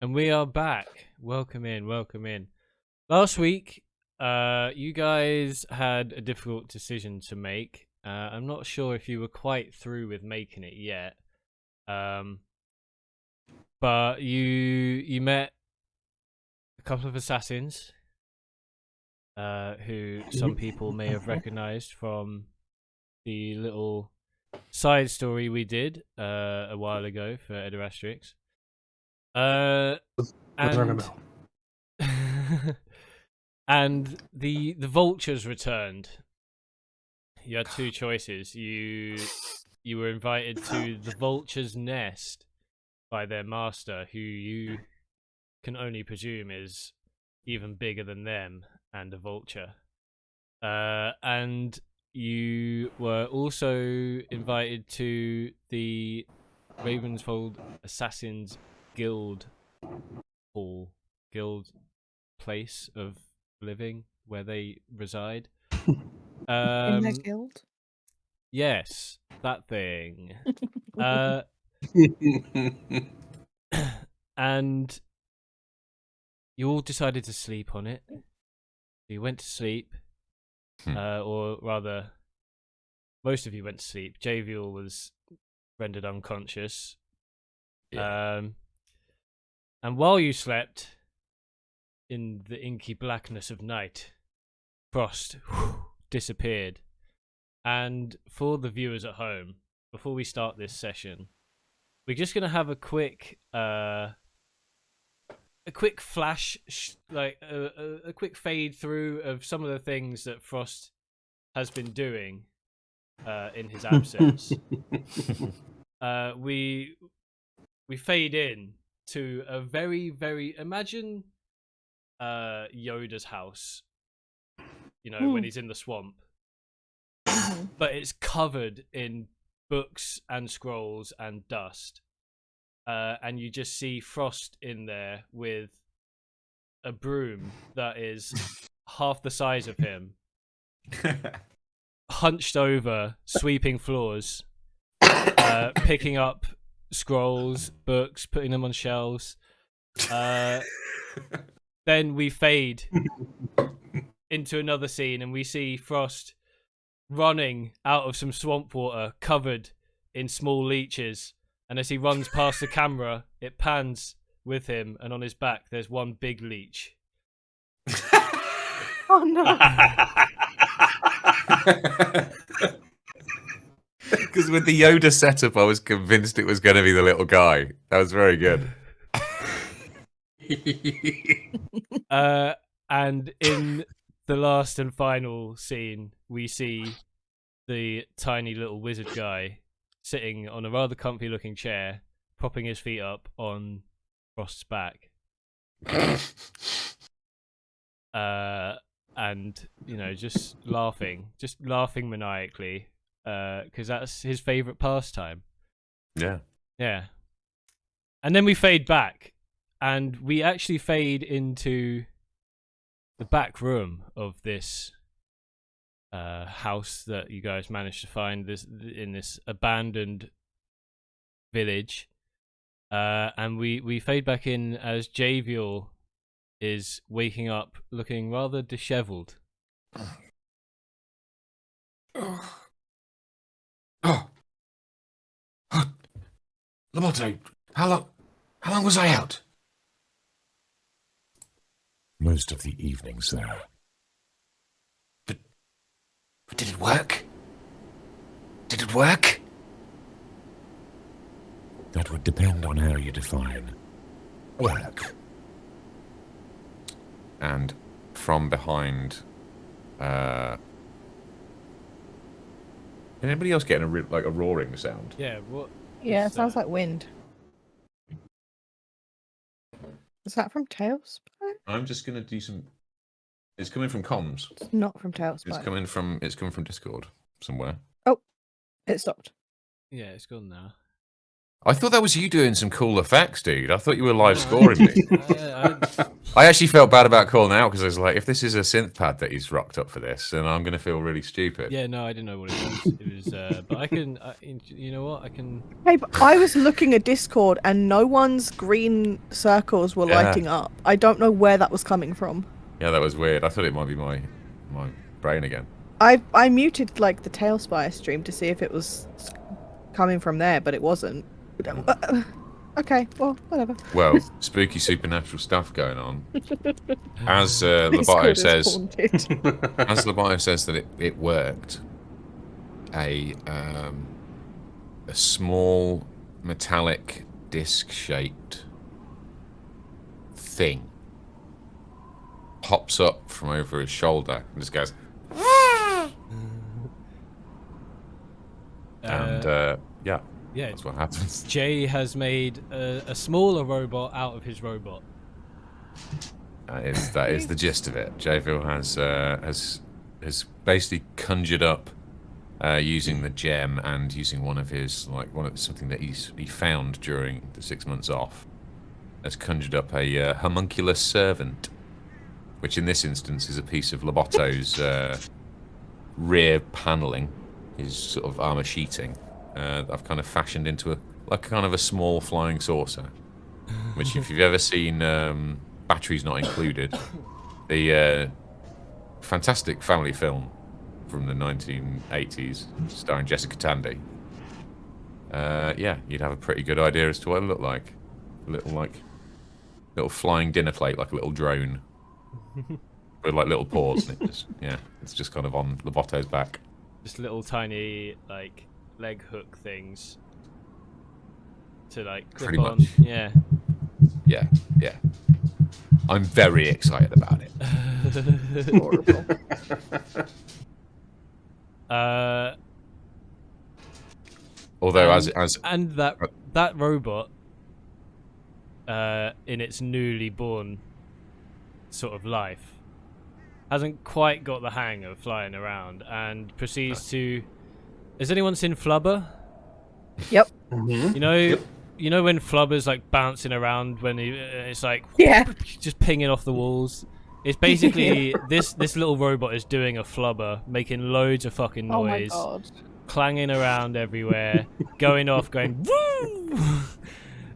And we are back. Welcome in, welcome in. Last week, you guys had a difficult decision to make. I'm not sure if you were quite through with making it yet. But you met a couple of assassins, who some people may have recognized from the little side story we did a while ago for Edarastrix. And and the vultures returned. You had two choices. You were invited to the vulture's nest by their master, who you can only presume is even bigger than them and a vulture. And you were also invited to the Ravensfold Assassins Guild Hall, guild place of living where they reside. In their guild? Yes, that thing. And you all decided to sleep on it. You went to sleep, or rather, most of you went to sleep. Javiel was rendered unconscious. Yeah. And while you slept, in the inky blackness of night, Frost disappeared. And for the viewers at home, before we start this session, we're just gonna have a quick flash, a quick fade through of some of the things that Frost has been doing in his absence. We fade in to a very imagine Yoda's house, when he's in the swamp, but it's covered in books and scrolls and dust, and you just see Frost in there with a broom that is half the size of him, hunched over, sweeping floors, picking up scrolls, books, putting them on shelves. Then we fade into another scene and we see Frost running out of some swamp water covered in small leeches, and as he runs past the camera, it pans with him, and on his back there's one big leech. Oh no. Because with the Yoda setup, I was convinced it was going to be the little guy. That was very good. And in the last and final scene, we see the tiny little wizard guy sitting on a rather comfy looking chair, propping his feet up on Frost's back. And just laughing maniacally, because that's his favorite pastime. Yeah. And then we fade back, and we actually fade into the back room of this house that you guys managed to find in this abandoned village. And we fade back in as Javiel is waking up looking rather disheveled. Lamotte, how long was I out? Most of the evening, sir. But did it work? Did it work? That would depend on how you define work. And from behind, anybody else getting a roaring sound? Yeah, what? Yeah, it sounds like wind. Is that from Tailspire? I'm just gonna do some. It's coming from comms. It's not from Tailspire. It's coming from Discord somewhere. Oh, it stopped. Yeah, it's gone now. I thought that was you doing some cool effects, dude. I thought you were live scoring me. I, I actually felt bad about calling out because I was like, if this is a synth pad that he's rocked up for this, then I'm going to feel really stupid. yeah, no, I didn't know what it was. It was, but I can. You know what? I can. Hey, but I was looking at Discord and no one's green circles were Yeah. lighting up. I don't know where that was coming from. Yeah, that was weird. I thought it might be my brain again. I muted like the Tailspire stream to see if it was coming from there, but it wasn't. Okay, well, whatever. Well, spooky supernatural stuff going on. As Discord Lobato is says, haunted. as Lobato says that it worked. A small metallic disc-shaped thing pops up from over his shoulder and just goes. And yeah, Yeah, that's what happens. Jay has made a smaller robot out of his robot. That is the gist of it. Jayville has basically conjured up using the gem and using one of his something that he found during the 6 months off. Has conjured up a homunculus servant, which in this instance is a piece of Lobato's rear paneling, his sort of armor sheeting. I've kind of fashioned into a small flying saucer, which if you've ever seen Batteries Not Included, the fantastic family film from the 1980s starring Jessica Tandy, yeah, you'd have a pretty good idea as to what it looked like. A little flying dinner plate, like a little drone with like little paws, and it's just kind of on Lobato's back. Just little tiny like leg hook things to like clip Pretty on. much. Yeah. Yeah. I'm very excited about it. Horrible. Although, as and that robot, in its newly born sort of life, hasn't quite got the hang of flying around and proceeds to. Has anyone seen Flubber? Yep. Mm-hmm. You know when Flubber's like bouncing around when it's like Yeah. just pinging off the walls. It's basically this little robot is doing a flubber, making loads of fucking Oh my noise, god. clanging around everywhere, going off, going woo,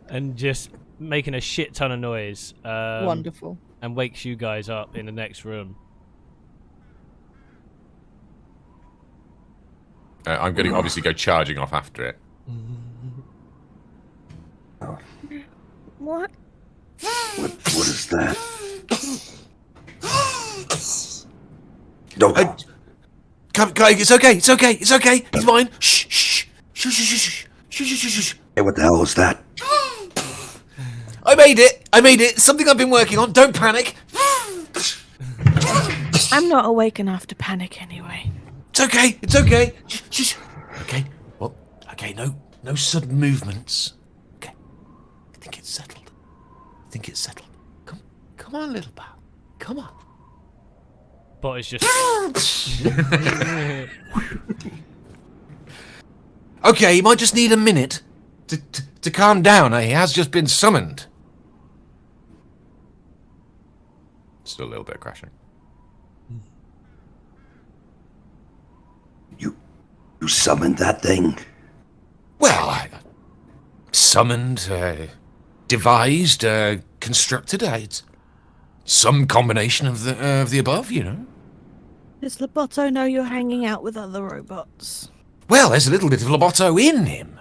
and just making a shit ton of noise. Wonderful. And wakes you guys up in the next room. I'm going to obviously go charging off after it. What? What is that? No. Come, it's okay. He's mine. Shh. Hey, what the hell was that? I made it. Something I've been working on. Don't panic. I'm not awake enough to panic anyway. It's okay. Shh. Okay. Well, okay. No sudden movements. Okay. I think it's settled. Come on, little pal. Come on. But it's just Okay, he might just need a minute to calm down. He has just been summoned. Still a little bit of crashing. You summoned that thing? Well, I summoned, devised, constructed. It's some combination of the above, you know. Does Loboto know you're hanging out with other robots? Well, there's a little bit of Loboto in him.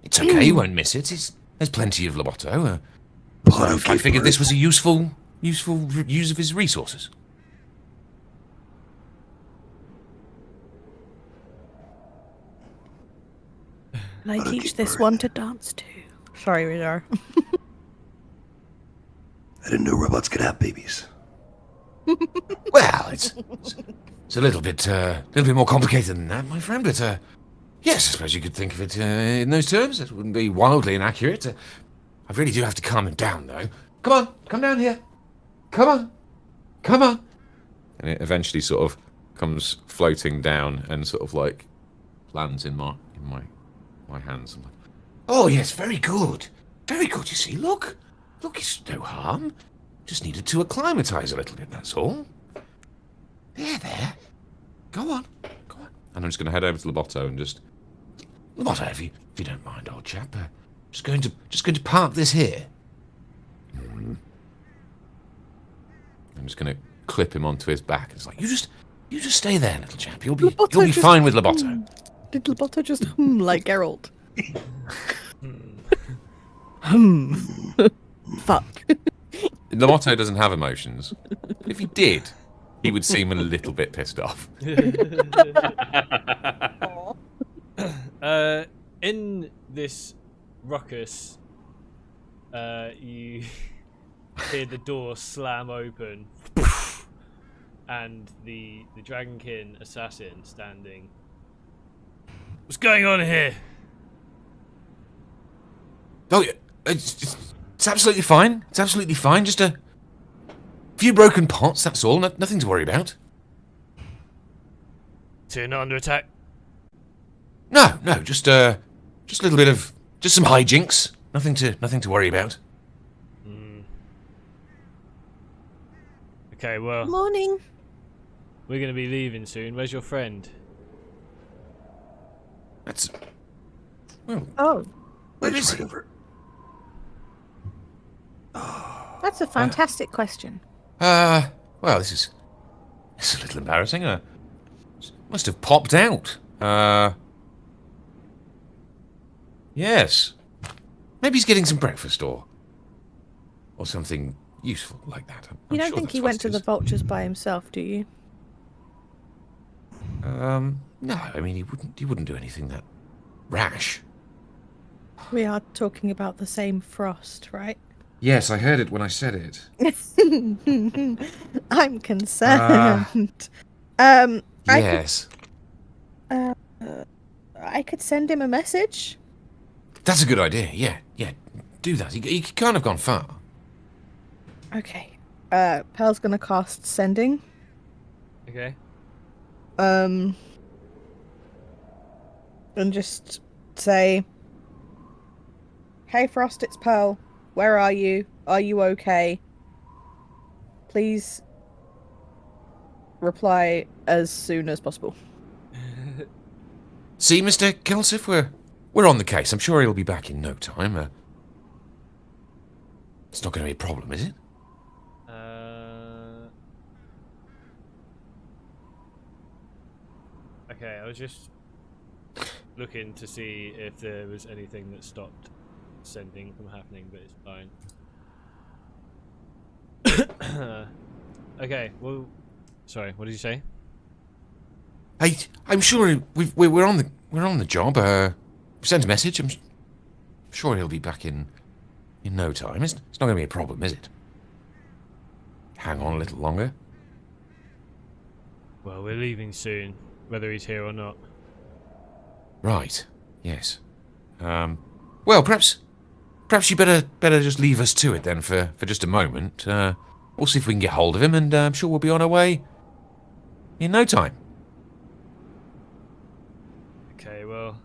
It's okay, he won't miss it. There's plenty of Loboto. I figured this was a useful use of his resources. And I teach this one to dance too. Sorry, Ridar. I didn't know robots could have babies. Well, it's a little bit more complicated than that, my friend. But yes, I suppose you could think of it in those terms. It wouldn't be wildly inaccurate. I really do have to calm him down, though. Come down here. Come on. And it eventually sort of comes floating down and sort of like lands in my my hands. I'm like, oh yes, very good. Very good, you see. Look, it's no harm. Just needed to acclimatise a little bit, that's all. There. Go on. And I'm just going to head over to Loboto and just... Loboto, if you don't mind, old chap, just going to park this here. I'm just going to clip him onto his back. It's like, you just stay there, little chap. You'll be fine with Loboto. Did Loboto just like Geralt? Fuck. Loboto doesn't have emotions. If he did, he would seem a little bit pissed off. In this ruckus, you hear the door slam open, and the Dragonkin assassin standing. What's going on here? Oh, yeah, it's absolutely fine. It's absolutely fine. Just a few broken pots, that's all. Nothing to worry about. So you're not under attack? No, just a little bit of... Just some hijinks. Nothing to worry about. Okay, well, Morning. we're going to be leaving soon. Where's your friend? That's... Well, Oh, where It's is right he? over. That's a fantastic question. Well, this is a little embarrassing. Must have popped out. Yes. Maybe he's getting some breakfast or something useful like that. you I'm don't sure think that's he what went it to the is. vultures by himself, do you? No, I mean he wouldn't do anything that rash. We are talking about the same frost, right? Yes, I heard it when I said it. I'm concerned. Yes. I could send him a message. That's a good idea. Yeah. Do that. He can't have gone far. Okay. Pearl's gonna cast sending. Okay. And just say, "Hey Frost, it's Pearl. Where are you? Are you okay? Please reply as soon as possible." See, Mr. Kelsif, we're on the case. I'm sure he'll be back in no time. It's not going to be a problem, is it? Okay, I was just looking to see if there was anything that stopped sending from happening, but it's fine. Okay, well, sorry, what did you say? Hey, I'm sure we're on the job. We sent a message. I'm sure he'll be back in no time. It's not going to be a problem, is it? Hang on a little longer. Well, we're leaving soon, whether he's here or not. Right. Yes. Well, perhaps you better just leave us to it then for just a moment. We'll see if we can get hold of him, and I'm sure we'll be on our way in no time. Okay, well,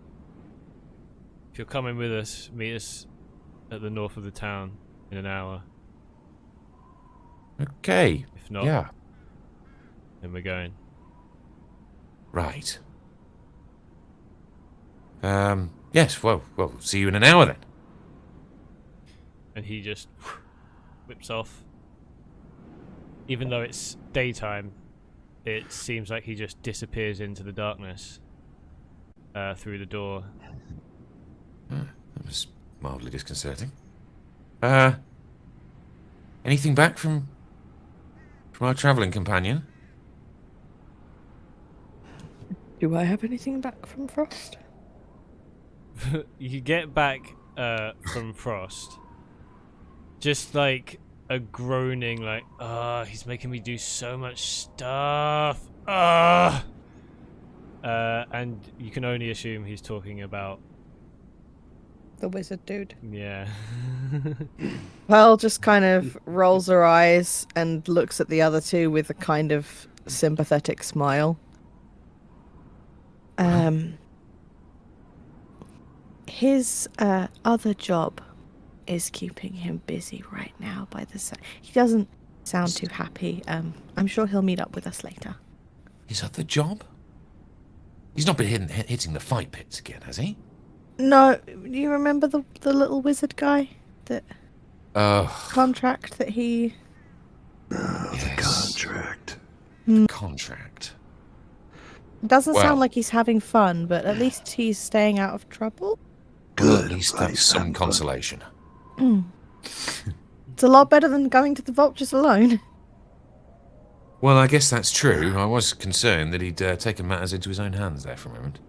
if you're coming with us, meet us at the north of the town in an hour. Okay. If not, Yeah. then we're going. Right. Yes. Well, see you in an hour then. And he just whips off. Even though it's daytime, it seems like he just disappears into the darkness through the door. That was mildly disconcerting. Anything back from our travelling companion? Do I have anything back from Frost? You get back from Frost, just like a groaning, like, he's making me do so much stuff. And you can only assume he's talking about, The wizard dude. yeah. Pearl just kind of rolls her eyes and looks at the other two with a kind of sympathetic smile. His other job is keeping him busy right now. He doesn't sound too happy. I'm sure he'll meet up with us later. His other job? He's not been hitting the fight pits again, has he? No, do you remember the little wizard guy? That contract that he... The contract. Contract. Doesn't Well- sound like he's having fun, but at least he's staying out of trouble. Well, Good. at least I'm that's some glad. consolation. It's a lot better than going to the vultures alone. Well, I guess that's true. I was concerned that he'd taken matters into his own hands there for a moment.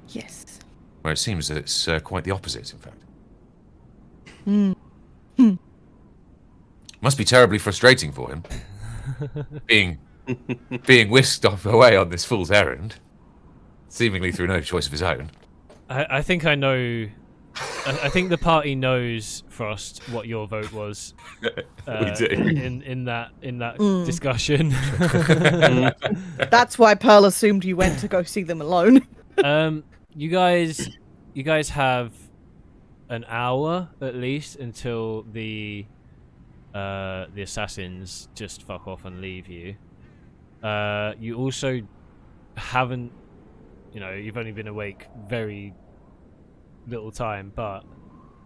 Yes. Where it seems that it's quite the opposite, in fact. Must be terribly frustrating for him. being whisked off away on this fool's errand. Seemingly through no choice of his own. I think I know. I think the party knows, Frost, what your vote was. We do. In that discussion. That's why Pearl assumed you went to go see them alone. You guys have an hour at least until the assassins just fuck off and leave you. You also haven't, you've only been awake very little time, but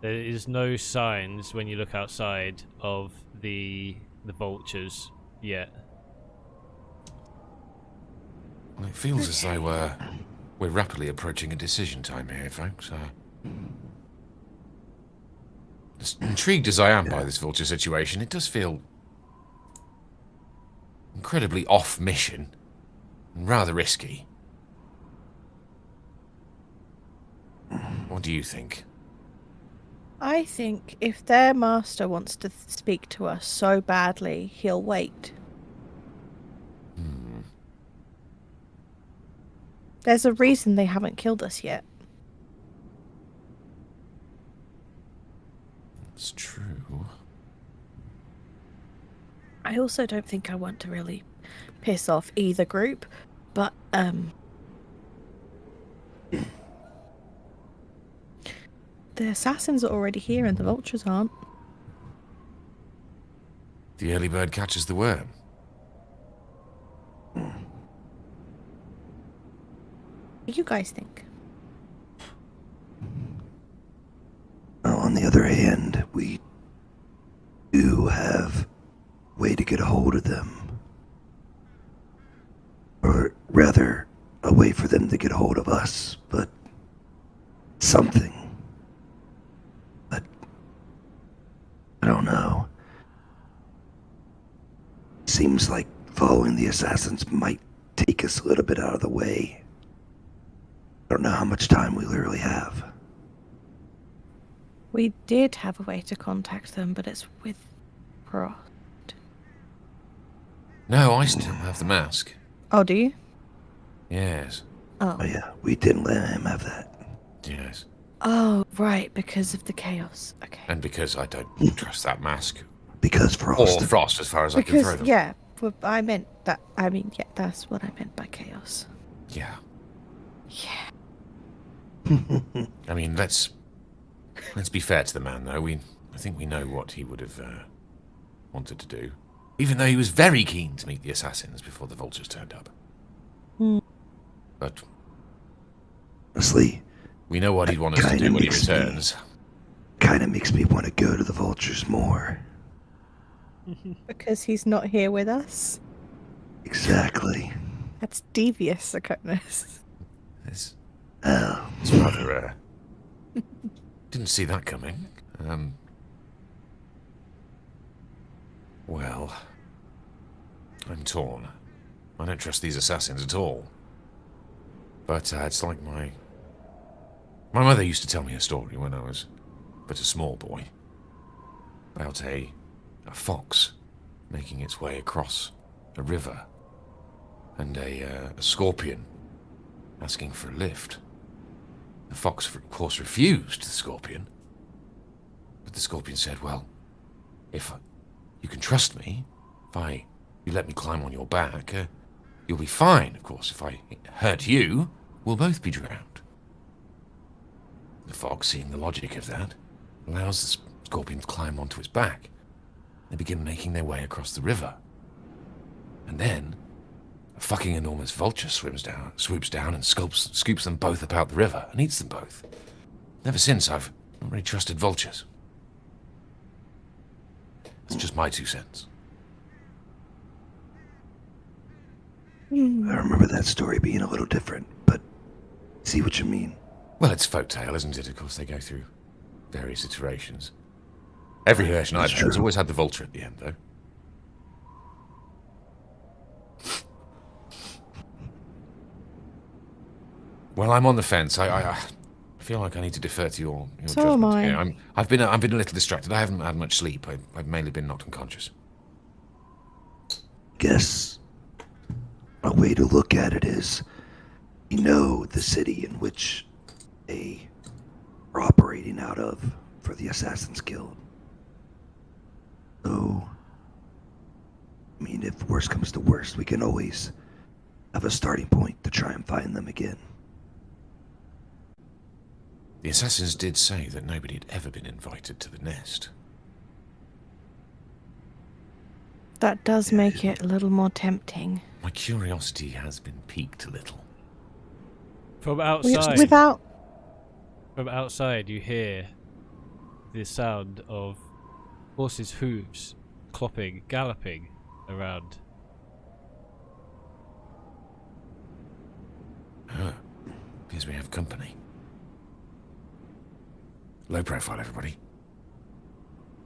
there is no signs when you look outside of the vultures yet. Well, it feels as though we're rapidly approaching a decision time here, folks. As intrigued as I am by this vulture situation, it does feel incredibly off mission and rather risky. What do you think? I think if their master wants to speak to us so badly, he'll wait. There's a reason they haven't killed us yet. It's true. I also don't think I want to really piss off either group, but the assassins are already here and the vultures aren't. The early bird catches the worm. What do you guys think? Well, on the other hand, we do have a way to get a hold of them. Or rather, a way for them to get a hold of us, but something. But I don't know. Seems like following the assassins might take us a little bit out of the way. I don't know how much time we literally have. We did have a way to contact them, but it's with Frost. No, I still have the mask. Oh, do you? Yes. Oh. Oh yeah, we didn't let him have that. Yes. Oh, right, because of the chaos. Okay. And because I don't trust that mask. Because Frost. Or Frost, as far as I can throw Because, them. yeah, well, I meant that. I mean, yeah, that's what I meant by chaos. Yeah. Yeah. I mean, let's be fair to the man, though. I think we know what he would have wanted to do. Even though he was very keen to meet the assassins before the vultures turned up. But Honestly, we know what he'd want us to Kinda do when he makes me- returns. kind of makes me want to go to the vultures more. Because he's not here with us? Exactly. That's devious, Akonis. It's Oh, rather... didn't see that coming. Well, I'm torn. I don't trust these assassins at all. But it's like my mother used to tell me a story when I was but a small boy about a fox making its way across a river and a scorpion asking for a lift. The fox, of course, refused the scorpion. But the scorpion said, well, if you can trust me, if you let me climb on your back, you'll be fine. Of course, if I hurt you, we'll both be drowned. The fog, seeing the logic of that, allows the scorpion to climb onto its back. They begin making their way across the river. And then, a fucking enormous vulture swoops down and scoops them both up out the river and eats them both. Ever since, I've not really trusted vultures. It's just my 2 cents. I remember that story being a little different, but see what you mean. Well, it's folktale, isn't it? Of course, they go through various iterations. Every version I've heard has always had the vulture at the end, though. Well, I'm on the fence. I feel like I need to defer to your So judgment. am I. Yeah, I've been a little distracted. I haven't had much sleep. I've mainly been knocked unconscious. Guess a way to look at it is, you know, the city in which they are operating out of for the Assassin's Guild. So, I mean, if worst comes to worst, we can always have a starting point to try and find them again. The assassins did say that nobody had ever been invited to the nest. That does make it a little more tempting. My curiosity has been piqued a little. From outside, Without you hear the sound of horses' hooves clopping, galloping around. Appears we have company. Low profile, everybody.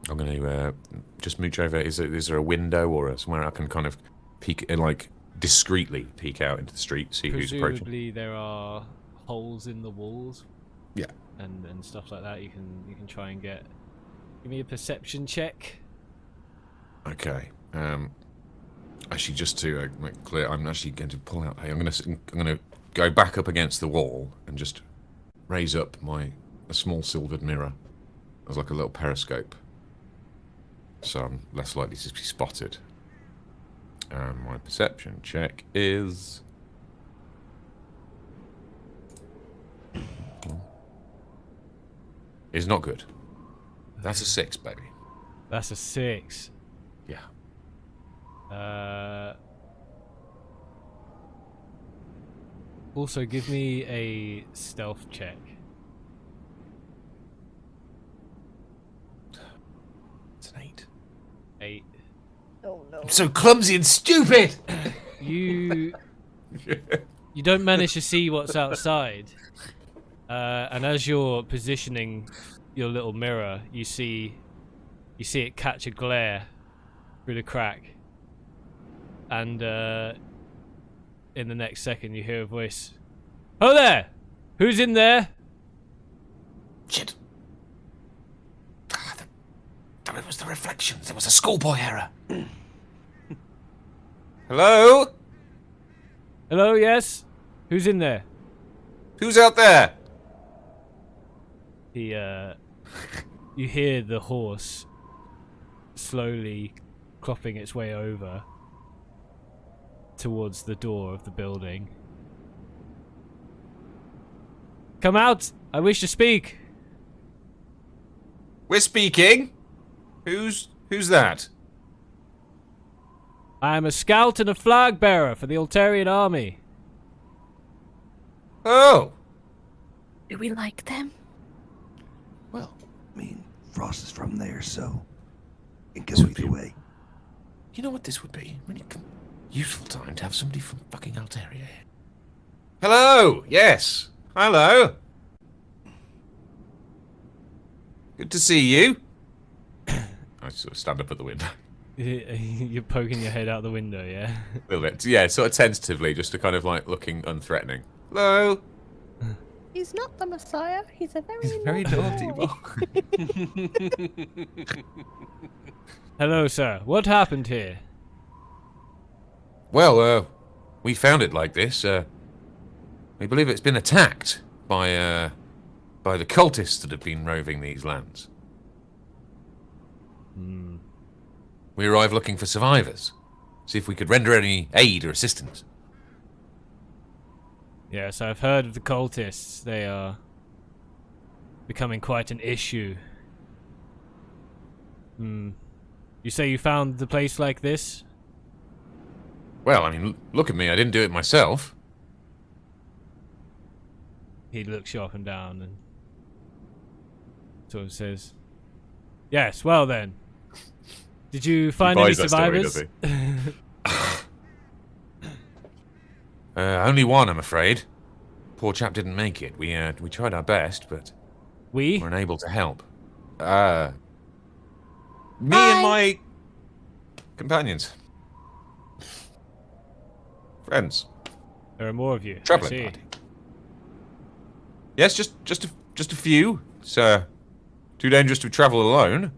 I'm going to just mooch over. Is there a window or somewhere I can kind of peek, like discreetly peek out into the street, see who's approaching? Presumably there are holes in the walls. Yeah. And stuff like that. You can try and give me a perception check. Okay. Actually, just to make clear, I'm actually going to pull out. Hey, I'm going to go back up against the wall and just raise up a small silvered mirror as like a little periscope, so I'm less likely to be spotted. My perception check is not good. That's a 6, baby. That's a 6. Yeah. Also, give me a stealth check. It's an 8. 8. Oh no. I'm so clumsy and stupid. You don't manage to see what's outside, and as you're positioning your little mirror, you see it catch a glare through the crack, and in the next second you hear a voice. "Oh there! Who's in there?" Shit. It was the reflections. There was a schoolboy error. Hello? Hello, yes? Who's in there? Who's out there? You hear the horse slowly clopping its way over towards the door of the building. "Come out! I wish to speak!" We're speaking. Who's that? "I am a scout and a flag bearer for the Altarian army." Oh. do we like them? Well, I mean, Frost is from there, so it can This go would either be- way. you know what this would be? Really useful time to have somebody from fucking Altaria here. Hello. Yes. Hello. Good to see you. I sort of stand up at the window. You're poking your head out the window, yeah? A little bit. Yeah, sort of tentatively, just to kind of like looking unthreatening. Hello. He's not the Messiah. He's a very, Very naughty boy. boy. Hello, sir. What happened here? Well, we found it like this. We believe it's been attacked by the cultists that have been roving these lands. We arrived looking for survivors. See if we could render any aid or assistance. Yes, I've heard of the cultists. They are becoming quite an issue. You say you found the place like this? Well, I mean, look at me. I didn't do it myself. He looks you up and down and sort of says, "Yes, well then. Did you find any buys that story, survivors?" does only one, I'm afraid. Poor chap didn't make it. We tried our best, but We? were unable to help. Me and my companions. Friends. There are more of you. I Traveling see. party. Yes, just a few. It's too dangerous to travel alone.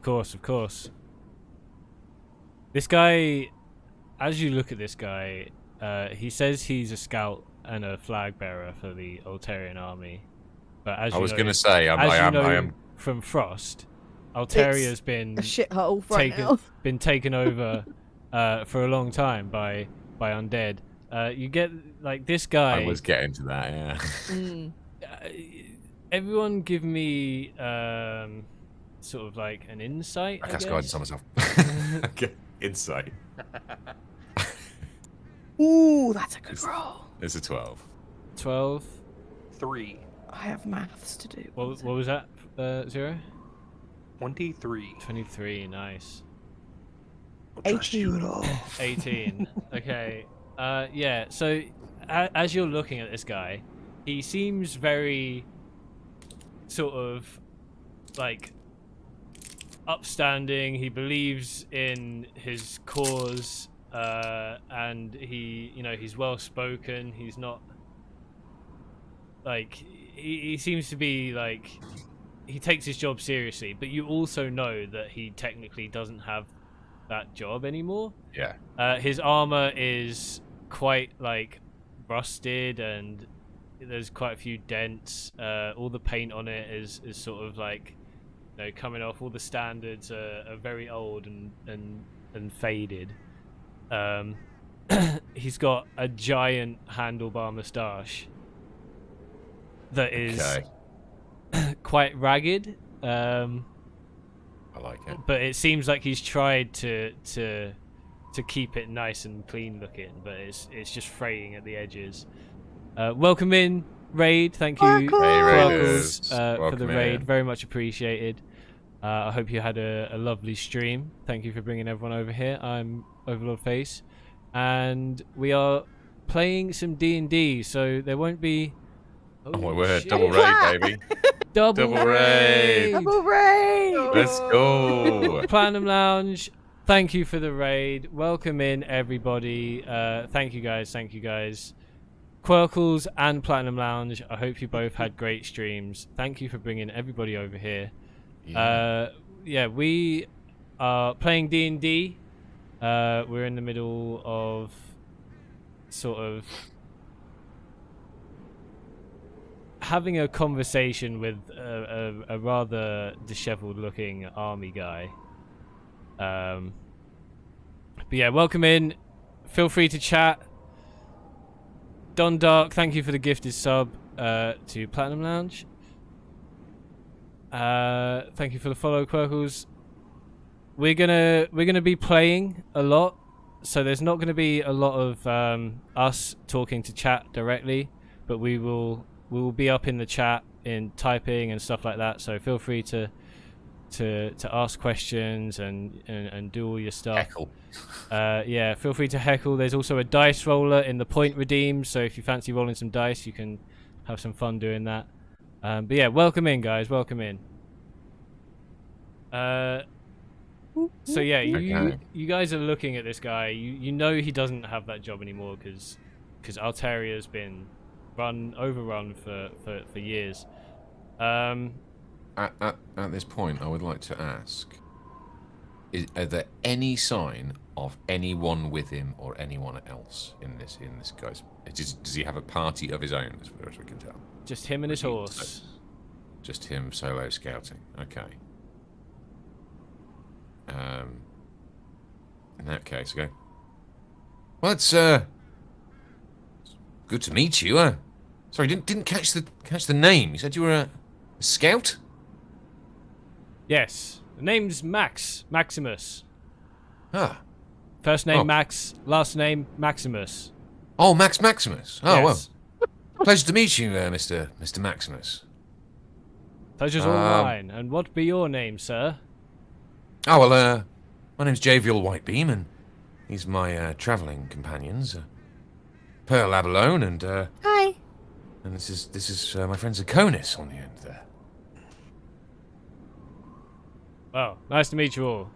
Of course. This guy, as you look at this guy, he says he's a scout and a flag bearer for the Altarian army. But as I you was know, going to say, as I you know am. from Frost, Altaria's been A shithole right now. been taken over for a long time by undead. You get like this guy. I was getting to that. Yeah. Everyone, give me sort of like an insight. I I cast guess. guidance on myself. Okay. Insight. Ooh, that's a good roll. It's a 12. 12. 3. I have maths to do. What was that? 0? 23. 23. Nice. Don't trust you at 18. all. 18. Okay. Yeah. So as you're looking at this guy, he seems very sort of like upstanding. He believes in his cause, and he's well spoken. He's not like he seems to be like he takes his job seriously. But you also know that he technically doesn't have that job anymore. Yeah. His armor is quite like rusted and there's quite a few dents. All the paint on it is sort of like coming off. All the standards are very old and faded. He's got a giant handlebar moustache that is quite ragged. I like it. But it seems like he's tried to keep it nice and clean looking, but it's just fraying at the edges. Welcome in, Raid. Thank you, Hey, Raiders, Raiders. for the Welcome raid. in. Very much appreciated. I hope you had a lovely stream. Thank you for bringing everyone over here. I'm Overlord Face, and we are playing some D&D, so there won't be... Oh my word, shit. double raid, baby. Double double raid. Double raid! Let's go. Platinum Lounge, thank you for the raid. Welcome in, everybody. Thank you guys. Quirkles and Platinum Lounge, I hope you both had great streams. Thank you for bringing everybody over here. Yeah, we are playing D&D. We're in the middle of sort of having a conversation with a rather disheveled looking army guy. But yeah, welcome in. Feel free to chat. Don Dark, thank you for the gifted sub to Platinum Lounge. Thank you for the follow, Quirkles. We're gonna be playing a lot, so there's not gonna be a lot of us talking to chat directly, but we will be up in the chat in typing and stuff like that. So feel free to ask questions and do all your stuff. Heckle. Yeah, feel free to heckle. There's also a dice roller in the point redeem, so if you fancy rolling some dice, you can have some fun doing that. But yeah, welcome in, guys. Welcome in. So yeah, you guys are looking at this guy. You know he doesn't have that job anymore because Altaria's been overrun for years. At this point, I would like to ask: are there any sign of anyone with him or anyone else in this guy's? Does he have a party of his own, as far as we can tell? Just him and his horse. Just him solo scouting. Okay. In that case, okay. Well, it's good to meet you. Sorry, didn't catch the name. You said you were Scout? Yes. The name's Maximus. Ah. First name Oh. Max, last name Maximus. Oh, Maximus. Oh, Yes. well. Pleasure to meet you, Mr. Maximus. Pleasure's all mine. And what be your name, sir? Oh, well, my name's Javiel Whitebeam, and he's my travelling companions. Pearl Abalone, and Hi. this is my friend Zakonis on the end there. Well, nice to meet you all.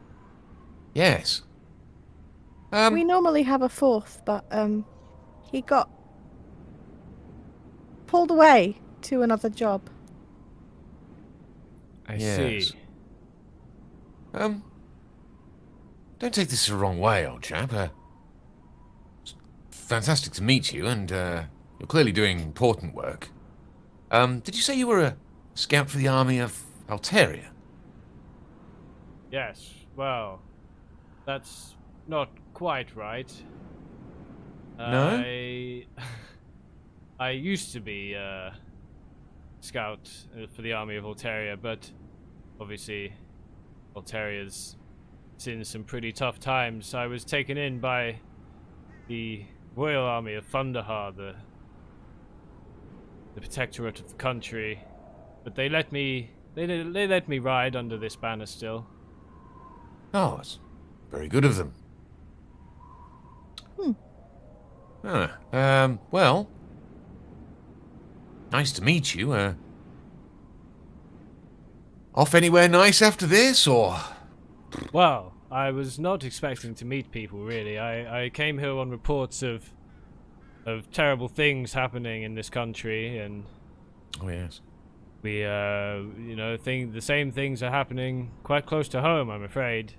Yes. We normally have a fourth, but he got pulled away to another job. I Yes. see. Don't take this the wrong way, old chap. It's fantastic to meet you, and you're clearly doing important work. Did you say you were a scout for the army of Alteria? Yes. Well, that's not quite right. No? I used to be a scout for the army of Alteria, but obviously Alteria's seen some pretty tough times. I was taken in by the royal army of Thunderhar, the protectorate of the country, but they let me ride under this banner still. Oh, that's very good of them. Well, nice to meet you. Off anywhere nice after this, or? Well, I was not expecting to meet people, really. I came here on reports of terrible things happening in this country, and Oh, yes. we, the same things are happening quite close to home, I'm afraid.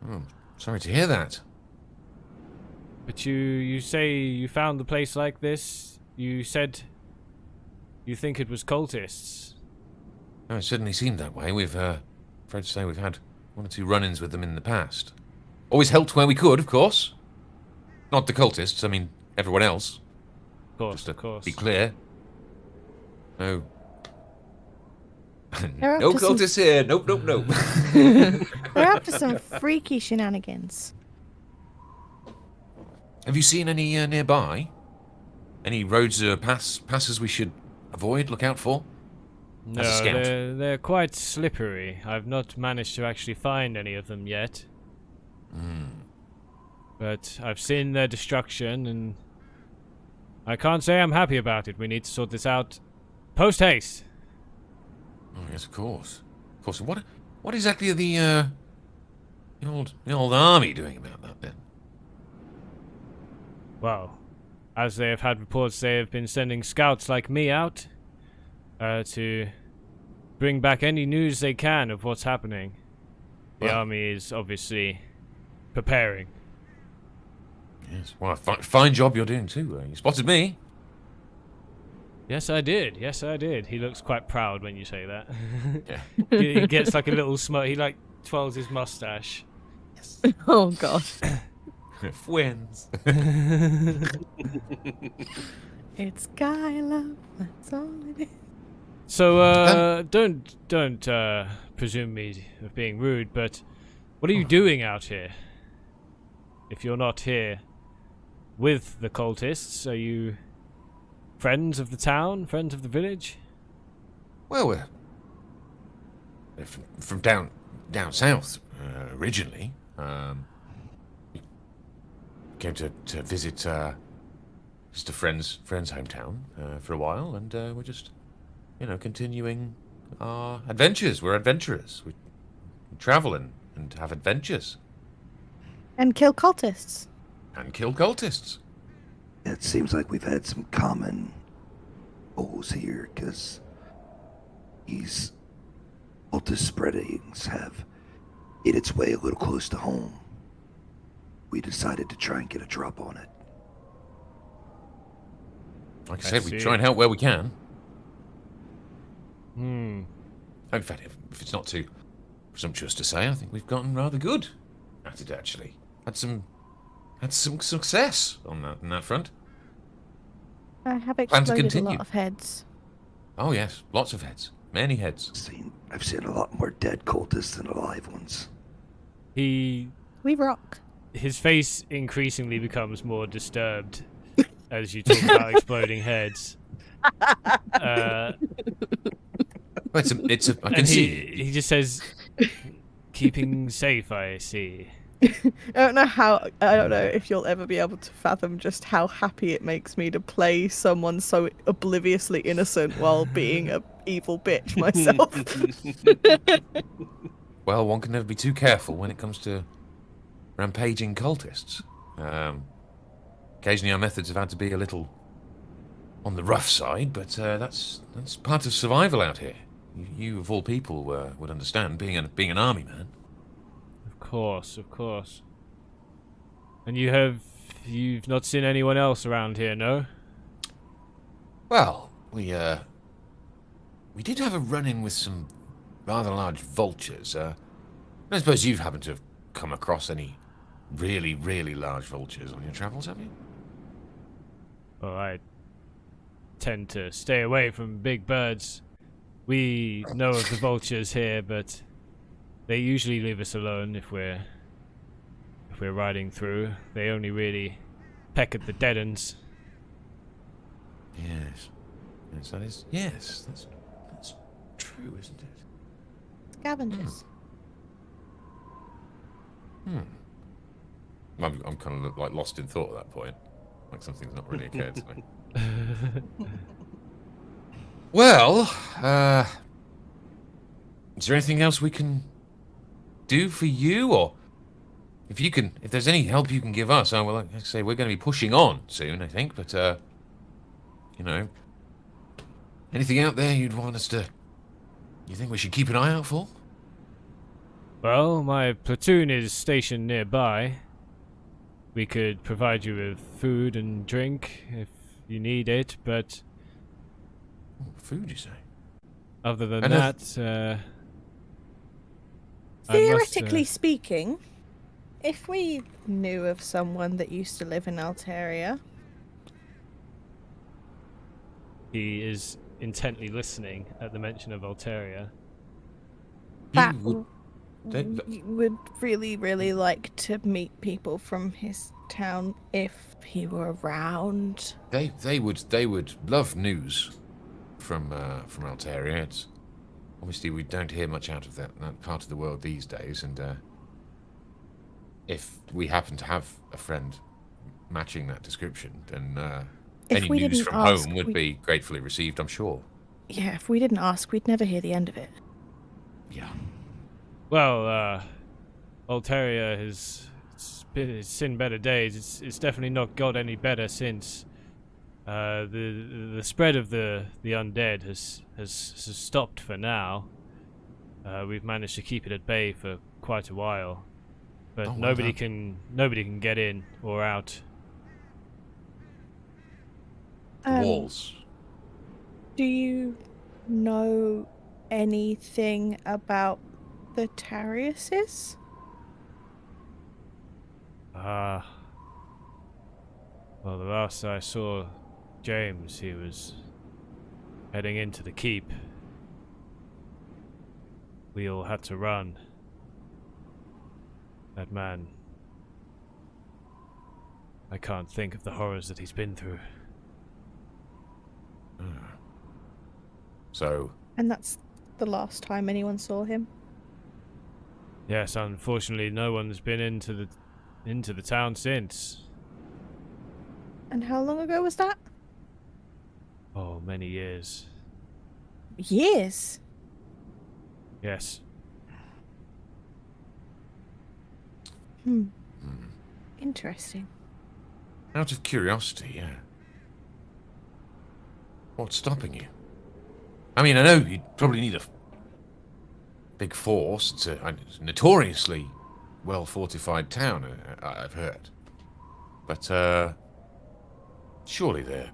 Oh, sorry to hear that. But you say you found the place like this? You said you think it was cultists. Oh, it certainly seemed that way. We've, afraid to say we've had one or two run-ins with them in the past. Always helped where we could, of course. Not the cultists, I mean, everyone else. Of course, Just to of course. be clear. No. They're up No to some- cultists here. Nope, nope, nope. They're up to some freaky shenanigans. Have you seen any nearby? Any roads or passes we should avoid, look out for? No, As a scout. they're quite slippery. I've not managed to actually find any of them yet. But I've seen their destruction, and I can't say I'm happy about it. We need to sort this out post-haste. Oh, yes, of course. Of course. What exactly are the old army doing about that then? Well, as they have had reports, they have been sending scouts like me out to bring back any news they can of what's happening. The Well- army is obviously preparing. Yes. Well, fine job you're doing too. You spotted me. Yes, I did. Yes, I did. He looks quite proud when you say that. Yeah. He gets like a little smirk. He like twirls his mustache. Oh god. Wins. It's guy love. That's all it is. So, don't presume me of being rude, but what are you doing out here? If you're not here with the cultists, are you friends of the town, friends of the village? Well, we're from down south originally. We came to visit just a friend's hometown for a while, and we're just continuing our adventures. We're adventurers. We travel and have adventures And kill cultists. and kill cultists. It seems like we've had some common goals here, because these cultist spreadings have made its way a little close to home. We decided to try and get a drop on it. Like I I said, we see. try and help where we can. Hmm. In fact, if it's not too presumptuous to say, I think we've gotten rather good at it. Actually, had some success on that front. I have to exploded a continue. lot of heads. Oh yes, lots of heads. Many heads. I've seen a lot more dead cultists than alive ones. We rock. his face increasingly becomes more disturbed as you talk about exploding heads. Well, it's a. I can And see. he just says, "Keeping safe, I see." I don't know if you'll ever be able to fathom just how happy it makes me to play someone so obliviously innocent while being a evil bitch myself. Well, one can never be too careful when it comes to rampaging cultists. Occasionally, our methods have had to be a little on the rough side, but that's part of survival out here. You of all people would understand being an army man. Of course. And you've not seen anyone else around here, no? Well, we did have a run-in with some rather large vultures. I don't suppose you've happened to have come across any really, really large vultures on your travels, have you? Well, I tend to stay away from big birds. We know of the vultures here, but they usually leave us alone if we're riding through. They only really peck at the dead ends. Yes. Yes, that is. Yes, that's true, isn't it? Scavengers. I'm kind of like lost in thought at that point. Like something's not really occurred to me. Well, is there anything else we can do for you, or if there's any help you can give us? Well, like I say, we're going to be pushing on soon, I think. But anything out there you'd want us to? You think we should keep an eye out for? Well, my platoon is stationed nearby. We could provide you with food and drink if you need it, but Food, you say? other than And that, Theoretically speaking, if we knew of someone that used to live in Alteria, he is intently listening at the mention of Alteria. that They- would really, really like to meet people from his town if he were around. They would love news from Alteria. It's obviously we don't hear much out of that part of the world these days, and if we happen to have a friend matching that description, then If any we news didn't from ask, home would be gratefully received, I'm sure. Yeah, if we didn't ask, we'd never hear the end of it. Yeah. Well, Alteria has seen better days. It's definitely not got any better since the spread of the undead has stopped for now. We've managed to keep it at bay for quite a while, but Oh, well nobody done. can get in or out. The walls. Do you know anything about the Tariuses? Well, the last I saw James, he was heading into the keep. We all had to run. That man, I can't think of the horrors that he's been through. So And that's the last time anyone saw him? Yes, unfortunately, no one's been into the town since. And how long ago was that? Oh, many years. Years? Yes. Interesting. out of curiosity, yeah. What's stopping you? I mean, I know you'd probably need a big force. It's a notoriously well-fortified town, I've heard. But, surely the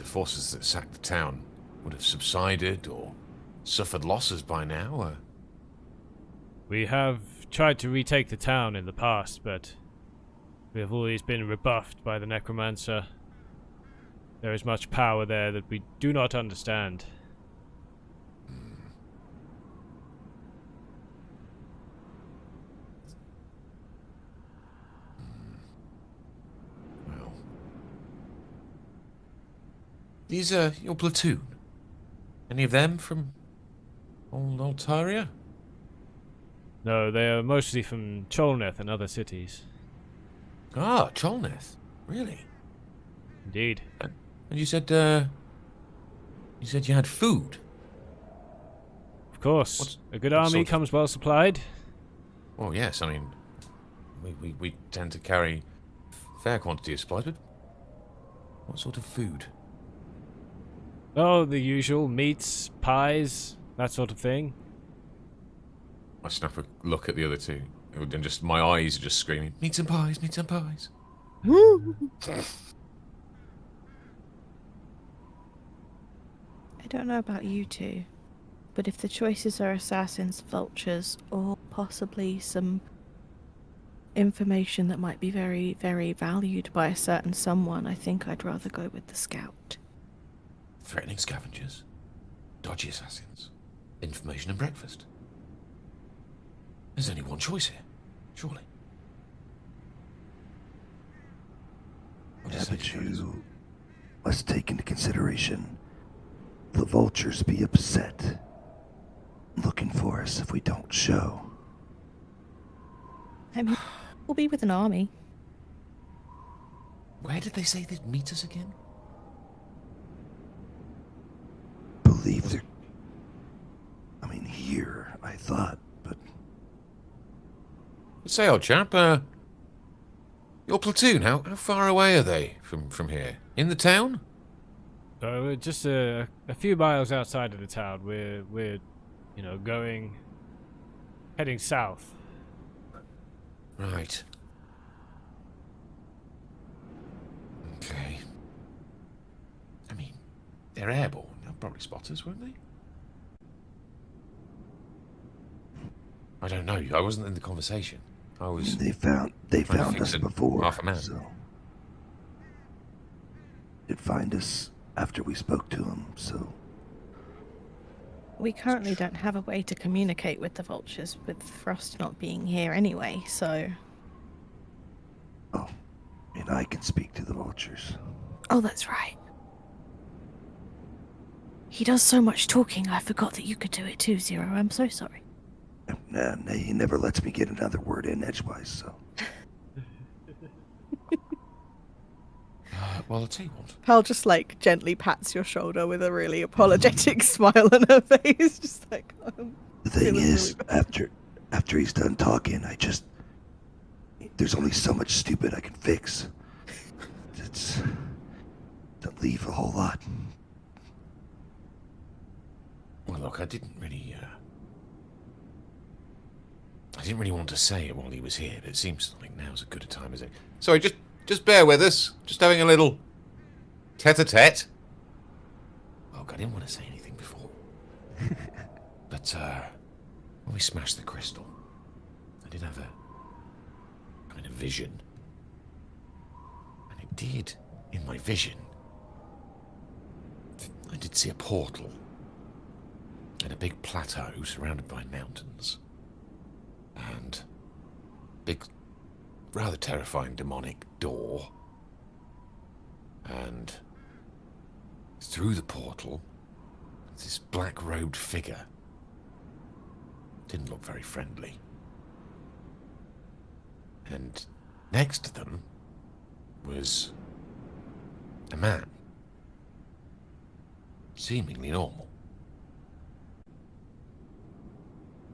forces that sacked the town would have subsided or suffered losses by now. We have tried to retake the town in the past, but we have always been rebuffed by the necromancer. There is much power there that we do not understand. These are your platoon. Any of them from old Altaria? No, they are mostly from Cholneth and other cities. Ah, Cholneth. Really? Indeed. And you said you had food. Of course. What's- a good what army sort of- comes well supplied. Well, yes. I mean, we tend to carry fair quantity of supplies, but what sort of food? Oh, the usual meats, pies, that sort of thing. I snap a look at the other two, and just my eyes are just screaming, "Meats and pies, meats and pies." I don't know about you two, but if the choices are assassins, vultures, or possibly some information that might be very, very valued by a certain someone, I think I'd rather go with the scout. Threatening scavengers, dodgy assassins, information and breakfast. There's only one choice here, surely. What Yeah, is but it? you must take into consideration the vultures be upset looking for us if we don't show. I mean, we'll be with an army. Where did they say they'd meet us again? Believe they're... I mean, here, I thought, but... Say, old chap, your platoon, how far away are they from here? In the town? We're just a few miles outside of the town. We're heading south. Right. Okay. I mean, they're airborne. They'll probably spot us, won't they? I don't know. I wasn't in the conversation. I I was... mean, they trying to found fix us it before, half a man. so... They'd find us after we spoke to them, so... We currently don't have a way to communicate with the vultures, with Frost not being here anyway, so... Oh, I mean, I can speak to the vultures. Oh, that's right. He does so much talking, I forgot that you could do it too, Zero. I'm so sorry. And he never lets me get another word in edgewise, so... Well, I'll tell you what. Pal just like gently pats your shoulder with a really apologetic smile on her face, just like. The thing feeling is, really after he's done talking, there's only so much stupid I can fix. It's... Don't leave a whole lot. Well, look, I didn't really want to say it while he was here, but it seems like now's as good a time as it. Sorry, just bear with us. Just having a little tete-a-tete. Oh, I didn't want to say anything before. But, when we smashed the crystal, I did have a vision. And it did, in my vision, I did see a portal. And a big plateau surrounded by mountains. And big, rather terrifying demonic door. And through the portal, this black-robed figure. Didn't look very friendly. And next to them was a man. Seemingly normal.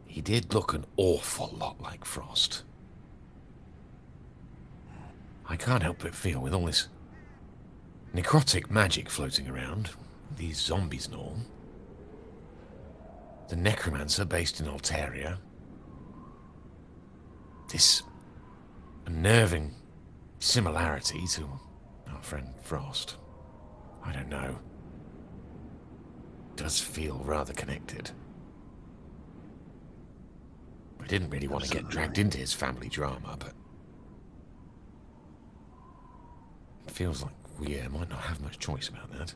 He did look an awful lot like Frost. I can't help but feel, with all this necrotic magic floating around, these zombies and all, the necromancer based in Altaria, this unnerving similarity to our friend Frost, I don't know, does feel rather connected. I didn't really want to get dragged into his family drama, but it feels like we might not have much choice about that.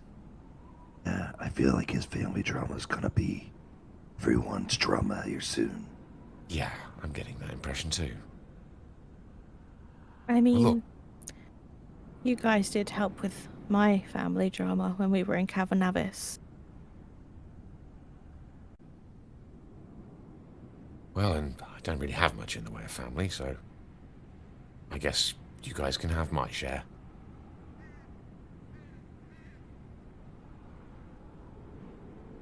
Yeah, I feel like his family drama is gonna be everyone's drama here soon. Yeah, I'm getting that impression too. I mean, look. you guys did help with my family drama when we were in Cavernavis. Well, and I don't really have much in the way of family, so I guess you guys can have my share.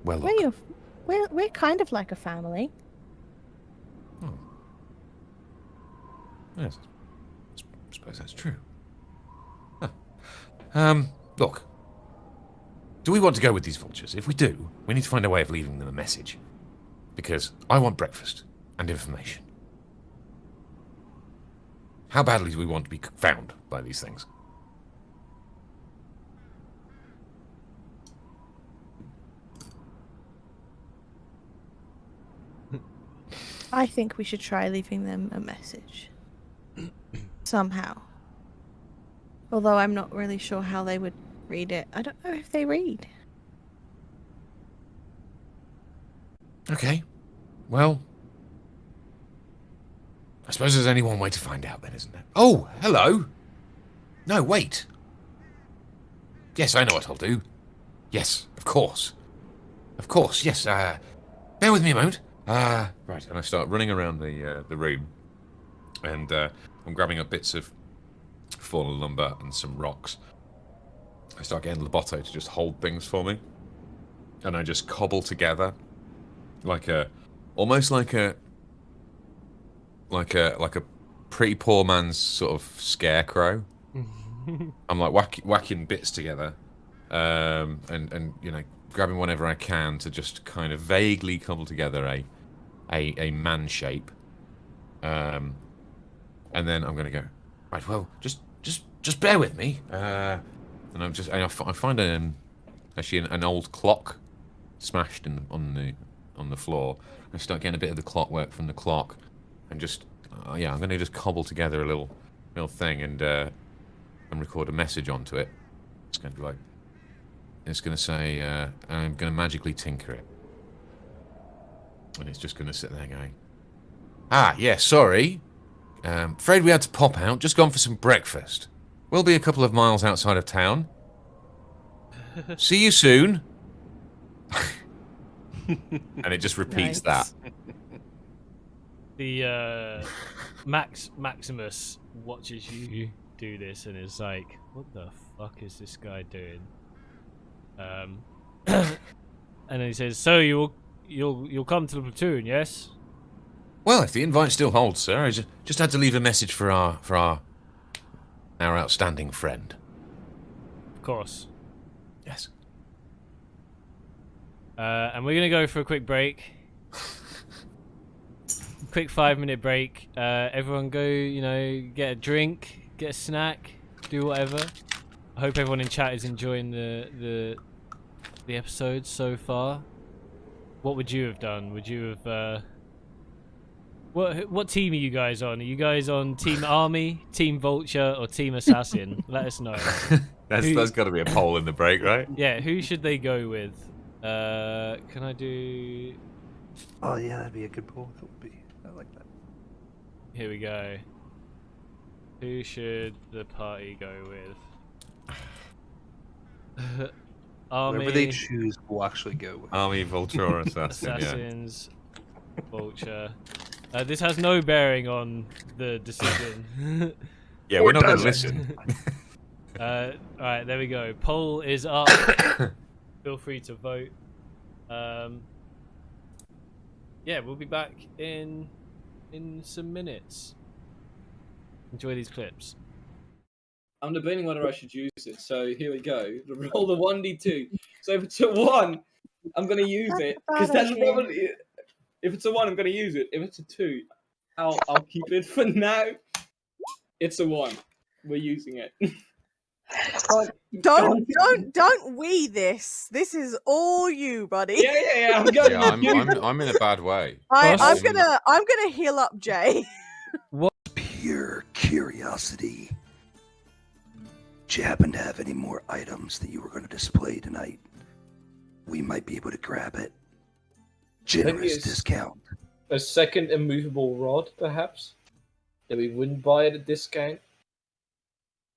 Well, look. We're kind of like a family. Oh. Yes, I suppose that's true. Huh. Look. Do we want to go with these vultures? If we do, we need to find a way of leaving them a message. Because I want breakfast and information. How badly do we want to be found by these things? I think we should try leaving them a message. Somehow. Although I'm not really sure how they would read it. I don't know if they read. Okay. Well, I suppose there's only one way to find out then, isn't there? Oh, hello. No, wait. Yes, I know what I'll do. Yes, of course. Of course, yes. Bear with me a moment. Right, and I start running around the room, and I'm grabbing up bits of fallen lumber and some rocks. I start getting Loboto to just hold things for me, and I just cobble together almost like a pretty poor man's sort of scarecrow. I'm like whacking bits together, and you know, grabbing whatever I can to just kind of vaguely cobble together a man shape. And then I'm gonna go, right, well, just bear with me. And I find actually an old clock smashed on the floor. I start getting a bit of the clockwork from the clock, and just I'm gonna just cobble together a little thing and record a message onto it. It's gonna be like, it's gonna say, I'm gonna magically tinker it, and it's just gonna sit there going, yeah, sorry, afraid we had to pop out. Just gone for some breakfast. We'll be a couple of miles outside of town. See you soon. And it just repeats Nice. that. The Maximus watches you do this and is like, "What the fuck is this guy doing?" And then he says, "So you'll come to the platoon, yes?" Well, if the invite still holds, sir, I just had to leave a message for our outstanding friend. Of course. Yes. And we're gonna go for a quick break. Quick 5-minute break. Everyone go, get a drink, get a snack, do whatever. I hope everyone in chat is enjoying the episode so far. What would you have done? Would you have what team are you guys on? Are you guys on Team Army, Team Vulture, or Team Assassin? Let us know. That's got to be a poll in the break, right? Yeah, who should they go with? Can I do... Oh yeah, that'd be a good poll. That would be. I like that. Here we go. Who should the party go with? Army, Whatever they choose, we'll actually go with. Army, Vulture, or Assassin. Assassins, Vulture. This has no bearing on the decision. Yeah, we're not going to listen. Alright, there we go. Poll is up. Feel free to vote. Yeah, we'll be back in some minutes. Enjoy these clips. I'm debating whether I should use it, so here we go. Roll the 1d2. So if it's a 1, I'm going to use it. Because that's probably... If it's a 1, I'm going to use it. If it's a 2, I'll keep it for now. It's a 1. We're using it. Don't we this. This is all you, buddy. Yeah. I'm going I'm in a bad way. I'm gonna heal up Jay. Pure curiosity. Do you happen to have any more items that you were going to display tonight? We might be able to grab it. Generous it's- discount. A second immovable rod, perhaps? That we wouldn't buy at a discount?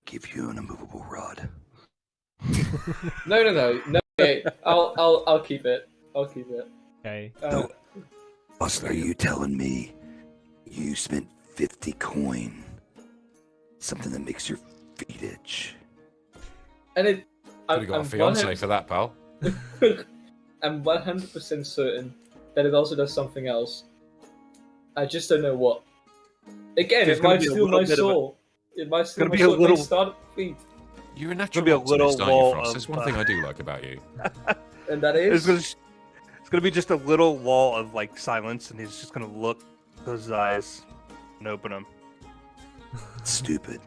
Give you an immovable rod. No. Okay, I'll keep it. I'll keep it. Okay. No. Austin, are you telling me you spent 50 coin? Something that makes your feet itch. And it. Could have got a fiance for that, pal. I'm 100% certain that it also does something else. I just don't know what. Again, There's it gonna might be a steal little my bit of a- soul. It might steal gonna my be a soul. It little- might start feet. You're a Gonna natural be a little optimist, aren't you, wall Frost? of, That's one thing I do like about you. And that It's is. gonna be just a little wall of like silence, and he's just gonna look, close his eyes, and open them. Stupid.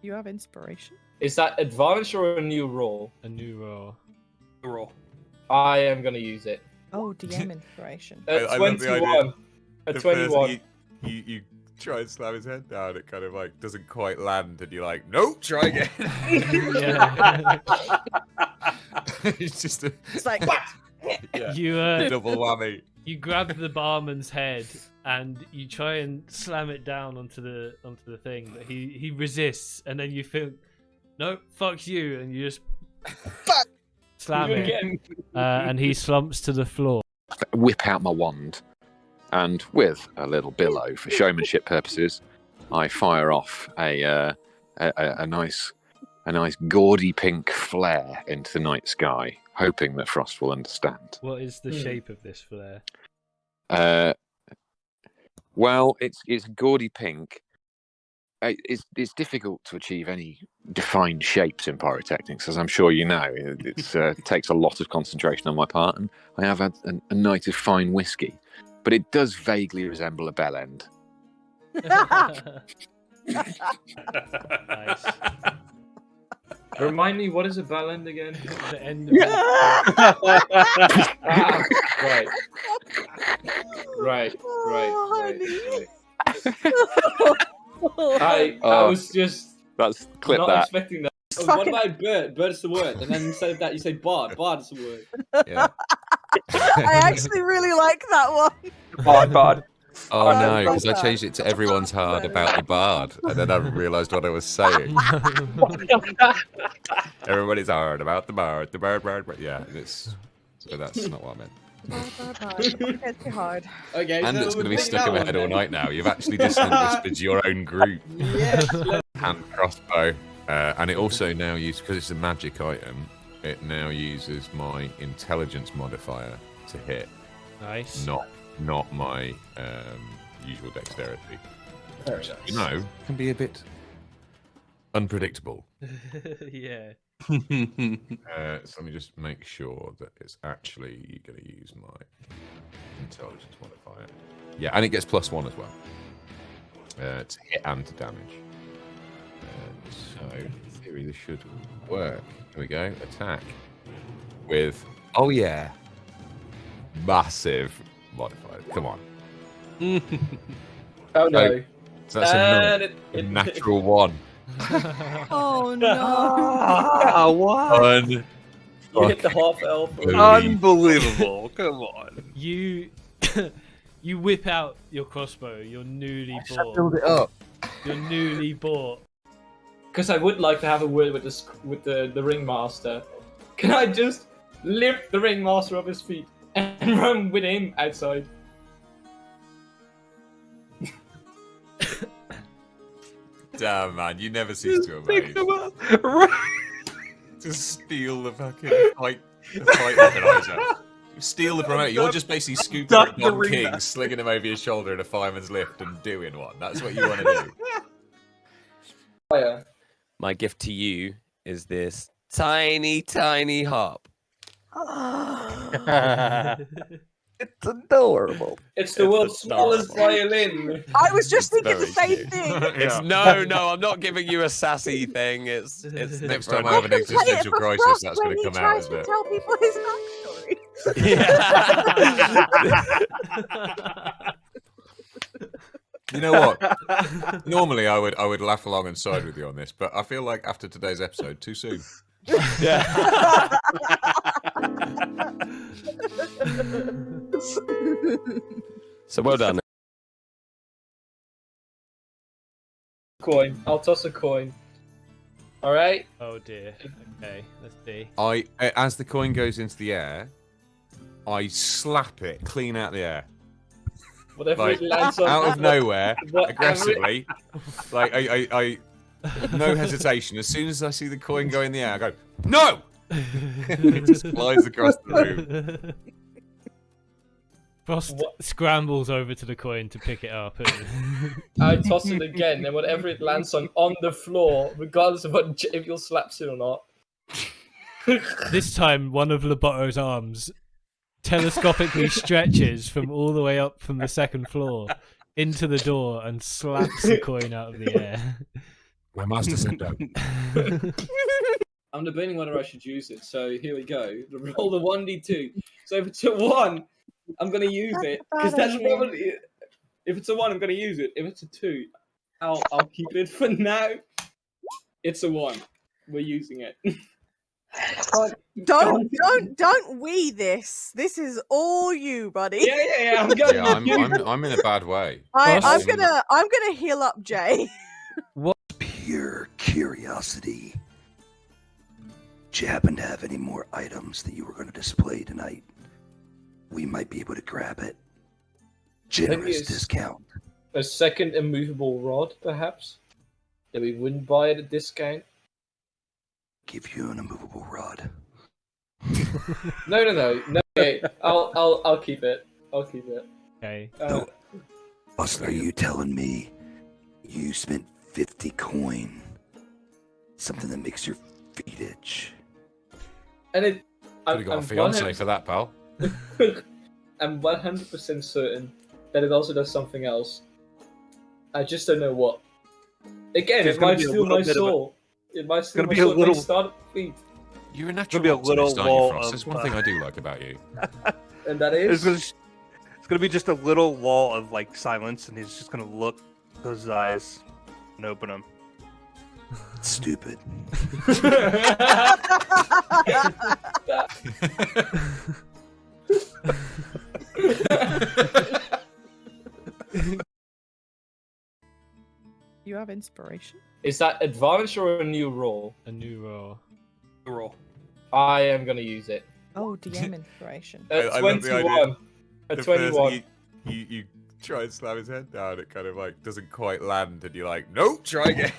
You have inspiration. Is that advantage or a new roll? A new roll. Roll. I am gonna use it. Oh, DM inspiration. I love the idea. 21. A The 21. first- you try and slam his head down, it kind of like doesn't quite land, and you're like, nope, try again. Yeah. It's just a It's like, yeah, You double whammy. you grab the barman's head and you try and slam it down onto the thing, but he resists, and then you think, no, fuck you, and you just slam Do it it, again. and he slumps to the floor. Whip out my wand, and with a little billow for showmanship purposes, I fire off a nice gaudy pink flare into the night sky, hoping that Frost will understand. What is the shape of this flare? Well, it's gaudy pink. It's difficult to achieve any defined shapes in pyrotechnics, as I'm sure you know. It takes a lot of concentration on my part, and I have a night of fine whiskey, but it does vaguely resemble a bell end. Nice. Remind me, what is a bell end again? The end of it. Ah, right. I was just That's clip not that. expecting that. Oh, Fucking- what about bird? Bird is the word. And then instead of that, you say bard. Bard is the word. Yeah. I actually really like that one. Bard. Oh I no, love because I that. changed it to everyone's hard about the bard, and then I realised what I was saying. Everybody's hard about the bard, but yeah, but that's not what I meant. It's too hard. Okay, And so it's going to we'll be take stuck that in my one head all then. night now. You've actually just whispered your own group. Yes. Hand crossbow, and it also now uses, because it's a magic item, it now uses my intelligence modifier to hit, Nice. not my usual dexterity. Very Which, nice. you know, can be a bit unpredictable. Yeah. So let me just make sure that it's actually going to use my intelligence modifier. Yeah, and it gets +1 as well. To hit and to damage. So, in theory, this should work. Here we go. Attack. With, oh yeah, massive modifier. Come on. Oh no. So that's a natural 1. Oh no. Ah, what? You hit the half elf. Unbelievable! Come on. You you whip out your crossbow, your newly bought. Build it up. Your newly bought. Because I would like to have a word with the ringmaster. Can I just lift the ringmaster off his feet and run with him outside? Damn, man, you never cease to amaze. To steal the fucking fight organizer. Steal the promoter. You're just basically scooping Duck up the Don ring King, master. slinging him over your shoulder in a fireman's lift and doing one. That's what you want to do. Fire. My gift to you is this tiny, tiny harp. It's adorable. It's the world's smallest violin. I was just It's thinking the very same cute. thing. It's no, I'm not giving you a sassy thing. It's Next different. time I have an can play it existential for crisis, Frost that's when going to he come out, tries isn't to it? tell people his backstory. Yeah. You know what? Normally, I would laugh along and side with you on this, but I feel like after today's episode, too soon. Yeah. So well done. Coin. I'll toss a coin. All right. Oh dear. Okay, let's see. As the coin goes into the air, I slap it clean out the air. Whatever Like, it lands on. out of nowhere, Whatever aggressively. Like, I no hesitation. As soon as I see the coin go in the air, I go, no! It just flies across the room. Frost scrambles over to the coin to pick it up. And... I toss it again, and whatever it lands on the floor, regardless of what JayVille slaps it or not. This time, one of Lobotto's arms telescopically stretches from all the way up from the second floor into the door and slaps the coin out of the air. My master said no. I'm debating whether I should use it, so here we go. Roll the 1d2. So if it's a 1, I'm going to use it, because that's probably... If it's a 1, I'm going to use it. If it's a 2, I'll keep it for now. It's a 1. We're using it. Don't we this. This is all you, buddy. Yeah. I'm going I'm in a bad way. I'm gonna heal up Jay. Pure curiosity. Do you happen to have any more items that you were going to display tonight? We might be able to grab it. Generous discount. A second immovable rod, perhaps? That we wouldn't buy at a discount? Give you an immovable rod. No. Okay, I'll keep it. I'll keep it. Okay. No. Boss, are you telling me you spent 50 coin? Something that makes your feet itch. And it. Could have got a fiance for that, pal. I'm 100% certain that it also does something else. I just don't know what. Again, it might steal my soul. It might steal my soul. It might start feet. You're a natural optimist, aren't you, Frost? There's one thing I do like about you. And that is? It's gonna be just a little wall of like silence, and he's just gonna look close his eyes and open them. Stupid. You have inspiration? Is that advantage or a new roll? A new roll. Roll. I am gonna use it. Oh, DM inspiration. I love the idea. 21. A The 21. first you try and slam his head down, it kind of like doesn't quite land, and you're like, nope, try again.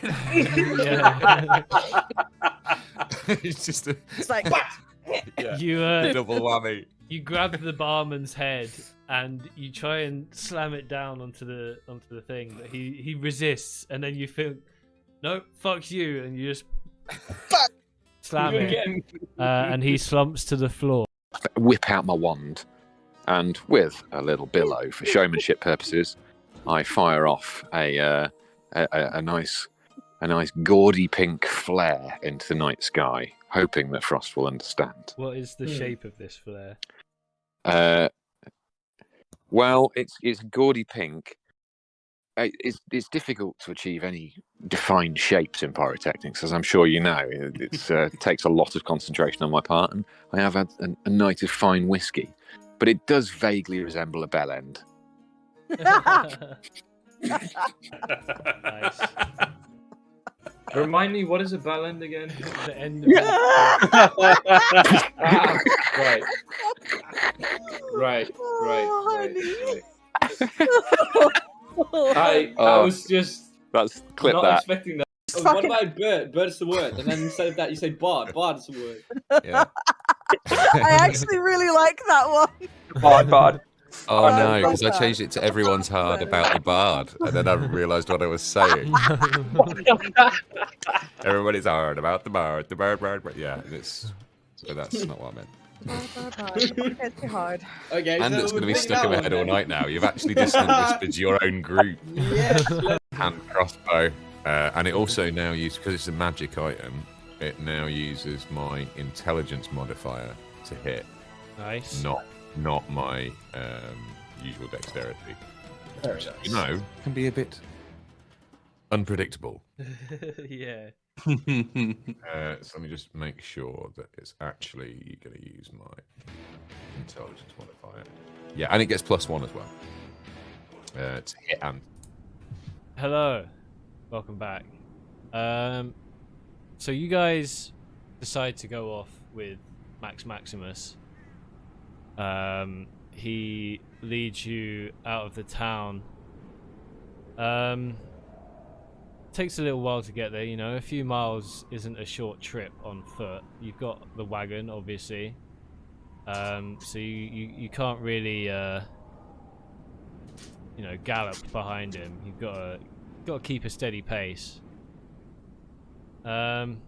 It's just It's like You double whammy. You grab the barman's head and you try and slam it down onto the thing, but he resists, and then you think, nope, fuck you, and you just slam it, and he slumps to the floor. Whip out my wand, and with a little billow for showmanship purposes, I fire off a nice gaudy pink flare into the night sky, hoping that Frost will understand. What is the shape of this flare? Well, it's gaudy pink. It's difficult to achieve any defined shapes in pyrotechnics, as I'm sure you know. It takes a lot of concentration on my part, and I have had a night of fine whiskey, but it does vaguely resemble a bell end. Nice. Remind me, what is a bell end again? The end of Right. Oh, I was just That's clip not that. expecting that. Oh, what about bird? Bird is the word. And then instead of that, you say bard. Bard is the word. Yeah. I actually really like that one. Bard. Oh no, love because I that. changed it to everyone's hard about the bard, and then I realised what I was saying. Everybody's hard about the bard, but yeah, so that's not what I meant. It's hard. Okay, And so it's going to we'll be pick stuck that in my one head all then. night now. You've actually whispered your own group. Yes. Hand crossbow, and it also now uses, because it's a magic item, it now uses my intelligence modifier to hit, Nice. not my usual dexterity. Very You know, can be a bit unpredictable. Yeah. So let me just make sure that it's actually going to use my intelligence modifier. Yeah, and it gets +1 as well. To hit and. Hello, welcome back. So you guys decide to go off with Max Maximus. He leads you out of the town. Takes a little while to get there, you know. A few miles isn't a short trip on foot. You've got the wagon, obviously. So you can't really, you know, gallop behind him. You've got to keep a steady pace. On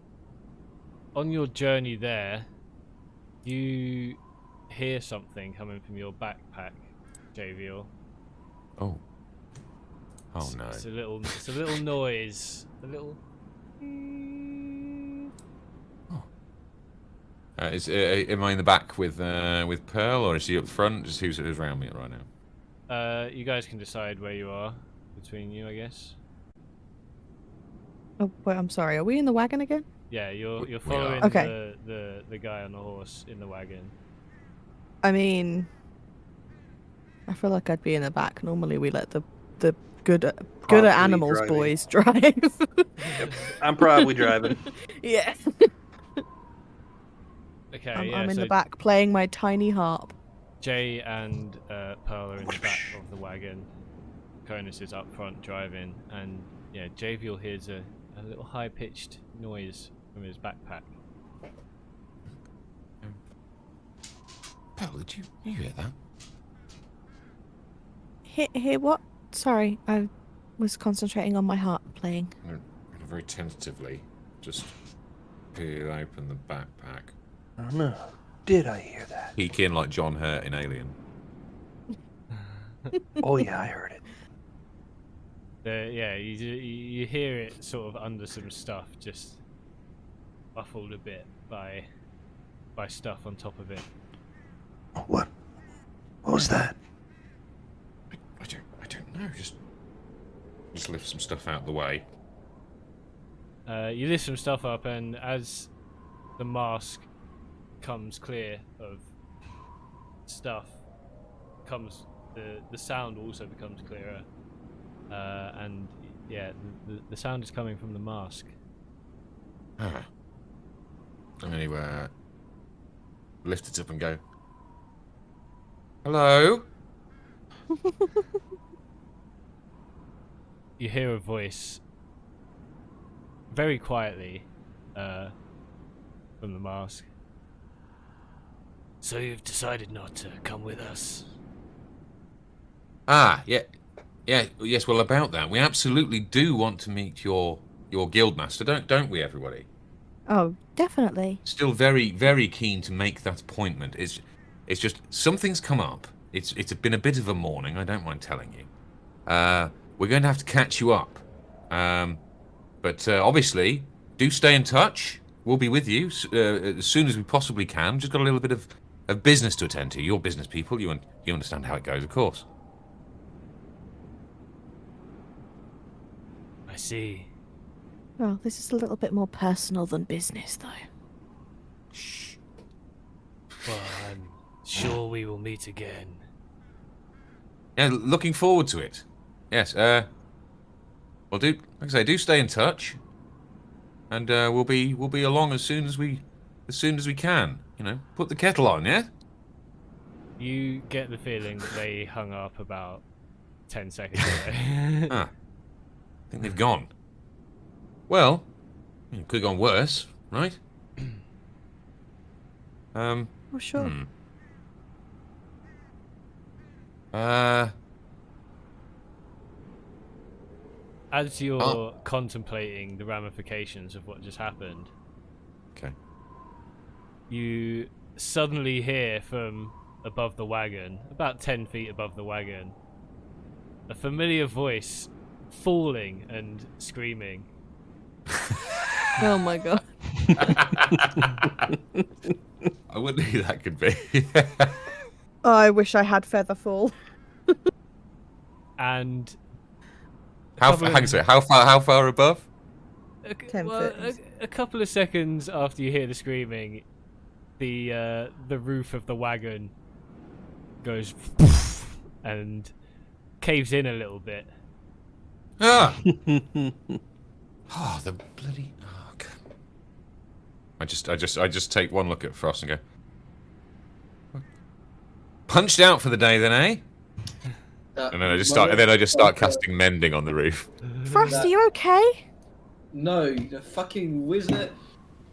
your journey there, you hear something coming from your backpack, Javiel. Oh. Oh no! It's a little noise. A little. Oh. Am I in the back with Pearl, or is she up front? Just who's around me right now? You guys can decide where you are between you, I guess. Oh, wait, I'm sorry. Are we in the wagon again? Yeah, you're We following are. Okay. the guy on the horse in the wagon. I mean, I feel like I'd be in the back. Normally, we let the good at Probably animals driving. boys drive. I'm probably driving. Yeah. Okay, I'm yeah. in So the back playing my tiny harp. Jay and Pearl are in the back of the wagon. Cronus is up front driving, and yeah, Javiel hears a little high-pitched noise from his backpack. Pearl, did you hear that? Hear what? Sorry, I was concentrating on my harp playing. Very tentatively, just peel open the backpack. I don't know. Did I hear that? Peek in like John Hurt in Alien. Oh yeah, I heard it. Yeah, you hear it sort of under some stuff, just muffled a bit by stuff on top of it. What was that? I don't know. Just lift some stuff out of the way. You lift some stuff up, and as the mask comes clear of stuff, comes the sound also becomes clearer, and yeah, the sound is coming from the mask. Ah. I'm going to lift it up and go. Hello? You hear a voice very quietly from the mask. So you've decided not to come with us? Ah, yeah. Yes, well, about that. We absolutely do want to meet your guildmaster, don't we, everybody? Oh, definitely. Still very, very keen to make that appointment. It's just something's come up. It's been a bit of a morning, I don't mind telling you. We're going to have to catch you up. But obviously, do stay in touch. We'll be with you as soon as we possibly can. Just got a little bit of business to attend to. You're business people. You understand how it goes, of course. I see. Well, this is a little bit more personal than business, though. Shh. Well, I'm sure we will meet again. Yeah, looking forward to it. Yes. Well, like I say, do stay in touch, and we'll be along as soon as we can. You know, put the kettle on, yeah. You get the feeling that they hung up about 10 seconds ago. Ah, I think they've gone. Well, it could have gone worse, right? Oh, sure. As you're contemplating the ramifications of what just happened, Okay. you suddenly hear from above the wagon, about 10 feet above the wagon, a familiar voice falling and screaming. Oh my god. I wonder who that could be. Oh, I wish I had Featherfall. And How far above? a couple of seconds after you hear the screaming, the roof of the wagon goes and caves in a little bit. Ah! Oh, the bloody. Oh, God. I just take one look at Frost and go. Punched out for the day, then, eh? And then I just start casting mending on the roof. Frost, are you okay? No, the fucking wizard.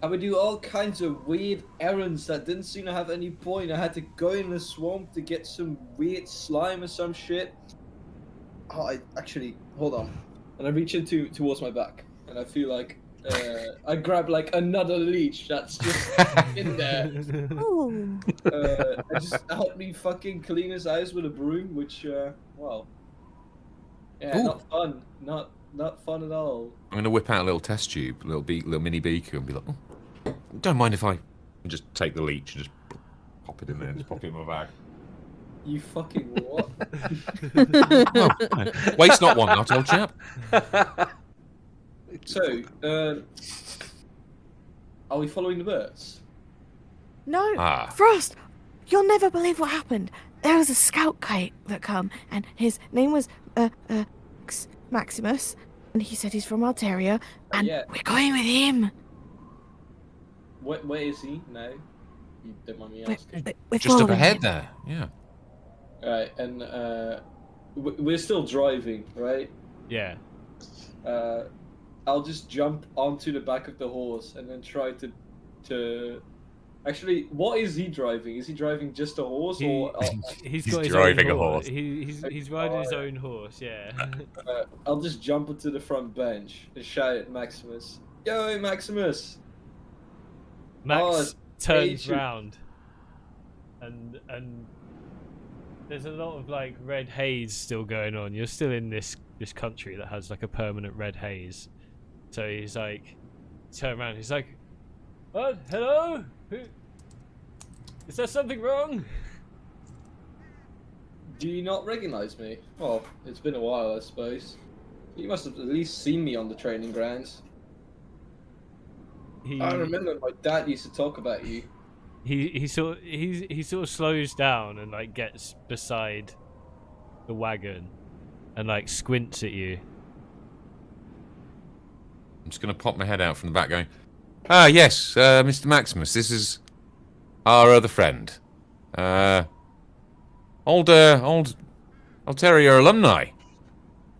I would do all kinds of weird errands that didn't seem to have any point. I had to go in the swamp to get some weird slime or some shit. Oh, I actually hold on, and I reach towards my back, and I feel like I grab like another leech that's just in there. Ooh. And just help me fucking clean his eyes with a broom, which well, yeah, Ooh. not fun, not fun at all. I'm gonna whip out a little test tube, a little mini beaker, and be like, oh, don't mind if I just take the leech and just pop it in there, just pop it in my bag. You fucking what? Oh, waste not, want not, old chap. So, are we following the birds? No, Ah. Frost, you'll never believe what happened. There was a scout kite that come, and his name was Maximus, and he said he's from Alteria, and yeah. we're going with him. Where is he now? You don't mind me asking. We're Just up following ahead him. there, yeah. Right, and we're still driving, right? Yeah. I'll just jump onto the back of the horse and then try to. Actually, what is he driving? Is he driving just a horse, or He's He's got his driving own a horse. He's riding his own horse. Yeah. I'll just jump onto the front bench and shout at Maximus. Yo, Maximus! Max turns Asian. round, and there's a lot of like red haze still going on. You're still in this country that has like a permanent red haze. So he's like, turn around. He's like, "What? Hello? Is there something wrong?" Do you not recognize me? Well, it's been a while, I suppose. You must have at least seen me on the training grounds. I remember my dad used to talk about you. He sort of slows down and like gets beside the wagon and like squints at you. I'm just gonna pop my head out from the back, going, "Ah, yes, Mr. Maximus. This is our other friend, old Alteria alumni.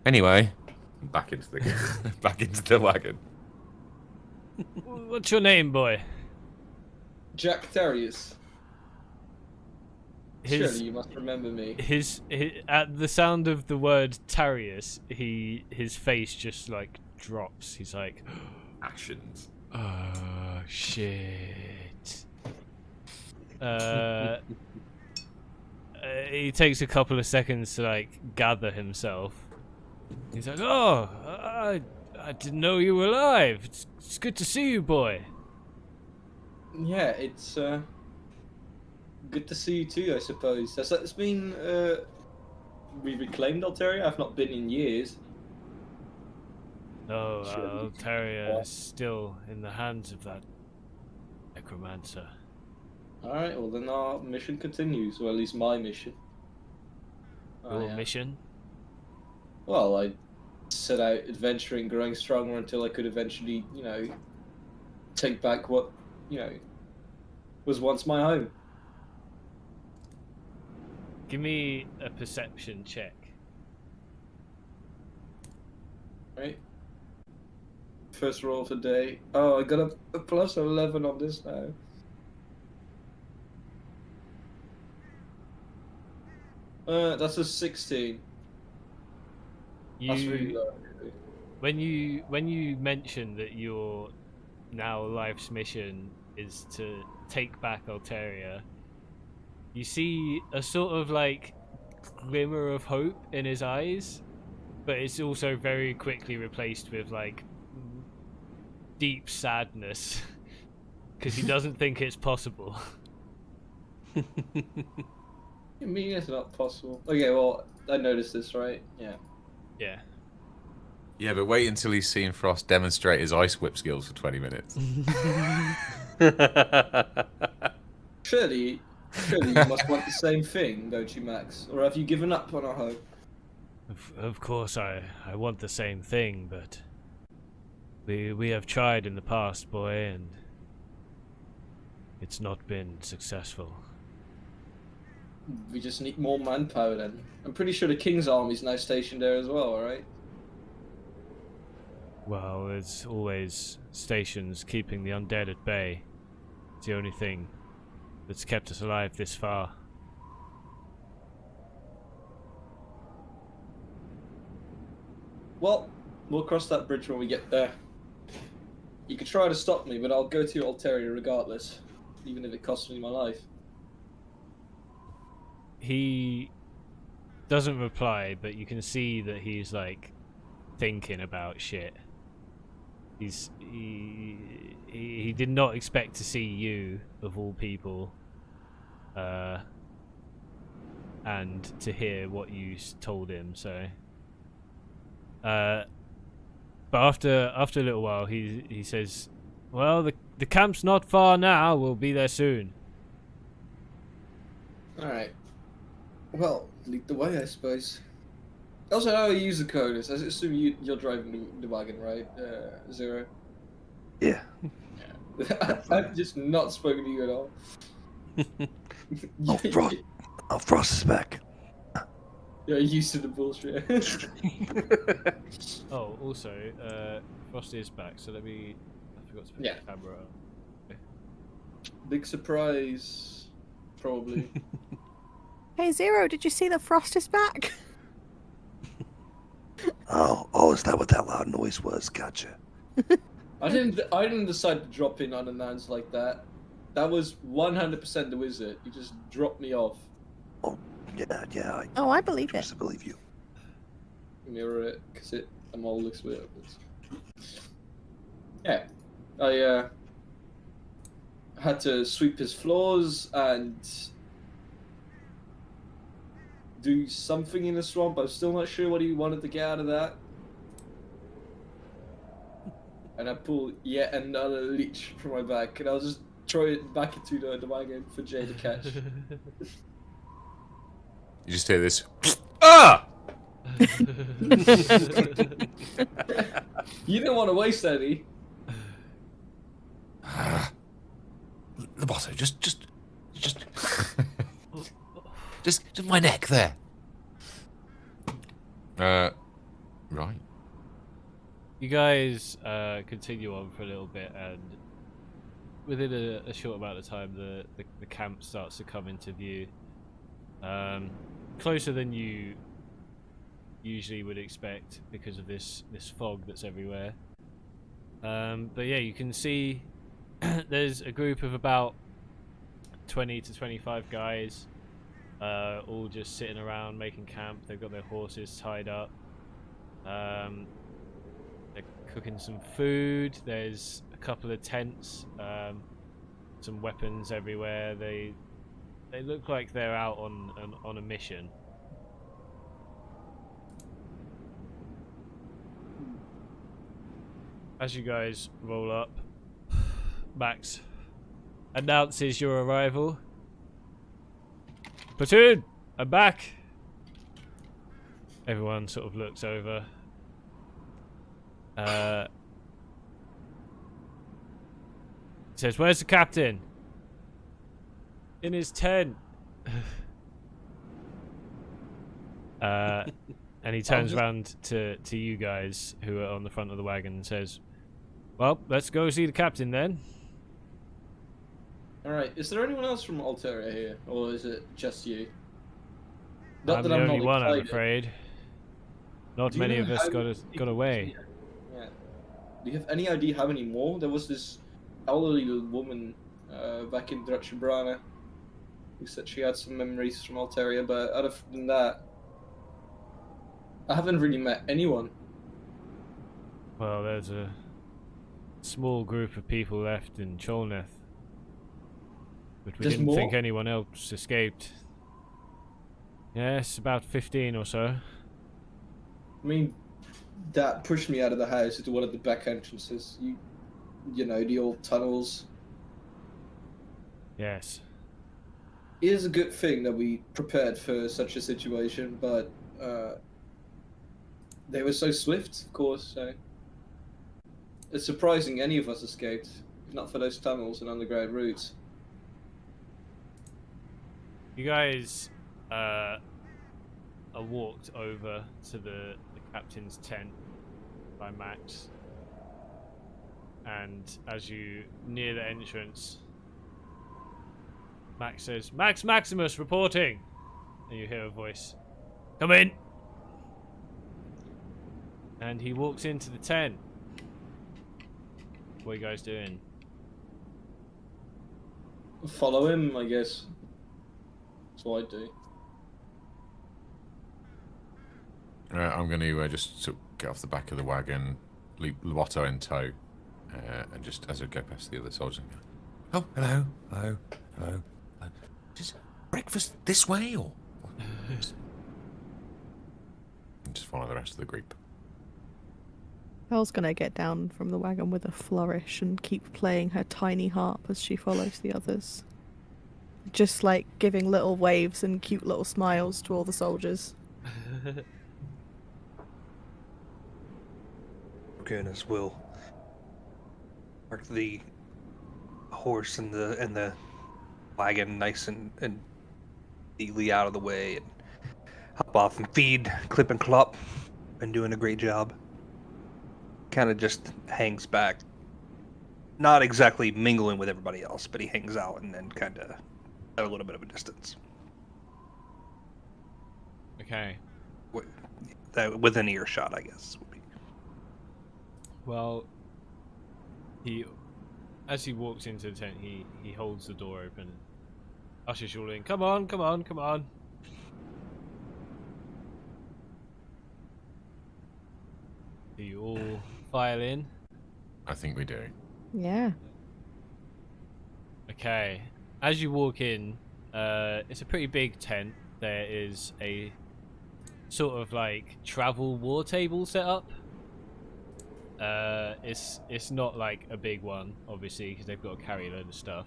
Anyway, back into the wagon. What's your name, boy? Jack Terrius. Surely you must remember me. His at the sound of the word Tarius, his face just like drops. He's like, Actions. "Oh shit." He takes a couple of seconds to like gather himself. He's like, "Oh, I didn't know you were alive. It's good to see you, boy." Yeah, it's good to see you too, I suppose. It's been we reclaimed Alteria. I've not been in years. No, Surely. Alteria is still in the hands of that necromancer. Alright, well then our mission continues, or at least my mission. Your mission? Well, I set out adventuring, growing stronger until I could eventually, take back what, was once my home. Give me a perception check. Right? First roll of the day. Oh, I got a plus 11 on this now. That's a 16. That's really low. When you mention that your now life's mission is to take back Alteria, you see a sort of like glimmer of hope in his eyes, but it's also very quickly replaced with like deep sadness because he doesn't think it's possible. I mean, it's not possible. Okay, well, I noticed this, right? Yeah. Yeah. Yeah, but wait until he's seen Frost demonstrate his ice whip skills for 20 minutes. Surely you must want the same thing, don't you, Max? Or have you given up on our hope? Of course, I want the same thing, but we have tried in the past, boy, and it's not been successful. We just need more manpower then. I'm pretty sure the King's army's now stationed there as well, right? Well, there's always stations keeping the undead at bay. It's the only thing that's kept us alive this far. Well, we'll cross that bridge when we get there. You could try to stop me, but I'll go to Alteria regardless, even if it costs me my life. He doesn't reply, but you can see that he's like thinking about shit. He did not expect to see you, of all people, and to hear what you told him. So, but after a little while, he says, "Well, the camp's not far now. We'll be there soon." All right. Well, lead the way, I suppose. Also, how do you use the coders? I assume you're driving the wagon, right, Zero? Yeah. I've just not spoken to you at all. Frost is back. You're used to the bullshit. Oh, also, Frost is back. So I forgot to put the camera on. Big surprise, probably. Hey Zero, did you see that Frost is back? Oh, is that what that loud noise was? Gotcha. I didn't decide to drop in unannounced like that. That was 100% the wizard. He just dropped me off. Oh, yeah. I believe it. I believe you. Mirror it, because I'm all looks weird. Yeah, I had to sweep his floors and do something in the swamp. I'm still not sure what he wanted to get out of that. And I pulled yet another leech from my back, and I'll just throw it back into the wagon for Jay to catch. You just hear this. Ah! You didn't want to waste any. Loboto, just my neck there. Right. You guys continue on for a little bit, and within a short amount of time, the camp starts to come into view. Closer than you usually would expect because of this fog that's everywhere. But yeah, you can see there's a group of about 20 to 25 guys, all just sitting around making camp. They've got their horses tied up. They're cooking some food. There's a couple of tents, some weapons everywhere. They look like they're out on a mission. As you guys roll up, Max announces your arrival. Platoon, I'm back. Everyone sort of looks over. Says, "Where's the captain?" "In his tent." And he turns around to you guys who are on the front of the wagon and says, "Well, let's go see the captain then." Alright, is there anyone else from Alteria here? Or is it just you? I'm the only one, I'm excited. afraid. Not Do you many know of us how got away. Yeah. Do you have any idea how many more? There was this elderly woman back in Drachbrana who said she had some memories from Alteria, but other than that, I haven't really met anyone. Well, there's a small group of people left in Cholneth, but we There's didn't think more? anyone else escaped. Yes, about 15 or so. I mean, that pushed me out of the house into one of the back entrances. You know, the old tunnels. Yes. It is a good thing that we prepared for such a situation, but they were so swift, of course, so it's surprising any of us escaped, if not for those tunnels and underground routes. You guys are walked over to the captain's tent by Max, and as you near the entrance, Max says, "Max Maximus reporting," and you hear a voice, "Come in." And he walks into the tent. What are you guys doing? Follow him, I guess. That's what I do. I'm going to just sort of get off the back of the wagon, leave Lotto in tow, and just as I go past the other soldiers, and go, "Oh, hello, hello, hello. Just breakfast this way, or and just follow the rest of the group." Pearl's gonna get down from the wagon with a flourish and keep playing her tiny harp as she follows the others. Just like giving little waves and cute little smiles to all the soldiers. Goodness, we'll park the horse and the wagon nice and neatly out of the way and hop off and feed Clip and Clop. Been doing a great job. Kind of just hangs back, not exactly mingling with everybody else, but he hangs out and then kind of at a little bit of a distance. Okay. Within earshot, I guess. Would be. Well, as he walks into the tent, he holds the door open, ushers you all in. Come on, come on, come on. Do you all file in? I think we do. Yeah. Okay. As you walk in, it's a pretty big tent. There is a sort of like travel war table set up. It's not like a big one, obviously, because they've got to carry a load of stuff.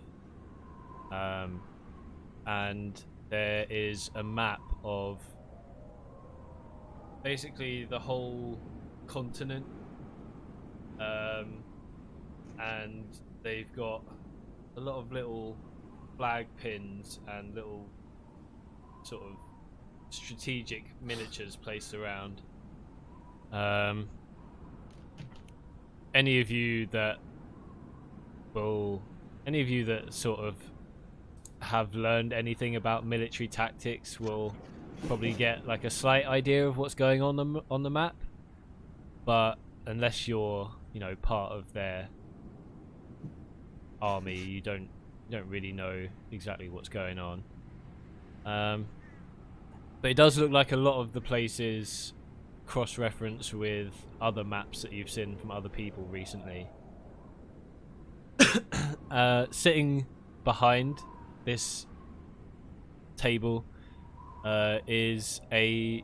And there is a map of basically the whole continent. And they've got a lot of little flag pins and little sort of strategic miniatures placed around. Any of you that sort of have learned anything about military tactics will probably get like a slight idea of what's going on the map, but unless you're, part of their army, you don't really know exactly what's going on. But it does look like a lot of the places cross-reference with other maps that you've seen from other people recently. Sitting behind this table is a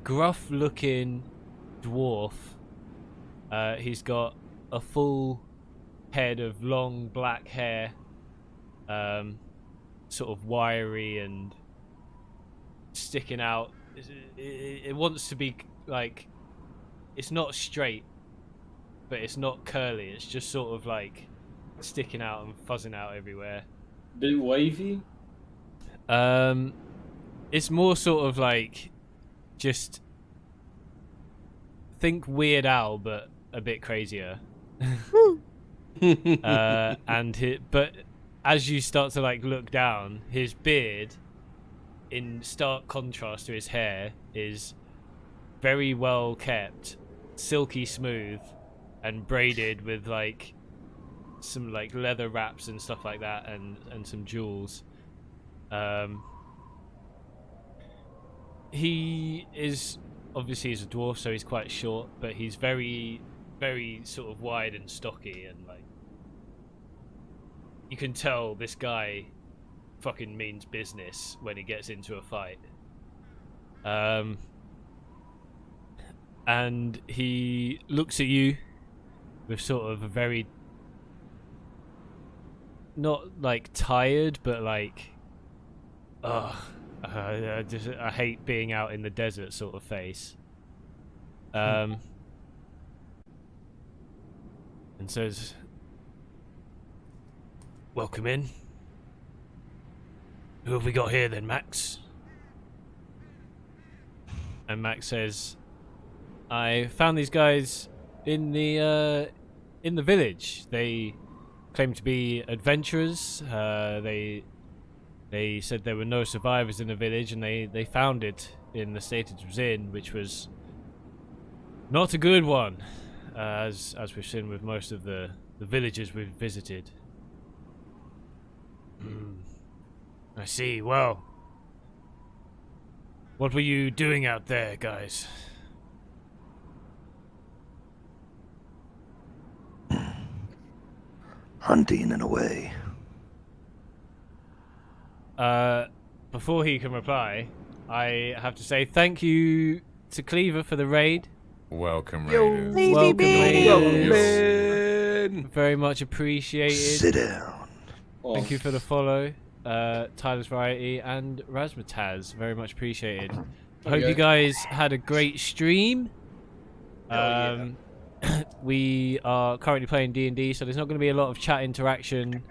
gruff-looking dwarf. He's got a full head of long black hair, sort of wiry and sticking out. It wants to be like, it's not straight, but it's not curly. It's just sort of like sticking out and fuzzing out everywhere. Bit wavy? It's more sort of like, just think Weird Al, but a bit crazier. But as you start to like look down, his beard, in stark contrast to his hair, is very well kept, silky smooth, and braided with like some like leather wraps and stuff like that, and some jewels. He is obviously he's a dwarf, so he's quite short, but he's very, very sort of wide and stocky, and like you can tell this guy fucking means business when he gets into a fight. And he looks at you with sort of a very, not like tired, but like, I hate being out in the desert sort of face. And says, welcome in. Who have we got here then, Max? And Max says, I found these guys in the village. They claim to be adventurers. They said there were no survivors in the village, and they found it in the state it was in, which was not a good one, as we've seen with most of the villages we've visited. I see. Well, what were you doing out there, guys? Hunting in a way. Before he can reply, I have to say thank you to Cleaver for the raid. Welcome, Yo, Raiders. Lazy Welcome, Bean. Raiders. Very much appreciated. Sit down. Thank you for the follow, Tyler's Variety and Razmataz. Very much appreciated. I hope you guys had a great stream. We are currently playing D&D, so there's not going to be a lot of chat interaction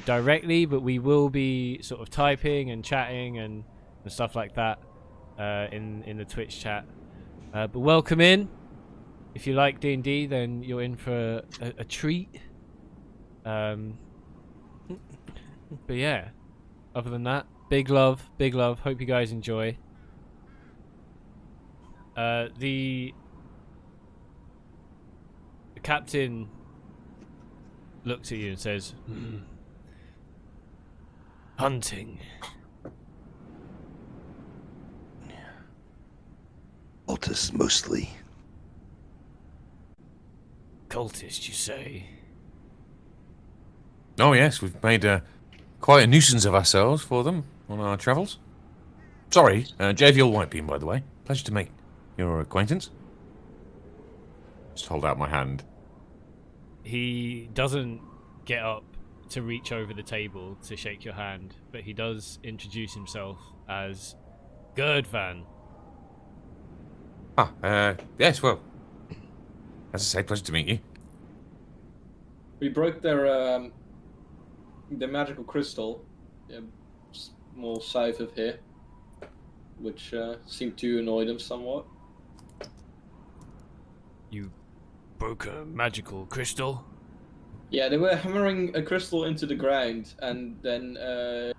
directly, but we will be sort of typing and chatting and stuff like that in the Twitch chat. But welcome in. If you like D&D, then you're in for a treat. But yeah, other than that, big love, big love. Hope you guys enjoy. The captain looks at you and says, hunting. Cultists mostly. Cultist, you say? Oh yes, we've made quite a nuisance of ourselves for them on our travels. Sorry, JVL Whitebeam, by the way. Pleasure to make your acquaintance. Just hold out my hand. He doesn't get up to reach over the table to shake your hand, but he does introduce himself as Gerdvan. Yes, well, as I say, pleasure to meet you. We broke their magical crystal, more south of here, which seemed to annoy them somewhat. You broke a magical crystal? Yeah, they were hammering a crystal into the ground, and then I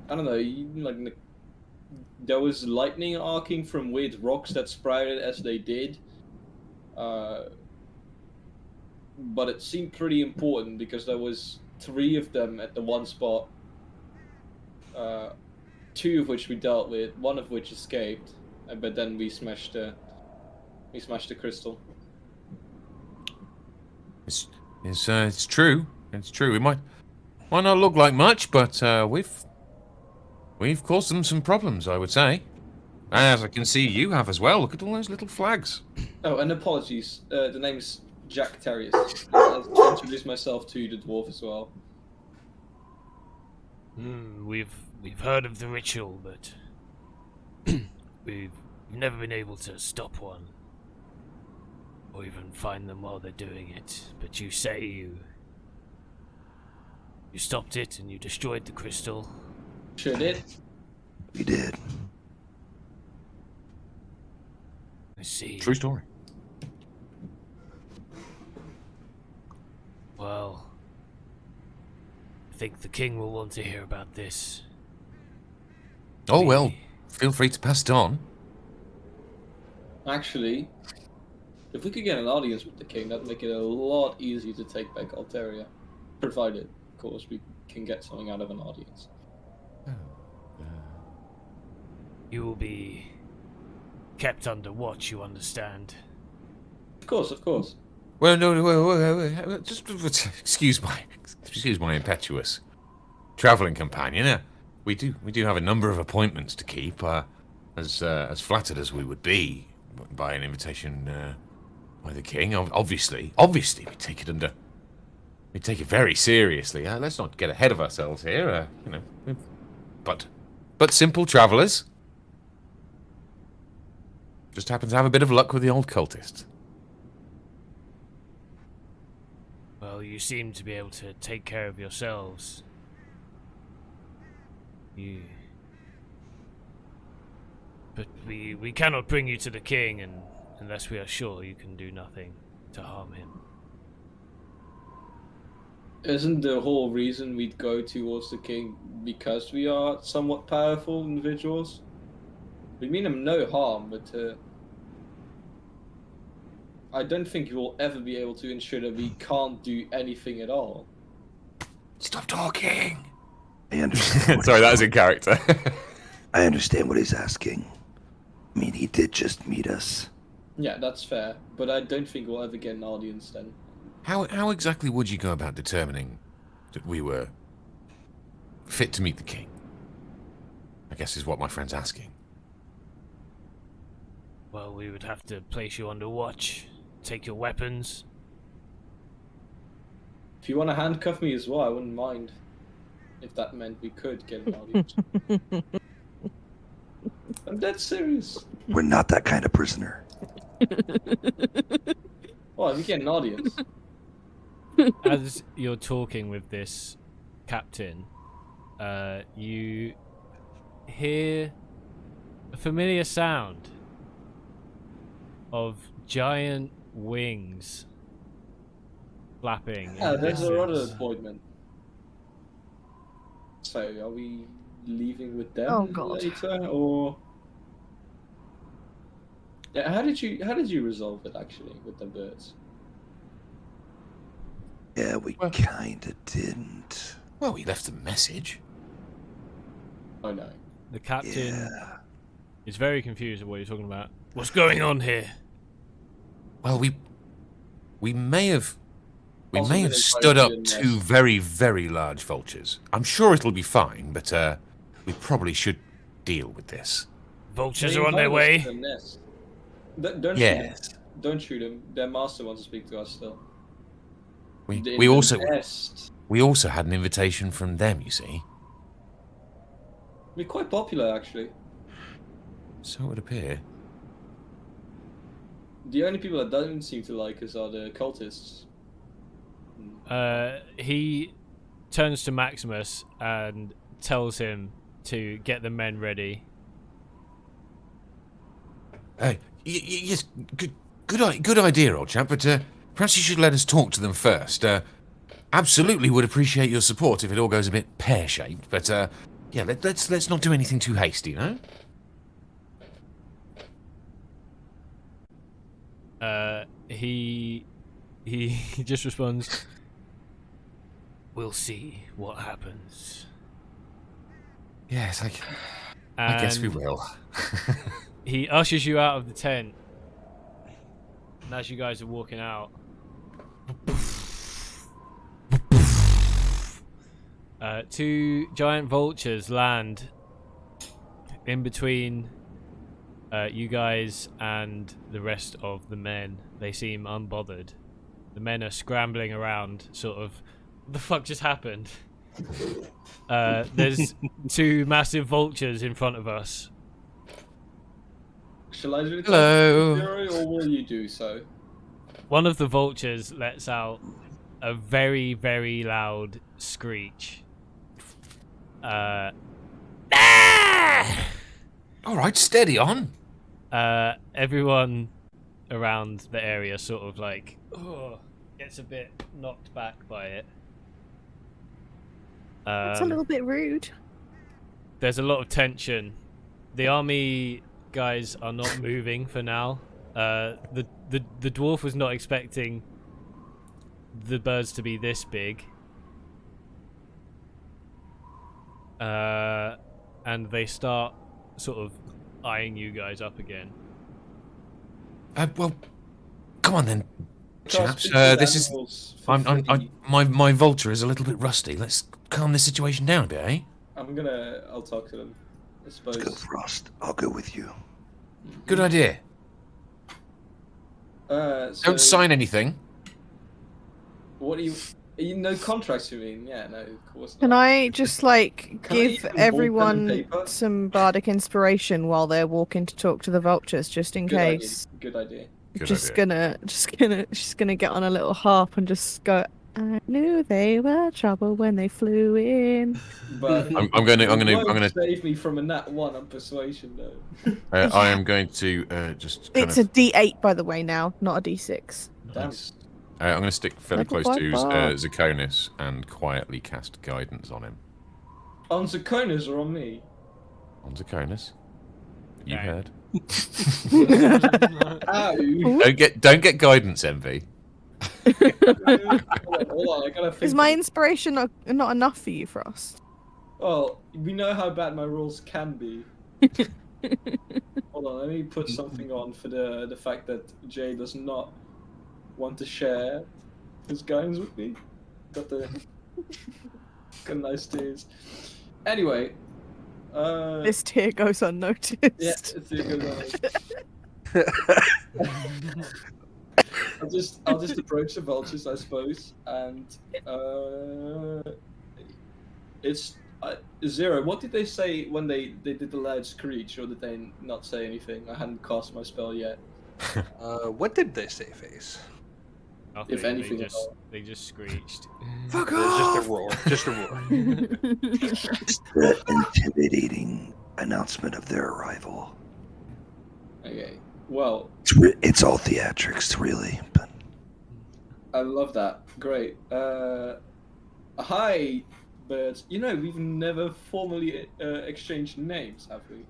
don't know, there was lightning arcing from weird rocks that sprouted as they did. But it seemed pretty important because there was 3 of them at the one spot. 2 of which we dealt with, 1 of which escaped, but then we smashed the crystal. It's true. It's true. It might not look like much, but we've caused them some problems, I would say. As I can see, you have as well. Look at all those little flags. Oh, and apologies. The name's Jack Terrius. I'll introduce myself to the dwarf as well. We've heard of the ritual, but we've never been able to stop one, or even find them while they're doing it. But you say you stopped it and you destroyed the crystal. Sure did. We did. I see. True story. Well, I think the king will want to hear about this. Oh well, feel free to pass it on. Actually, if we could get an audience with the king, that'd make it a lot easier to take back Alteria. Provided, of course, we can get something out of an audience. You will be kept under watch, you understand? Of course, of course. Well, no, just excuse my impetuous traveling companion. We do have a number of appointments to keep. as flattered as we would be by an invitation by the king. Obviously, we take it very seriously. Let's not get ahead of ourselves here. But simple travellers. Just happen to have a bit of luck with the old cultists. Well, you seem to be able to take care of yourselves. But we cannot bring you to the king unless we are sure you can do nothing to harm him. Isn't the whole reason we'd go towards the king because we are somewhat powerful individuals? We mean him no harm, but I don't think you will ever be able to ensure that we can't do anything at all. Stop talking! I understand. Sorry, that was in character. I understand what he's asking. I mean, he did just meet us. Yeah, that's fair, but I don't think we'll ever get an audience then. How exactly would you go about determining that we were fit to meet the king? I guess is what my friend's asking. Well, we would have to place you under watch, take your weapons. If you want to handcuff me as well, I wouldn't mind. If that meant we could get an audience. I'm dead serious. We're not that kind of prisoner. Well, if we get an audience. As you're talking with this captain, you hear a familiar sound of giant wings flapping. Yeah, there's our other appointment. So, are we leaving with them later, or? Yeah, how did you resolve it actually with the birds? Yeah, we kinda didn't. Well, we left a message. Oh no. The captain Yeah. is very confused at what you're talking about. What's going on here? Well, we may have Also been stood invited up to the two nest. very, very large vultures. I'm sure it'll be fine, but we probably should deal with this. Vultures They are on their invited us way. to the nest. Don't shoot Yes. them. Don't shoot them. Their master wants to speak to us still. We In we the also nest. we also had an invitation from them, you see. We're quite popular actually. So it would appear. The only people that don't seem to like us are the cultists. He turns to Maximus and tells him to get the men ready. Yes, good idea, old chap. But perhaps you should let us talk to them first. Absolutely, would appreciate your support if it all goes a bit pear-shaped. But yeah, let's not do anything too hasty, you know. He just responds, "We'll see what happens." Yes, I guess we And will. he ushers you out of the tent. And as you guys are walking out, two giant vultures land in between you guys and the rest of the men. They seem unbothered. The men are scrambling around, sort of, what the fuck just happened? There's two massive vultures in front of us. Shall I do it, Hello. Fury, or will you do so? One of the vultures lets out a very, very loud screech. All right, steady on. Everyone around the area sort of like gets a bit knocked back by it. It's a little bit rude. There's a lot of tension. The army guys are not moving for now. The dwarf was not expecting the birds to be this big. And they start sort of eyeing you guys up again. Well, come on then, chaps. Speak to This is. animals for free. My vulture is a little bit rusty. Let's calm this situation down a bit, eh? I'll talk to them. I suppose. Let's go, Frost. I'll go with you. Good idea. So Don't sign anything. What do you no contracts? You mean? Yeah, no, of course not. Can I just like Can I give use a ball, pen, and everyone paper? some bardic inspiration while they're walking to talk to the vultures, just in Good case? idea. Good idea. Good Just idea. gonna get on a little harp and just go. I knew they were trouble when they flew in. But I'm it gonna won't save me from a nat 1 on persuasion though. I am going to just kind It's a D8, by the way, now, not a D6. Damn. Nice. I'm going to stick fairly Level close to 5 bar. Zakonis and quietly cast guidance on him. On Zakonis or on me? On Zakonis. You Okay. heard. Ow! Don't get guidance envy. Hold on, I gotta think. Is my inspiration not enough for you, Frost? Well, we know how bad my rolls can be. Hold on, let me put something on for the fact that Jay does not want to share his guidance with me. Got nice tears. Anyway, This tear goes unnoticed. yeah, it's a good one. I'll just approach the vultures, I suppose, and it's Zero. What did they say when they did the loud screech, or did they not say anything? I hadn't cast my spell yet. What did they say, Face? Nothing, If anything at they just screeched. Fuck Just a roar. Just a roar. Just the intimidating announcement of their arrival. Okay. Well, It's all theatrics, really. But I love that. Great. Hi, birds. You know, we've never formally exchanged names, have we?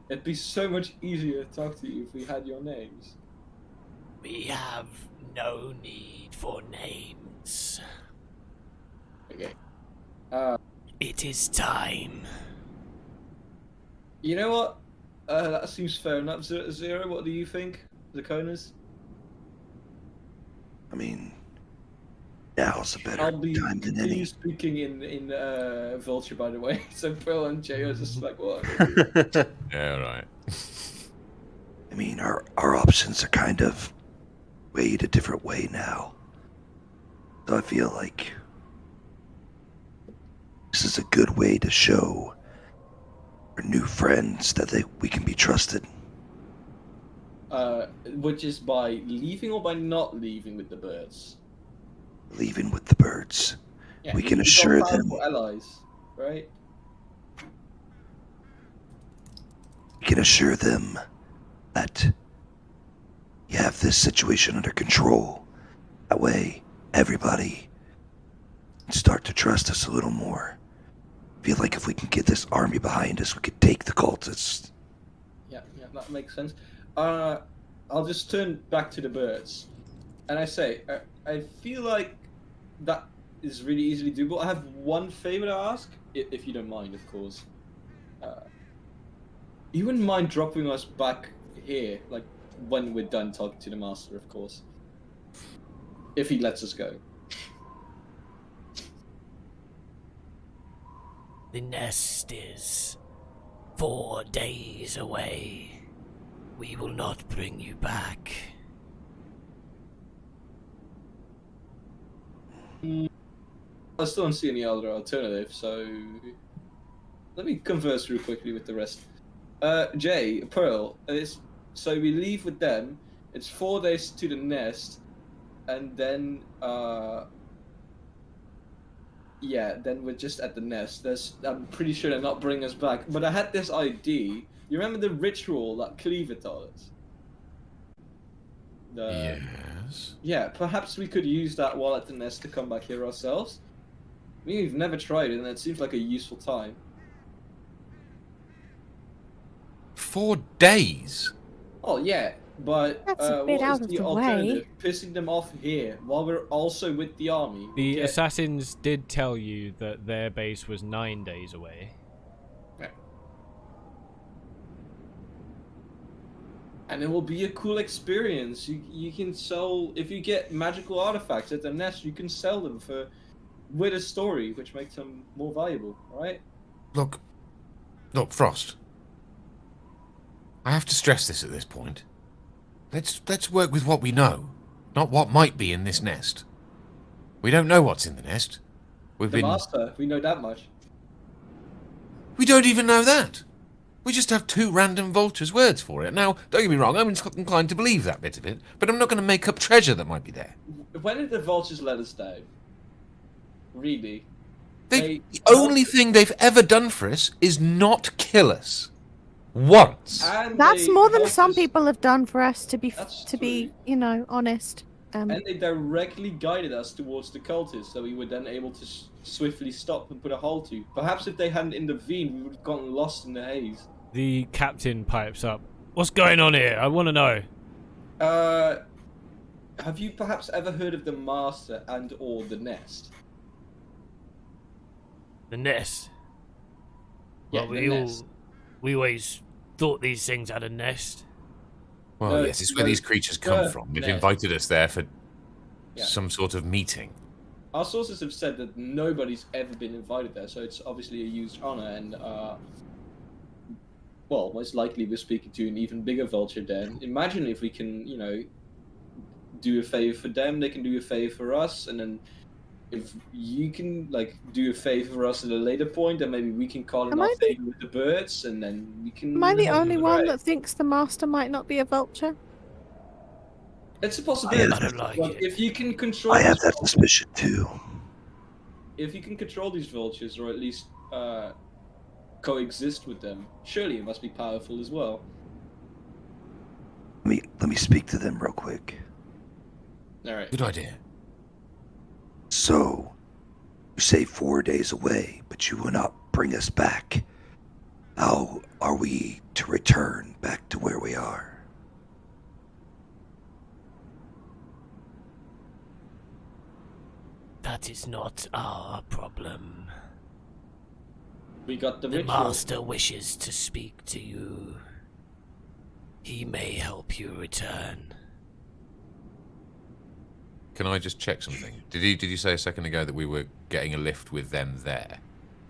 It'd be so much easier to talk to you if we had your names. We have no need for names. Okay. It is time. You know what? That seems fair enough. Zero, what do you think? Zakonis? I mean, now's a better I'll be time than any. speaking in Vulture, by the way. So Pearl and Jay are just like, what? Yeah, right. I mean, our options are kind of weighed a different way now. So I feel like this is a good way to show our new friends that we can be trusted. Which is by leaving or by not leaving with the birds? Leaving with the birds. Yeah, We can we've got assure them. powerful allies, right? We can assure them that you have this situation under control. That way, everybody can start to trust us a little more. I feel like if we can get this army behind us, we could take the cultists. Yeah, that makes sense. I'll just turn back to the birds, and I say, I feel like that is really easily doable. I have one favor to ask, if you don't mind, of course. You wouldn't mind dropping us back here, like when we're done talking to the master, of course, if he lets us go. The nest is 4 days away. We will not bring you back. I still don't see any other alternative, so let me converse real quickly with the rest. Jay, Pearl, so we leave with them. It's 4 days to the nest, and then then we're just at the nest. I'm pretty sure they're not bringing us back. But I had this idea. You remember the ritual that Cleaver taught us? Yes. Yeah, perhaps we could use that while at the nest to come back here ourselves. We've never tried it, and it seems like a useful time. 4 days. Oh yeah, but That's a bit what out is of the the alternative? way. Pissing them off here while we're also with the army. The Yeah. assassins did tell you that their base was 9 days away. And it will be a cool experience. You can sell, if you get magical artifacts at the nest, you can sell them with a story, which makes them more valuable, right? Look, Look, Frost. I have to stress this at this point. Let's work with what we know, not what might be in this nest. We don't know what's in the nest. The master, we know that much. We don't even know that. We just have 2 random vultures' words for it. Now, don't get me wrong, I'm inclined to believe that bit of it, but I'm not going to make up treasure that might be there. When did the vultures let us down? Really? The only thing they've ever done for us is not kill us. Once. And That's they more than helped some us- people have done for us, to be true. you know, honest. And they directly guided us towards the cultists, so we were then able to swiftly stop and put a halt to. Perhaps if they hadn't intervened, we would have gotten lost in the haze. The captain pipes up. What's going on here? I want to know. Have you perhaps ever heard of the Master and/or the Nest? The nest. Yeah, Well, the nest. we always thought these things had a nest. Well, No, yes, it's where these creatures come from. They've nest. invited us there for Yeah. some sort of meeting. Our sources have said that nobody's ever been invited there, so it's obviously a huge honor, and well, most likely we're speaking to an even bigger vulture then. Imagine if we can, you know, do a favor for them, they can do a favor for us, and then if you can, like, do a favor for us at a later point, then maybe we can call in Am our I the- favor with the birds, and then we can... Am I the help only you one out. that thinks the master might not be a vulture? It's a possibility. I don't like Well, it. if you can control... I have these that vultures- suspicion too. If you can control these vultures, or at least coexist with them, surely it must be powerful as well. Let me speak to them real quick. Alright. Good idea. So, you say 4 days away, but you will not bring us back. How are we to return back to where we are? That is not our problem. We got the The ritual. master wishes to speak to you. He may help you return. Can I just check something? Did you say a second ago that we were getting a lift with them there?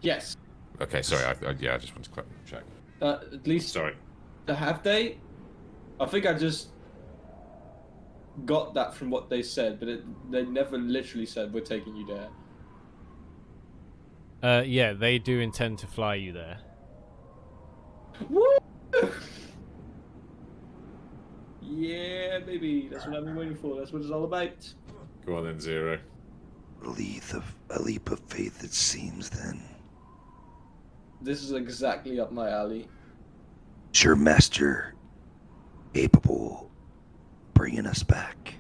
Yes. Okay, sorry. I just want to check. At least Sorry. have they? I think I just got that from what they said, but they never literally said we're taking you there. Yeah, they do intend to fly you there. Woo! Yeah, baby. That's what I've been waiting for. That's what it's all about. Go on then, Zero. A leap of faith, it seems. Then, This is exactly up my alley. is your master capable of bringing us back?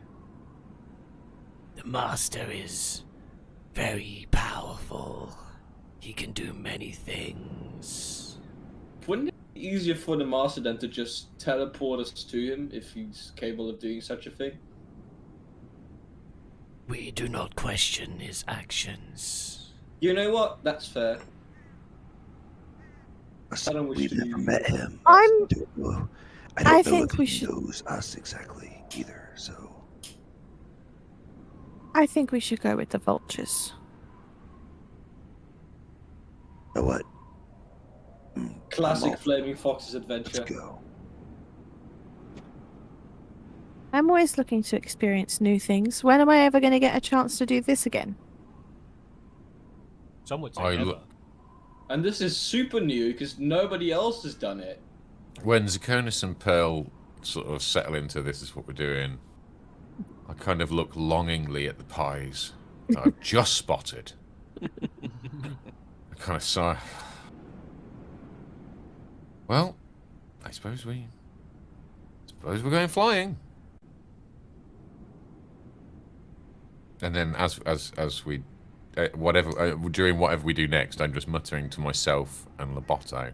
The master is very powerful. He can do many things. Wouldn't it be easier for the master than to just teleport us to him if he's capable of doing such a thing? We do not question his actions. You know what? That's fair. I don't wish We've to never be- met him. I'm. I don't know think if we he should- knows us exactly either. So, I think we should go with the vultures. you know what? Classic I'm Flaming Fox's Let's adventure. go. I'm always looking to experience new things. When am I ever going to get a chance to do this again? Some would say I never. look- And this is super new because nobody else has done it. When Zakonis and Pearl sort of settle into this is what we're doing, I kind of look longingly at the pies that I've just spotted. I kind of sigh. Well, I suppose we're going flying. And then as we during whatever we do next, I'm just muttering to myself and Loboto.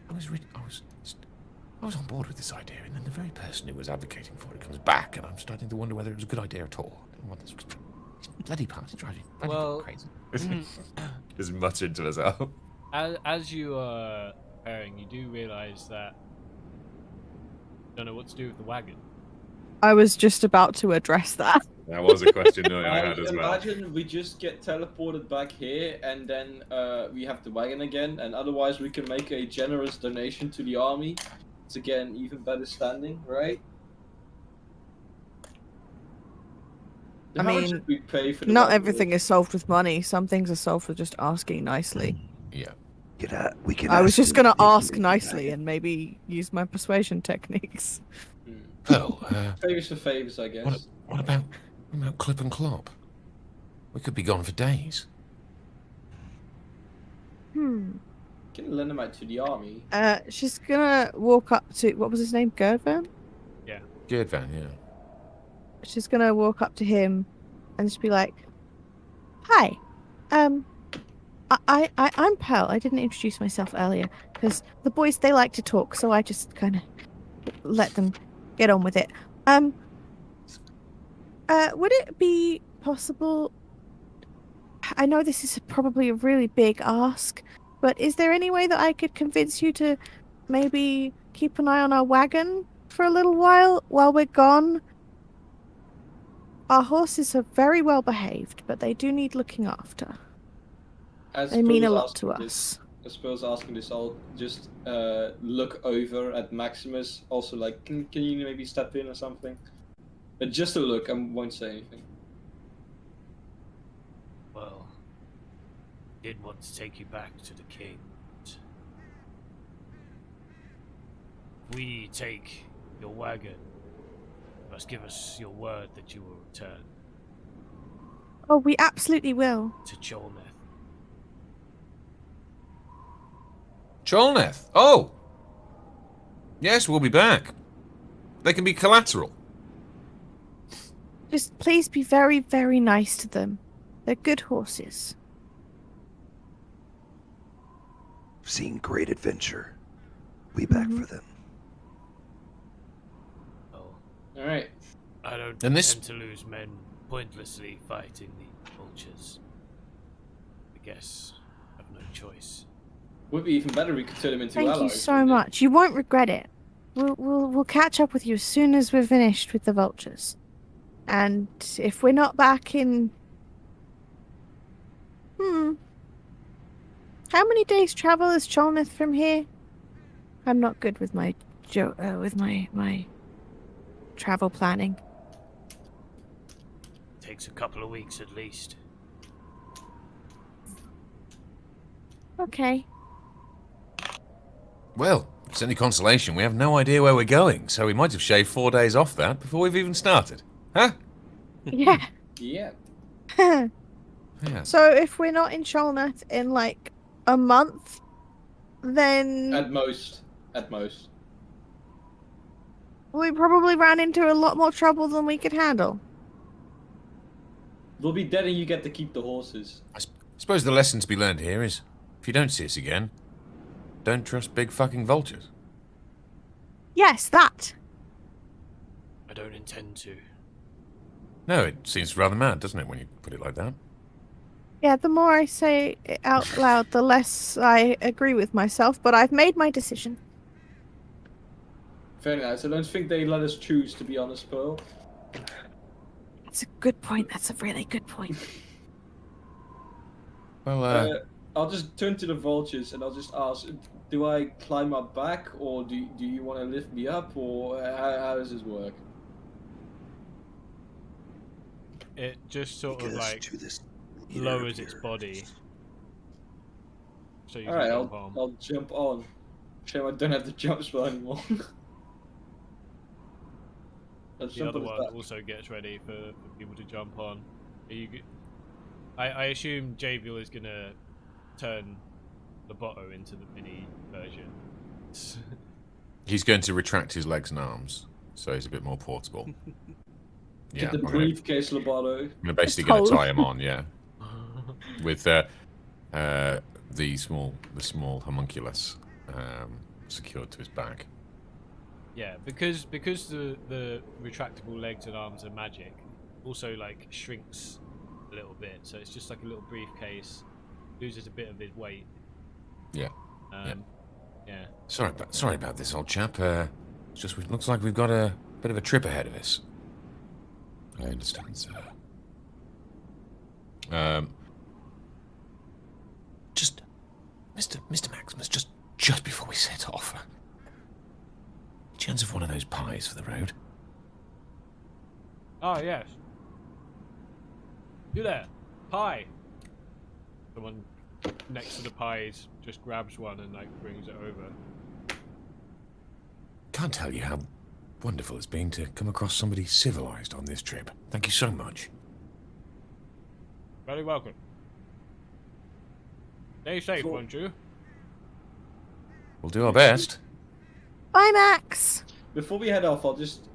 I was on board with this idea, and then the very person who was advocating for it comes back, and I'm starting to wonder whether it was a good idea at all. This bloody party driving Well, crazy. Just muttering to myself. As you are preparing, you do realise that you don't know what to do with the wagon. I was just about to address that. That was a question I had as well. Imagine we just get teleported back here, and then we have the wagon again, and otherwise we can make a generous donation to the army to get an even better standing, right? I How much mean, did we pay for the Not wagon? everything is solved with money. Some things are solved with just asking nicely. Yeah. We can I was ask just him gonna if he ask can nicely back it. and maybe use my persuasion techniques. Well, Favors for favors, I guess. what about Clip and Clop? We could be gone for days. Can lend them out to the army. She's gonna walk up to, what was his name? Gerdvan? Good van, yeah. She's gonna walk up to him and just be like, "Hi, I'm Pearl. I didn't introduce myself earlier because the boys, they like to talk, so I just kind of let them get on with it. Would it be possible? I know this is probably a really big ask, but is there any way that I could convince you to maybe keep an eye on our wagon for a little while we're gone? Our horses are very well behaved, but they do need looking after. They mean a lot to us. I suppose asking this, I'll just look over at Maximus. Also, like, can you maybe step in or something? But just a look, I won't say anything. Well, I did want to take you back to the king. If we take your wagon, you must give us your word that you will return Oh, we absolutely will. to Cholneth. Cholneth! Oh! Yes, we'll be back. They can be collateral. Just please be very, very nice to them. They're good horses. I've seen great adventure. We back for them. Oh, Alright. I don't And this- tend to lose men pointlessly fighting the vultures. I guess I have no choice. Would be even better we could turn them into Thank allies. you so wouldn't it? much. You won't regret it. We'll catch up with you as soon as we're finished with the vultures. And if we're not back in... How many days travel is Cholneth from here? I'm not good with my my travel planning. Takes a couple of weeks at least. Okay. Well, if it's any consolation, we have no idea where we're going, so we might have shaved 4 days off that before we've even started. Huh? Yeah. Yeah. Yeah. So if we're not in Cholneth in like a month, then At most. At most. we probably ran into a lot more trouble than we could handle. We'll be dead and you get to keep the horses. I suppose the lesson to be learned here is, if you don't see us again, don't trust big fucking vultures. Yes, that. I don't intend to. No, it seems rather mad, doesn't it, when you put it like that? Yeah, the more I say it out loud, the less I agree with myself, but I've made my decision. Very nice. I don't think they let us choose, to be honest, Pearl. That's a good point. That's a really good point. Well, I'll just turn to the vultures and I'll just ask, do I climb up back, or do you want to lift me up, or how does this work? It just sort of Get us like to this leader lowers its here. body. So you Alright, can jump on. I'll jump on. Shame I don't have the jump spell anymore. Let's The jump other on his one back. also gets ready for people to jump on. Are you? I assume Javiel is gonna turn the Botto into the mini version. he's going to retract his legs and arms, so he's a bit more portable. Yeah, Get the I'm gonna, briefcase, Lobato. basically going to Told. tie him on, yeah, with the small homunculus secured to his back. Yeah, because the retractable legs and arms are magic, also like shrinks a little bit, so it's just like a little briefcase, loses a bit of his weight. Yeah. Yeah. Sorry about this, old chap. It's just it looks like we've got a bit of a trip ahead of us. I understand, sir. Just, Mr. Maximus, just before we set off, chance of one of those pies for the road? Oh, yes. You there. Pie. Someone next to the pies just grabs one and like brings it over. Can't tell you how wonderful it's been to come across somebody civilized on this trip. Thank you so much. Very welcome. Stay safe, won't you? We'll do our best. Bye, Max. Before we head off, I'll just,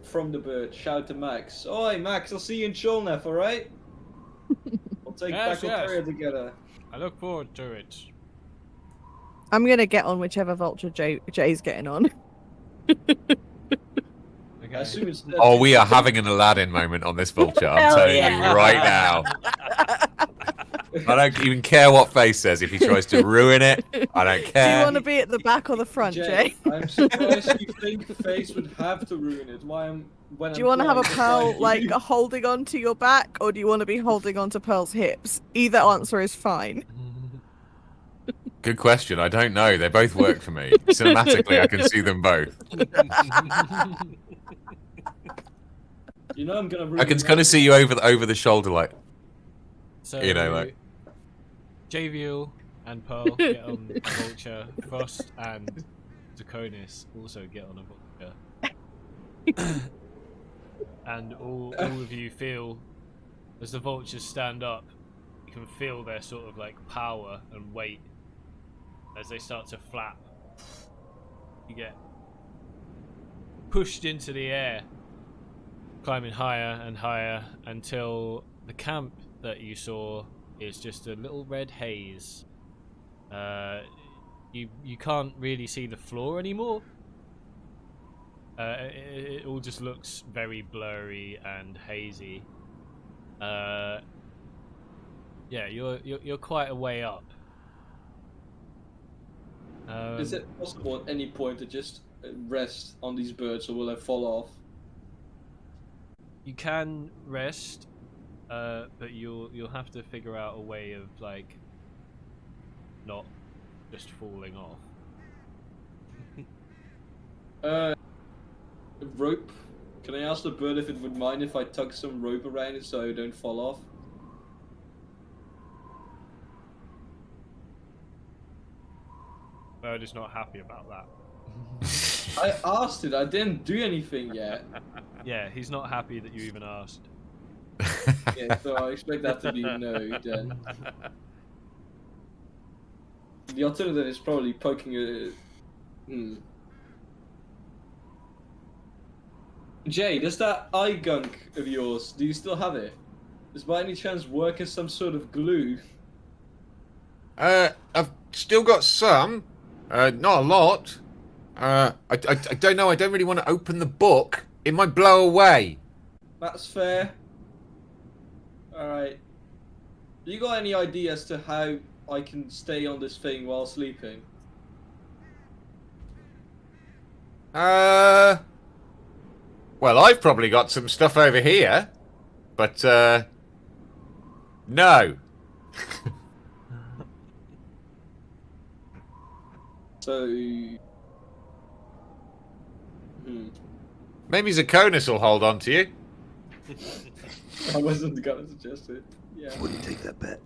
from the bird, shout to Max. Oi, Max, I'll see you in Cholnef, alright? We'll take Yes, Bachelteria together. I look forward to it. I'm gonna get on whichever vulture Jay's getting on. I assume it's Oh, we are having an Aladdin moment on this vulture, I'm telling you right now. I don't even care what Face says if he tries to ruin it. I don't care. Do you want to be at the back or the front, Jay? I'm surprised you think Face would have to ruin it. Do you want to have a Pearl like holding on to your back, or do you want to be holding on to Pearl's hips? Either answer is fine. Good question. I don't know. They both work for me. Cinematically, I can see them both. You know I'm gonna. I can kind of see you over the shoulder, like. So, you know, like. Javiel and Pearl get on a vulture. Frost and Draconis also get on a vulture. And all of you feel, as the vultures stand up, you can feel their sort of like power and weight as they start to flap. You get pushed into the air, climbing higher and higher until the camp that you saw is just a little red haze. You can't really see the floor anymore. It all just looks very blurry and hazy. Yeah, you're quite a way up. Is it possible at any point to just rest on these birds, or will I fall off? You can rest, but you'll have to figure out a way of like not just falling off. Rope. Can I ask the bird if it would mind if I tug some rope around it so I don't fall off? Bird is not happy about that. I asked it. I didn't do anything yet. Yeah, he's not happy that you even asked. Yeah, so I expect that to be no then. The alternative is probably poking a. Jay, does that eye gunk of yours, do you still have it? Does by any chance work as some sort of glue? I've still got some. Not a lot. I don't know. I don't really want to open the book. It might blow away. That's fair. Alright. You got any idea as to how I can stay on this thing while sleeping? Well, I've probably got some stuff over here, but no. So, Maybe Zakonis will hold on to you. I wasn't gonna suggest it. Yeah. Wouldn't take that bet.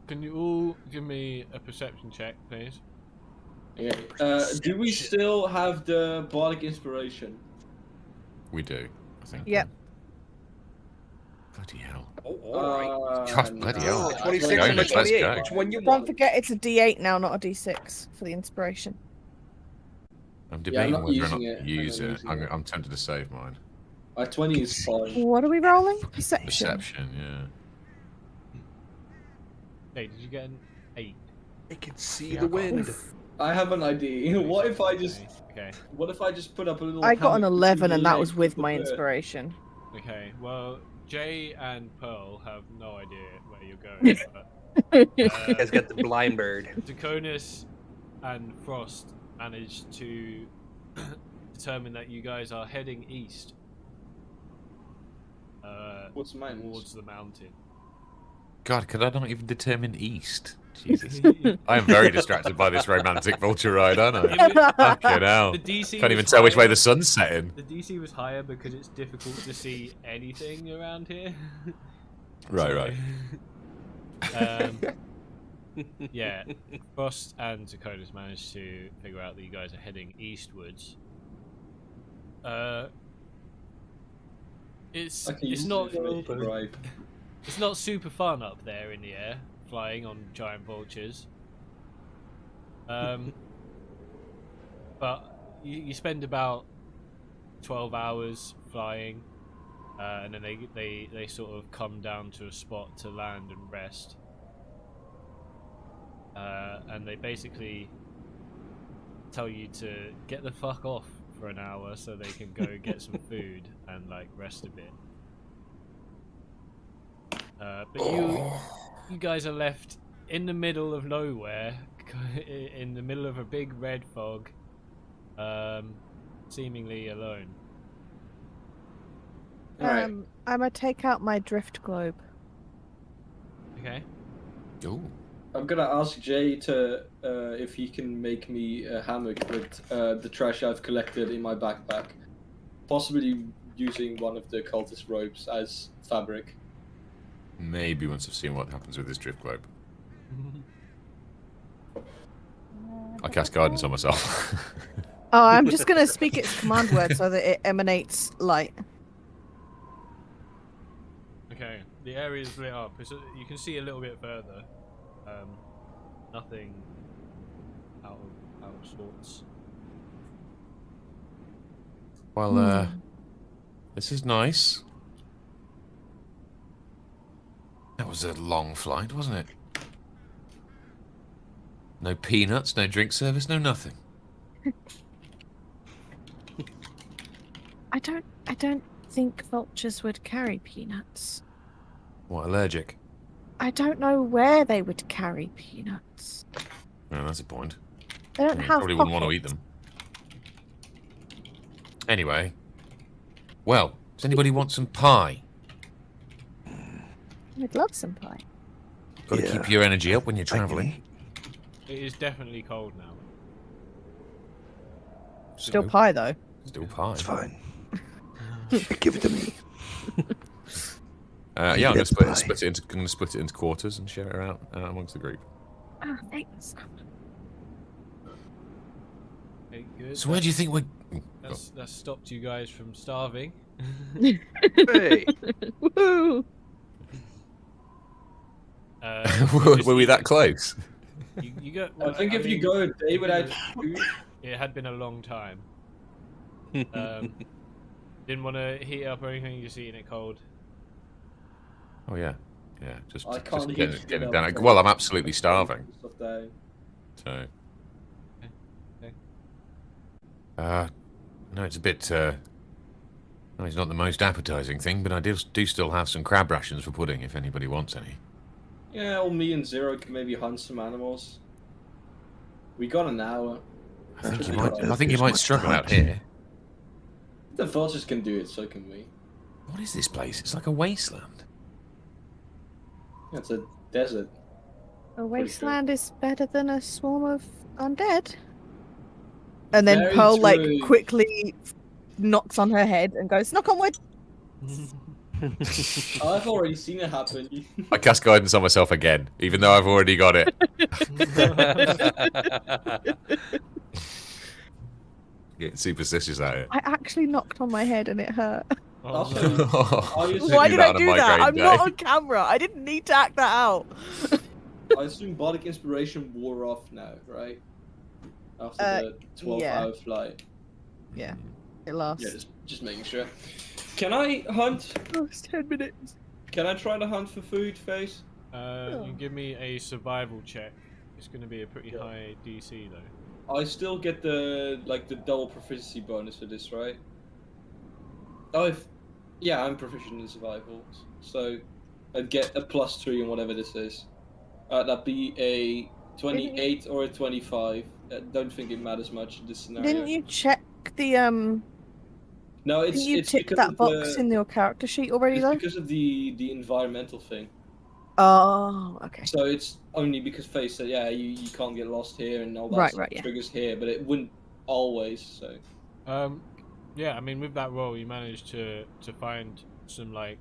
Can you all give me a perception check, please? Yeah. Do we still have the bardic inspiration? We do, I think. Yep. Bloody hell. Oh, alright. God, bloody hell. 26 Go, and let's 28. go. Which one you Don't want? forget it's a D8 now, not a D6 for the inspiration. I'm I'm debating not whether or not using it. to use I'm not it. using it. I'm tempted to save mine. 20 is fine. What are we rolling? Perception. Perception, yeah. Hey, did you get an 8? I can see the wind. I have an idea. What if I just? Okay. What if I just put up a little? I got an hammock 11 between and the that was legs with of the my bird? inspiration. Okay. Well, Jay and Pearl have no idea where you're going. But, You guys got the blind bird. Draconis and Frost managed to determine that you guys are heading east. What's the mountains? Towards the mountain. God, could I not even determine east? Jesus. I am very distracted by this romantic vulture ride, aren't I? Fucking hell. The DC Can't was even tell which way higher- the sun's setting. The DC was higher because it's difficult to see anything around here. Right. Yeah, Frost and Dakota's managed to figure out that you guys are heading eastwards. It's not it's not super fun up there in the air, flying on giant vultures. But you spend about 12 hours flying, and then they sort of come down to a spot to land and rest. And they basically tell you to get the fuck off for an hour so they can go get some food and like rest a bit. But you guys are left in the middle of nowhere, in the middle of a big red fog, seemingly alone. I'm gonna take out my drift globe. Okay. Ooh. I'm gonna ask Jay to if he can make me a hammock with the trash I've collected in my backpack, possibly using one of the cultist ropes as fabric. Maybe once I've seen what happens with this drift globe. I cast guidance on myself. Oh, I'm just gonna speak its command word so that it emanates light. Okay, the area is lit up. You can see a little bit further. Nothing out of sorts. Well, this is nice. That was a long flight, wasn't it? No peanuts, no drink service, no nothing. I don't think vultures would carry peanuts. What, allergic? I don't know where they would carry peanuts. No, that's a point. They don't You have probably wouldn't want to eat them. Anyway. Well, does anybody want some pie? I'd love some pie. Got to keep your energy up when you're travelling. It is definitely cold now. Still pie though. Still pie. It's fine. Give it to me. Yeah, I'm gonna That's split it into quarters and share it out amongst the group. Oh, thanks. Okay, good. So where do you think we're? That's stopped you guys from starving. Hey. Woo! Were we that close? You got. I think if you mean, go a day without food, it had been a long time. Didn't want to heat it up or anything. You're just eating it cold. Oh yeah, just I can't get eat it it down. up. Well, I'm absolutely starving. Stuff down. So. Okay. No, it's a bit. No, it's not the most appetizing thing, but I do still have some crab rations for pudding if anybody wants any. Yeah, or me and Zero can maybe hunt some animals. We got an hour. I think you I might. don't know I if think you there's might much struggle to out hunt. here. The vultures can do it, so can we. What is this place? It's like a wasteland. Yeah, it's a desert. A wasteland is better than a swarm of undead. And then Very Pearl like true. quickly knocks on her head and goes, "Knock on wood." I've already seen it happen. I cast guidance on myself again, even though I've already got it. Getting superstitious at it. I actually knocked on my head and it hurt. Oh, Also, no. I Did Why you did that I on a do that? migraine I'm day? not on camera. I didn't need to act that out. I assume Bardic Inspiration wore off now, right? After the 12-hour yeah. flight. Yeah, it lasts. Yeah, just making sure. Can I hunt? Oh, it's 10 minutes. Can I try to hunt for food, Face? You can give me a survival check. It's going to be a pretty high DC though. I still get the double proficiency bonus for this, right? Oh, yeah, I'm proficient in survival, so I'd get a +3 on whatever this is. That'd be a 28 or a 25. I don't think it matters much in this scenario. Didn't you check tick the No, Didn't you it's tick because that of box the in your character sheet already it's though? because of the environmental thing. Oh, okay. So it's only because Face said, yeah, you can't get lost here and all that Right, stuff right, yeah. triggers here, but it wouldn't always. So Yeah, I mean, with that roll, you managed to find some like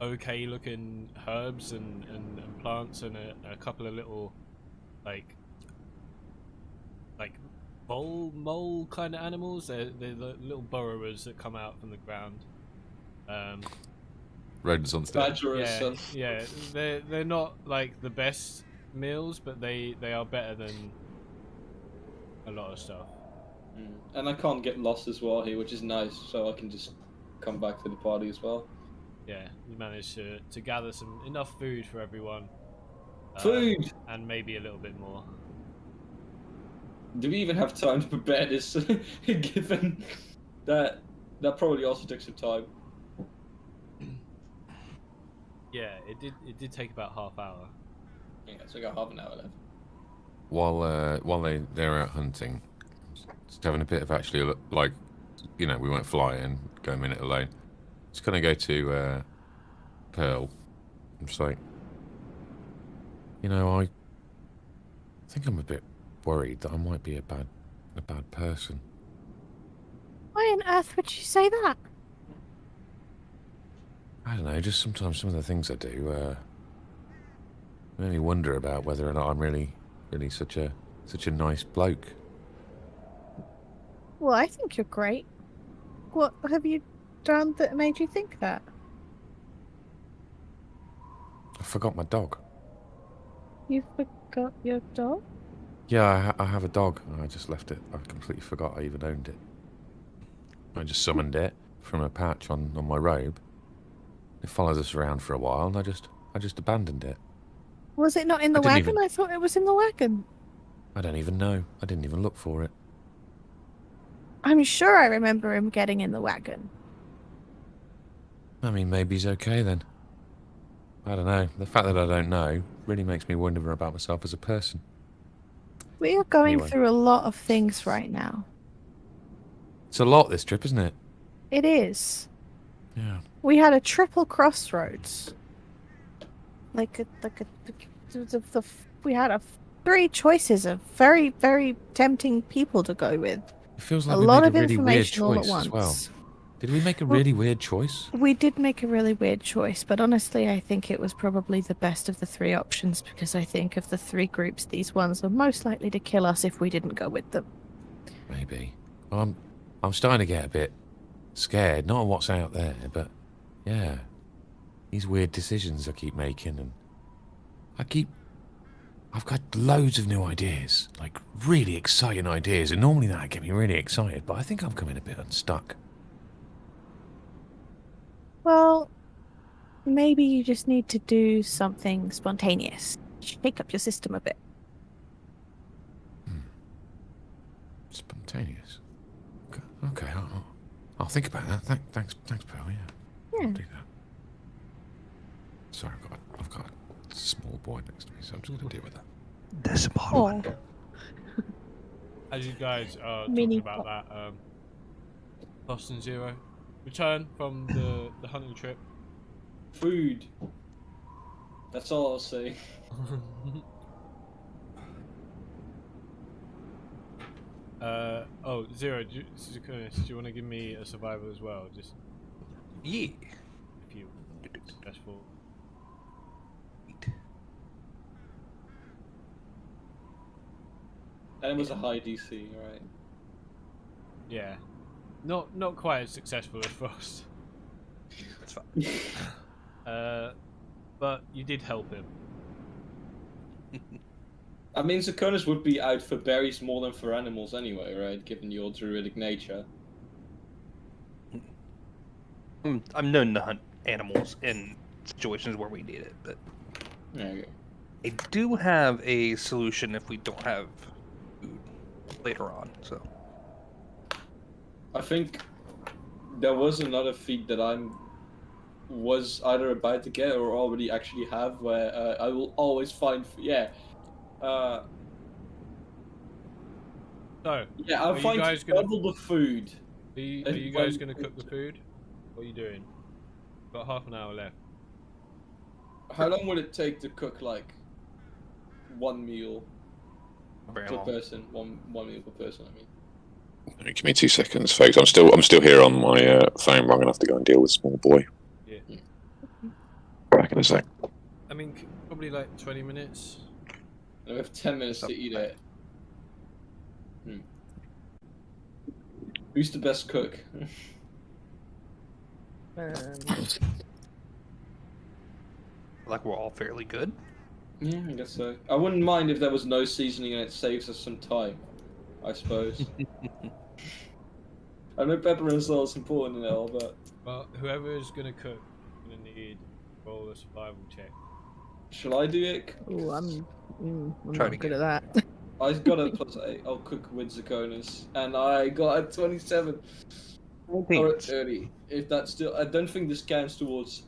okay looking herbs and plants and a couple of little like mole kind of animals. They're the little burrowers that come out from the ground. Rodents on stage. Badger or Yeah, something. yeah. They're not like the best meals, but they are better than a lot of stuff. And I can't get lost as well here, which is nice, so I can just come back to the party as well. Yeah, you managed to gather enough food for everyone. Food! And maybe a little bit more. Do we even have time to prepare this? Given that probably also took some time. Yeah, it did take about half hour. Yeah, so I got half an hour left. While they're out hunting, just having a bit of actually like, you know, we won't fly and go a minute alone. Just gonna go to Pearl. I'm just like, you know, I think I'm a bit worried that I might be a bad person. Why on earth would you say that? I don't know. Just sometimes some of the things I do make me wonder about whether or not I'm really such a nice bloke. Well, I think you're great. What have you done that made you think that? I forgot my dog. You forgot your dog? Yeah, I have a dog. I just left it. I completely forgot I even owned it. I just summoned it from a patch on my robe. It follows us around for a while, and I just abandoned it. Was it not in the I didn't wagon? even- I thought it was in the wagon. I don't even know. I didn't even look for it. I'm sure I remember him getting in the wagon. I mean, maybe he's okay then. I don't know. The fact that I don't know really makes me wonder about myself as a person. We are going Anyway. through a lot of things right now. It's a lot this trip, isn't it? It is. Yeah. We had a triple crossroads. We had 3 choices of very, very tempting people to go with. It feels like A we lot made of a really weird information all at choice as well. once. Did we make a Well- really weird choice? We did make a really weird choice, but honestly, I think it was probably the best of the 3 options because I think of the 3 groups, these ones are most likely to kill us if we didn't go with them. Maybe. Well, I'm starting to get a bit scared. Not of what's out there, but yeah, these weird decisions I keep making, and I've got loads of new ideas, like really exciting ideas, and normally that get me really excited, but I think I'm coming a bit unstuck. Well, maybe you just need to do something spontaneous. Shake up your system a bit. Spontaneous. Okay, I'll think about that. Thanks, Pearl. Yeah. Yeah. I'll do that. Sorry, I've got a small boy next to me, so I'm just gonna deal with that. The small one. As you guys are Mini talking about that, Boston Zero return from the hunting trip. Food. That's all I'll say. Zero, do you want to give me a survival as well? Just Yeah. if you successful. And it was a high DC, right? Yeah, not quite as successful as Frost. That's fine. But you did help him. I mean, Zakonis would be out for berries more than for animals anyway, right? Given your druidic nature. I'm known to hunt animals in situations where we need it, but Okay. I do have a solution if we don't have food later on. So I think there was another feat that was either about to get or already actually have, where I will always find So, Yeah, I'll Are you find guys gonna- double the food. are you And guys one going to cook the picture. food? What are you doing? Got half an hour left. How long would it take to cook like one meal Very per long. person? One meal per person. I mean. Give me 2 seconds, folks. I'm still here on my phone. But I'm gonna have to go and deal with small boy. Yeah. Back in a sec. I mean, probably like 20 minutes. And we have 10 minutes That's to eat not it. Who's the best cook? Like we're all fairly good. Yeah, I guess so. I wouldn't mind if there was no seasoning and it saves us some time, I suppose. I know pepper and salt is important and all, but Well, whoever is going to cook is going to need to roll a survival check. shall I do it? Ooh, I'm Try not it good again. at that. I got a +8. I'll cook with Zakonis, and I got a 27 or a 30. If that's still, I don't think this counts towards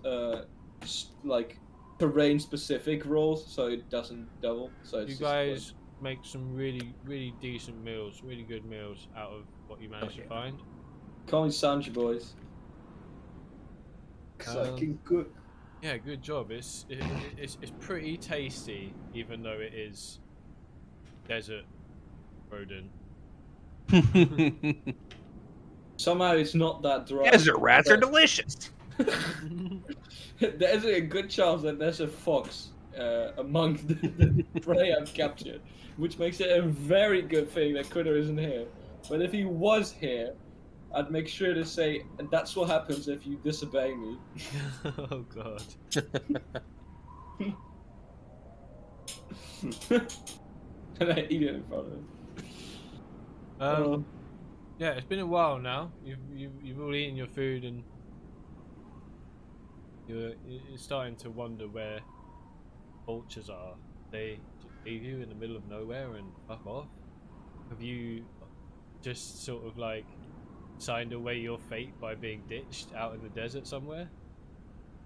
like terrain specific rolls, so it doesn't double. So it's You just guys make some really decent meals, really good meals out of what you managed to yeah. find. call me Sanji boys. 'Cause I can cook. Yeah, good job. It's pretty tasty, even though it is desert rodent. Somehow it's not that dry. Desert rats are delicious. There's a good chance that there's a fox among the prey I've captured, which makes it a very good thing that Critter isn't here. But if he was here, I'd make sure to say, and that's what happens if you disobey me. Oh god. And I eat it in front of him. Yeah, it's been a while now. You've all eaten your food and you're starting to wonder where vultures are. They just leave you in the middle of nowhere and fuck off? Have you just sort of like signed away your fate by being ditched out in the desert somewhere?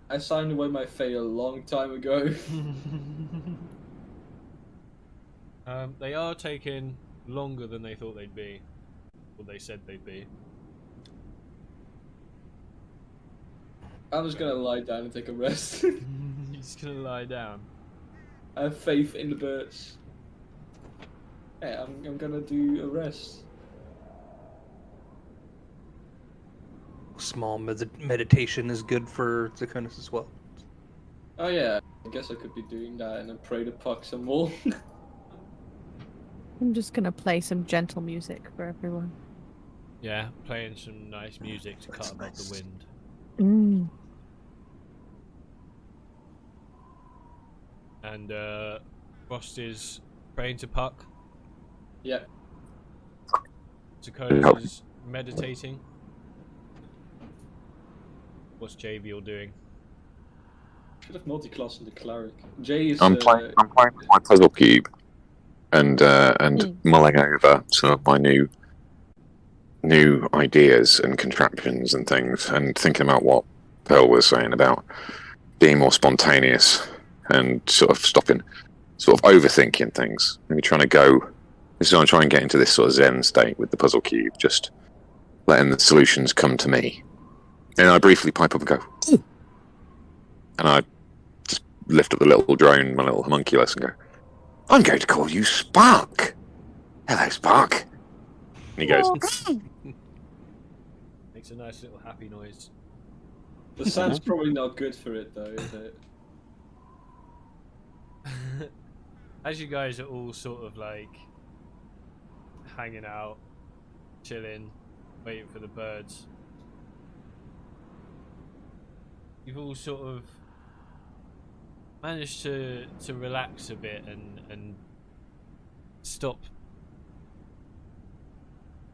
I signed away my fate a long time ago. They are taking longer than they thought they'd be, or they said they'd be. I'm just gonna lie down and take a rest. You're just gonna lie down. I have faith in the birds. Yeah, I'm gonna do a rest. Small meditation is good for Zakonis as well. Oh yeah, I guess I could be doing that and then pray to puck some more. I'm just gonna play some gentle music for everyone. Yeah, playing some nice music to cut above the wind. And Frost is praying to Puck. Yeah. Zakonis is meditating. What's JV doing? Should have multi-class in the cleric. Jay is. I'm playing with my puzzle cube and mulling over some of my new ideas and contraptions and things, and thinking about what Pearl was saying about being more spontaneous and sort of overthinking things. Maybe trying to go. This is I'm trying to get into this sort of Zen state with the puzzle cube, just letting the solutions come to me. And I briefly pipe up and go, ooh. And I just lift up the little drone, my little homunculus, and go, I'm going to call you Spark. Hello, Spark. And he goes, Makes a nice little happy noise. The sound's probably not good for it though, is it? As you guys are all sort of like hanging out, chilling, waiting for the birds, you've all sort of managed to relax a bit and stop.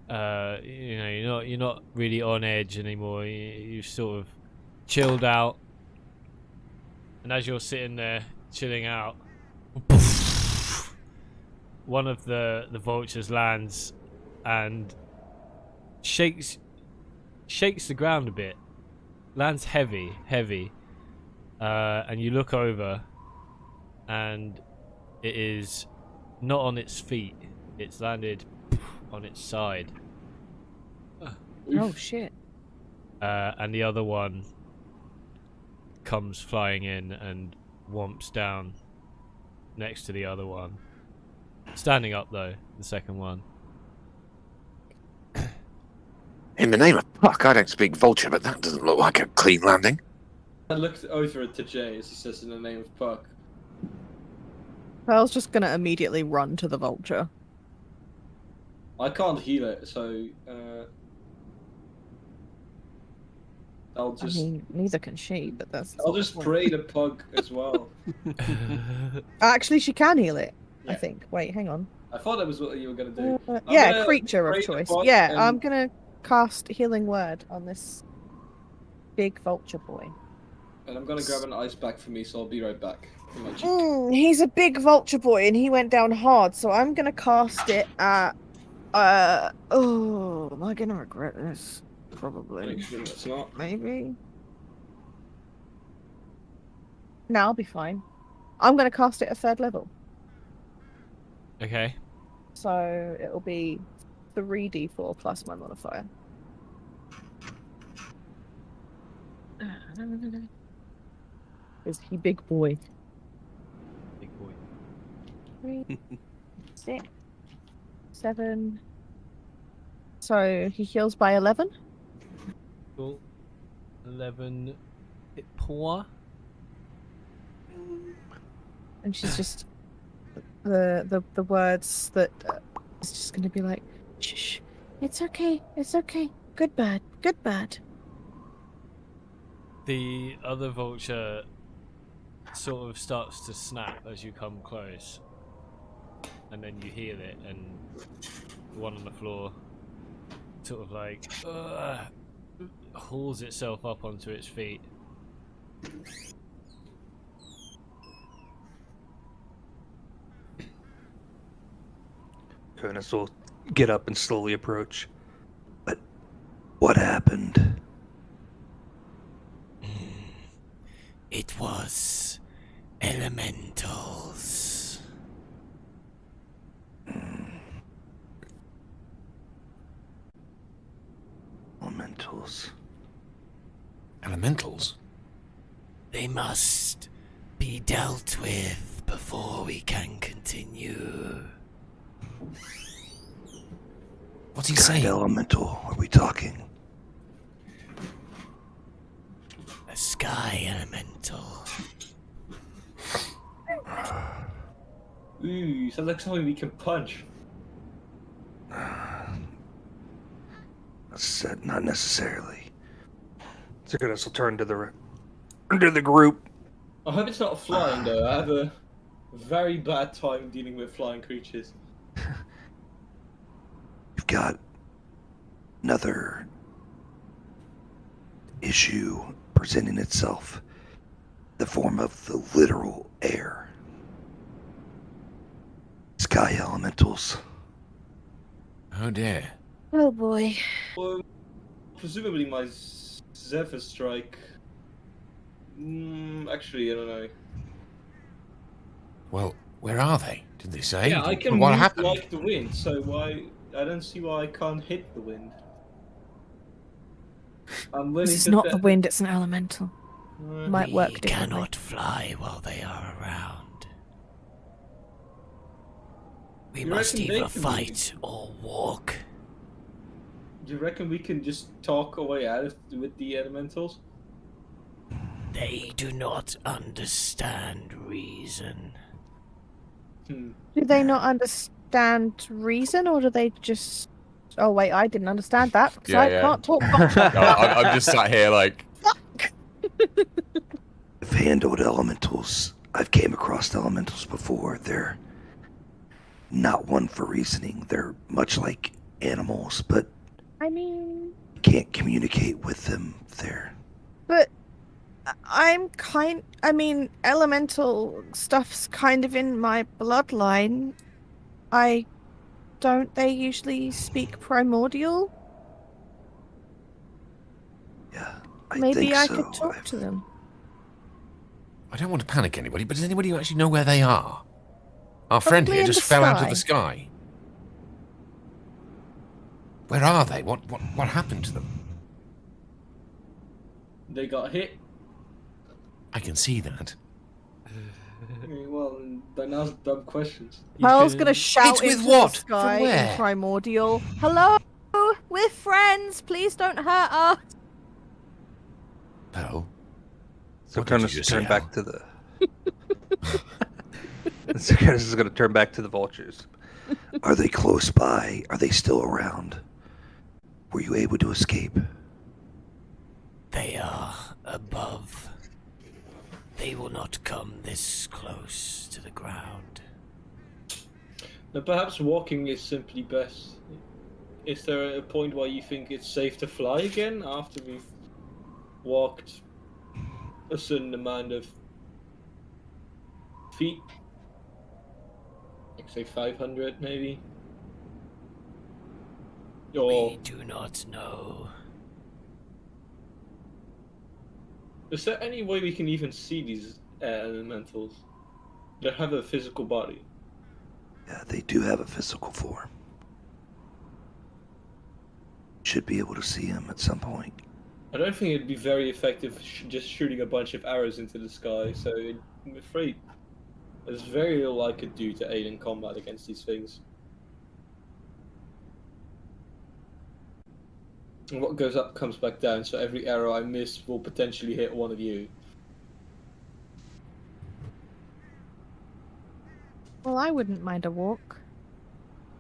You're not really on edge anymore. You've sort of chilled out, and as you're sitting there chilling out, one of the vultures lands and shakes the ground a bit. Lands heavy, and you look over, and it is not on its feet. It's landed on its side. Oh shit. And the other one comes flying in and whomps down next to the other one. Standing up though, the second one. In the name of Puck, I don't speak vulture, but that doesn't look like a clean landing. I looked over to Jay as he says in the name of Puck. Pearl's just gonna immediately run to the vulture. I can't heal it, so I'll just. I mean, neither can she, but that's. I'll just pray to Pug as well. Actually, she can heal it. I Yeah. think. Wait, hang on. I thought that was what you were gonna do. I'm Yeah, gonna creature of pray to choice. Pug Yeah, and- I'm gonna cast Healing Word on this big vulture boy. And I'm gonna grab an ice pack for me, so I'll be right back. In my cheek. He's a big vulture boy, and he went down hard. So I'm gonna cast it at. Oh, am I gonna regret this? Probably. Make sure that's not. Maybe. No, I'll be fine. I'm gonna cast it at 3rd level. Okay. So it'll be 3d4 plus my modifier. Is he big boy? Big boy. 3, 6, 7. So he heals by 11. Cool. 11 hit point. And she's just the words that is just gonna be like, shh, it's okay, good bad. The other vulture sort of starts to snap as you come close. And then you heal it, and the one on the floor sort of like hauls itself up onto its feet. Jonas will get up and slowly approach. But what happened? It was elementals. Elementals. Elementals? They must be dealt with before we can continue. What's he Kind saying? elemental are we talking? A sky elemental. Ooh, sounds like something we can punch. Not necessarily. So Jonas will turn to the group. I hope it's not flying though. I have a very bad time dealing with flying creatures. We've got another issue presenting itself. The form of the literal air. Sky elementals. Oh dear. Oh boy. Well, presumably my Zephyr Strike. Actually, I don't know. Well, where are they? Did they say? Yeah, I can What move happened? like the wind, so why? I don't see why I can't hit the wind. I'm willing This is to not bet- the wind, it's an elemental. Might work We differently. cannot fly while they are around. We You must reckon they either can fight or walk. Do you reckon we can just talk our way out of with the elementals? They do not understand reason. Hmm. Do they not understand reason, or do they just? Oh wait, I didn't understand that because Yeah, I yeah. can't talk. I'm just sat here like, I've handled elementals. I've came across elementals before. They're not one for reasoning. They're much like animals, but I mean, you can't communicate with them. but I mean, elemental stuff's kind of in my bloodline. Don't they usually speak primordial? Yeah, Maybe think I so. could talk to them. I don't want to panic anybody, but does anybody actually know where they are? Our friend Probably here in just the fell out of sky. the sky. Where are they? What happened to them? They got hit. I can see that. Well, then ask dumb questions. Pearl's gonna shout Hit with into what? the From sky in where? primordial. Hello, we're friends. Please don't hurt us. Pearl. So What did you Turnus just turn yell? back to the. So Turnus is going to turn back to the vultures. Are they close by? Are they still around? Were you able to escape? They are above. They will not come this close to the ground. Now, perhaps walking is simply best. Is there a point where you think it's safe to fly again after we've walked a certain amount of feet? Like say 500 maybe? Or We do not know. is there any way we can even see these elementals? They have a physical body. Yeah, they do have a physical form. Should be able to see him at some point. I don't think it'd be very effective just shooting a bunch of arrows into the sky, so I'm afraid there's very little I could do to aid in combat against these things. And what goes up comes back down, so every arrow I miss will potentially hit one of you. Well, I wouldn't mind a walk.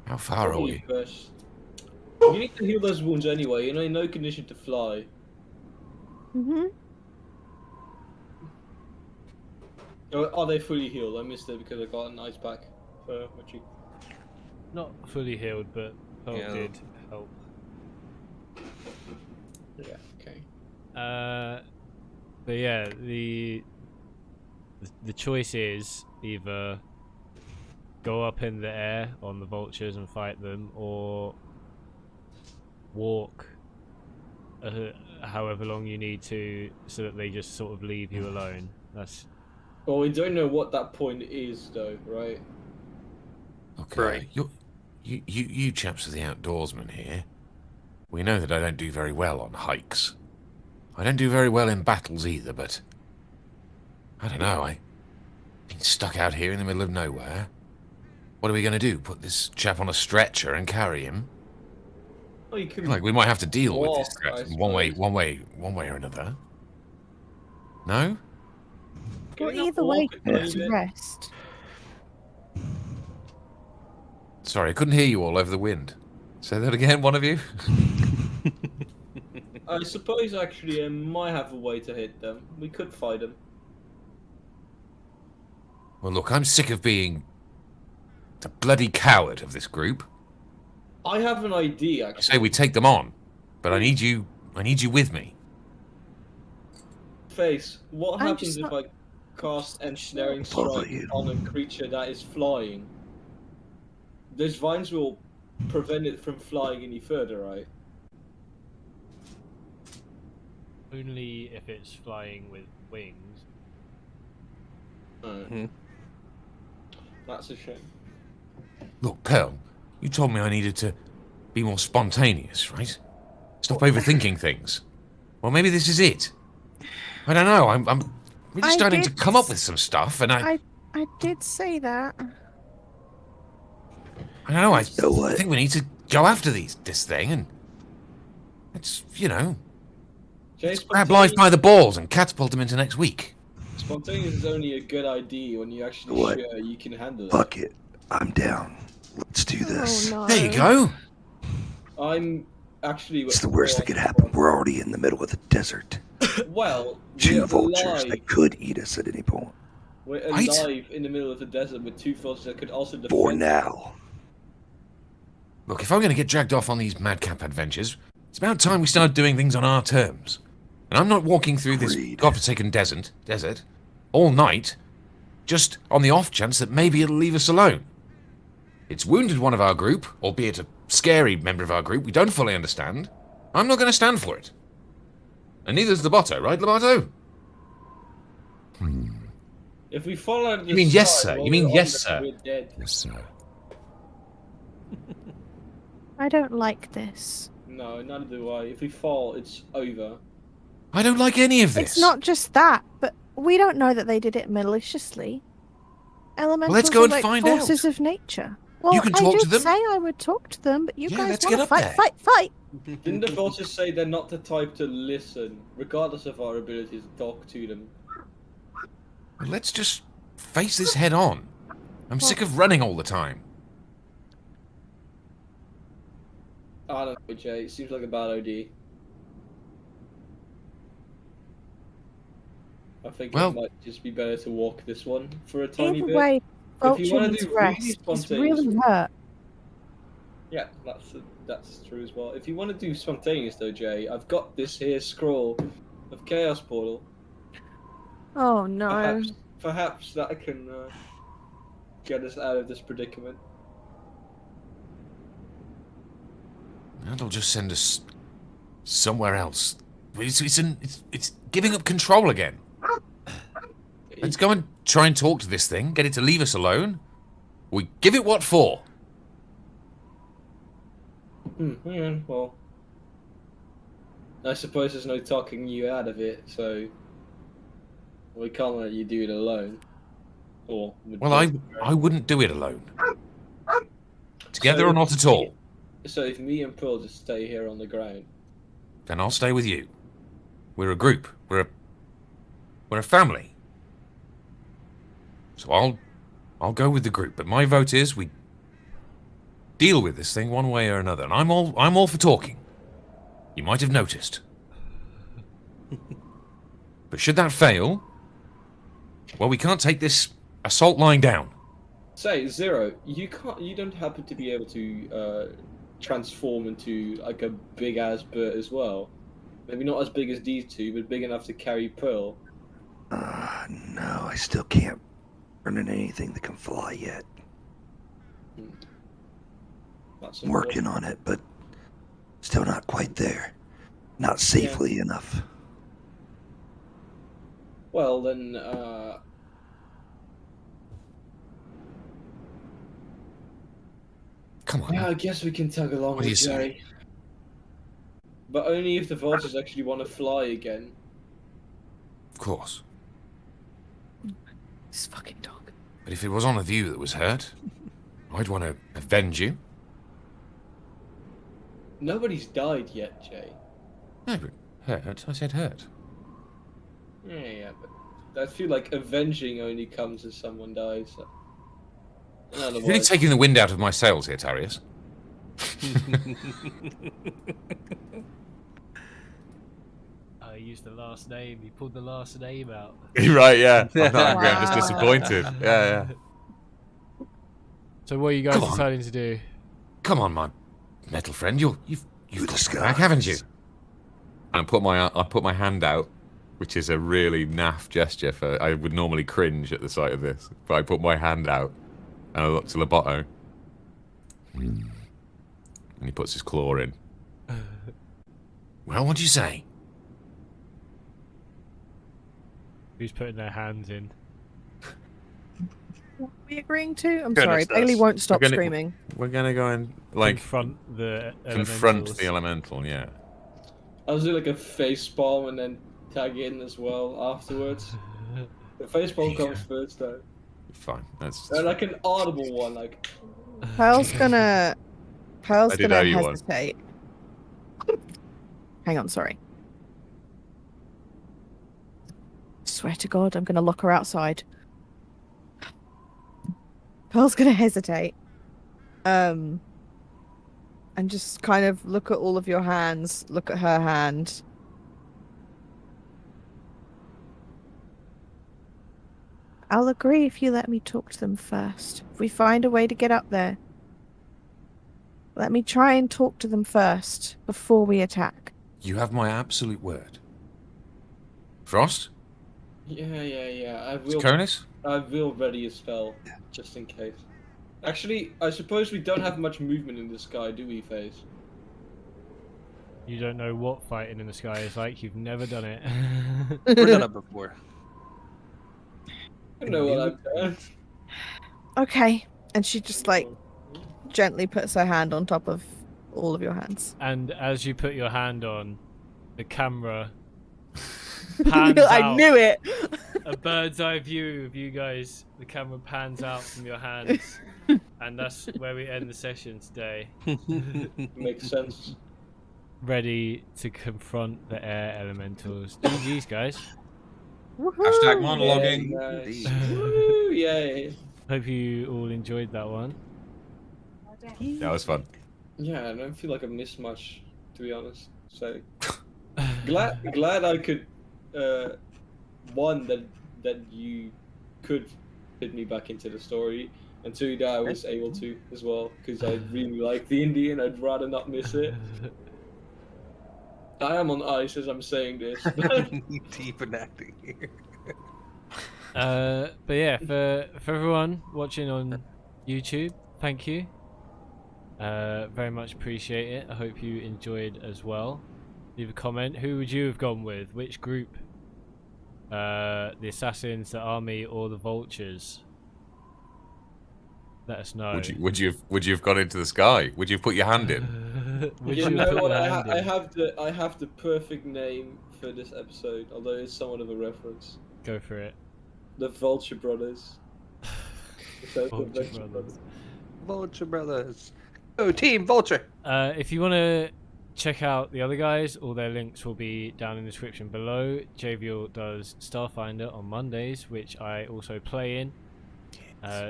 How far are Probably we? first. You need to heal those wounds anyway, you're in no condition to fly. Mhm. Are they fully healed? I missed it because I got an ice pack for my cheek. Not fully healed, but Pearl Yeah. did help. Yeah, okay. But yeah, the choice is either go up in the air on the vultures and fight them, or walk however long you need to, so that they just sort of leave you alone. That's Well, we don't know what that point is, though, right? Okay. Right. You chaps are the outdoorsmen here. We know that I don't do very well on hikes. I don't do very well in battles either, but I don't know. I've been stuck out here in the middle of nowhere. What are we going to do? Put this chap on a stretcher and carry him? Oh, you could Like we might have to deal with this walk, threat I in one way suppose. or another. No? Can Well, we not either way, walk a tiny it's bit? rest. Sorry, I couldn't hear you all over the wind. Say that again, one of you? I suppose actually I might have a way to hit them. We could fight them. Well, look, I'm sick of being the bloody coward of this group. I have an idea, I actually. say we take them on, but I need you with me. Face, what I'm happens just if I not cast Ensnaring Follow Strike you. on a creature that is flying? Those vines will prevent it from flying any further, right? only if it's flying with wings. Mm. That's a shame. Look, Pearl, you told me I needed to be more spontaneous, right? Stop overthinking things. Well, maybe this is it. I don't know. I'm really I starting to did come up with some stuff, and I did say that. don't know. I know what? think we need to go after this thing, and let's, let's grab life by the balls and catapult them into next week. Spontaneous is only a good idea when you're actually What? sure you can handle it. Fuck it. I'm down. Let's do this. Oh no. There you go. I'm actually. It's the worst that could happen. We're already in the middle of the desert. Well, Two we're vultures alive. that could eat us at any point. We're Right? alive in the middle of the desert with two vultures that could also defend. For now. Look, if I'm going to get dragged off on these madcap adventures, it's about time we started doing things on our terms. And I'm not walking through this Agreed. godforsaken desert all night, just on the off chance that maybe it'll leave us alone. It's wounded one of our group, albeit a scary member of our group we don't fully understand. I'm not going to stand for it. And neither's Lobato, right, Lobato? If we follow the You mean yes, sky sir? while You mean we're yes, under, sir? We're dead. Yes, sir. I don't like this. No, neither do I. If we fall, it's over. I don't like any of this. It's not just that, but we don't know that they did it maliciously. Elementals let's go are and like find forces out. of nature. Well, You can I talk to did them. say I would talk to them, but you Yeah, guys let's want get to up fight, there. fight. Didn't the vultures say they're not the type to listen, regardless of our ability to talk to them? Well, let's just face this head on. I'm sick of running all the time. I don't know, Jay. It seems like a bad OD. I think Well- it might just be better to walk this one for a tiny Either bit. way, If you Vulture wanna needs do really rest. He's spontaneous- really hurt. Yeah, that's true as well. If you want to do spontaneous though, Jay, I've got this here scroll of Chaos Portal. Oh no. Perhaps that can get us out of this predicament. That'll just send us somewhere else. It's giving up control again. Let's go and try and talk to this thing, get it to leave us alone. We give it what for? Yeah, well, I suppose there's no talking you out of it, so we can't let you do it alone. Or Well, I wouldn't do it alone. Together So or not at all. So if me and Pearl just stay here on the ground, Then I'll stay with you. We're a group. We're a family. So I'll go with the group. But my vote is we deal with this thing one way or another. And I'm all for talking. You might have noticed. But should that fail, well, we can't take this assault lying down. say Zero, you don't happen to be able to transform into like a big ass bird as well. Maybe not as big as these two, but big enough to carry Pearl. No, I still can't turn into anything that can fly yet. That's I'm working on it, but still not quite there. Not safely enough. Well then, Come on. yeah, I guess we can tug along What do with you Jerry. But only if the vultures actually want to fly again. Of course. This fucking dog. But if it was one of you that was hurt, I'd want to avenge you. Nobody's died yet, Jay. No, but hurt. I said hurt. Yeah, but I feel like avenging only comes as someone dies. So. You're really taking the wind out of my sails here, Tarius. I used the last name. He pulled the last name out. You're right, yeah. I'm not angry, I'm Wow. just disappointed. Yeah. So what are you guys Come on. deciding to do? Come on, my metal friend. You've got disguise. the back, haven't you? And I put my hand out, which is a really naff gesture. I would normally cringe at the sight of this, but I put my hand out and I look to Loboto, and he puts his claw in. Well, what do you say? Who's putting their hands in? What are we agreeing to? I'm Goodness, sorry, Bailey that's- won't stop we're gonna- screaming. We're gonna go and Confront the confront the elementals. elemental. Yeah. I was doing like a face palm and then tag in as well afterwards. The face palm comes first though. Fine. That's Like an audible one, like. Pearl's gonna I did owe you one. hesitate. Hang on, sorry. Swear to God, I'm gonna lock her outside. Pearl's gonna hesitate. And just kind of look at all of your hands, look at her hand. I'll agree if you let me talk to them first. If we find a way to get up there, let me try and talk to them first before we attack. You have my absolute word. Frost? Yeah. Sakonis? I will ready a spell, just in case. Actually, I suppose we don't have much movement in the sky, do we, FaZe? You don't know what fighting in the sky is like. You've never done it. We've done it before. I know what I've done. Okay. And she just like gently puts her hand on top of all of your hands. And as you put your hand on, the camera pans I out. knew it. A bird's eye view of you guys. The camera pans out from your hands, and that's where we end the session today. Makes sense. Ready to confront the air elementals. GG's, guys. Hashtag monologuing. Nice. Woo, yay. Hope you all enjoyed that one. That was fun. Yeah, I don't feel like I've missed much, to be honest. So glad I could one that you could fit me back into the story, and two that I was able to as well, because I really like the Indian. I'd rather not miss it. I am on ice as I'm saying this. Deep in acting here. But yeah, for everyone watching on YouTube, thank you. Very much appreciate it. I hope you enjoyed as well. Leave a comment. Who would you have gone with? Which group? The assassins, the army, or the vultures? Let us know. Would you have gone into the sky? Would you have put your hand in? You know what? I have the perfect name for this episode, although it's somewhat of a reference. Go for it. The Vulture Brothers. Vulture Brothers. Vulture Brothers. Oh, Team Vulture. If you want to check out the other guys, all their links will be down in the description below. Javiel does Starfinder on Mondays, which I also play in.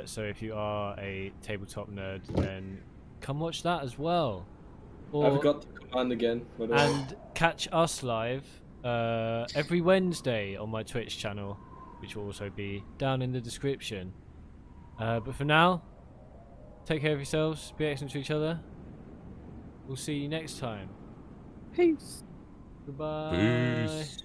So if you are a tabletop nerd, then come watch that as well. I've got the command again. By the way. And catch us live every Wednesday on my Twitch channel, which will also be down in the description. But for now, take care of yourselves, be excellent to each other. We'll see you next time. Peace. Goodbye. Peace.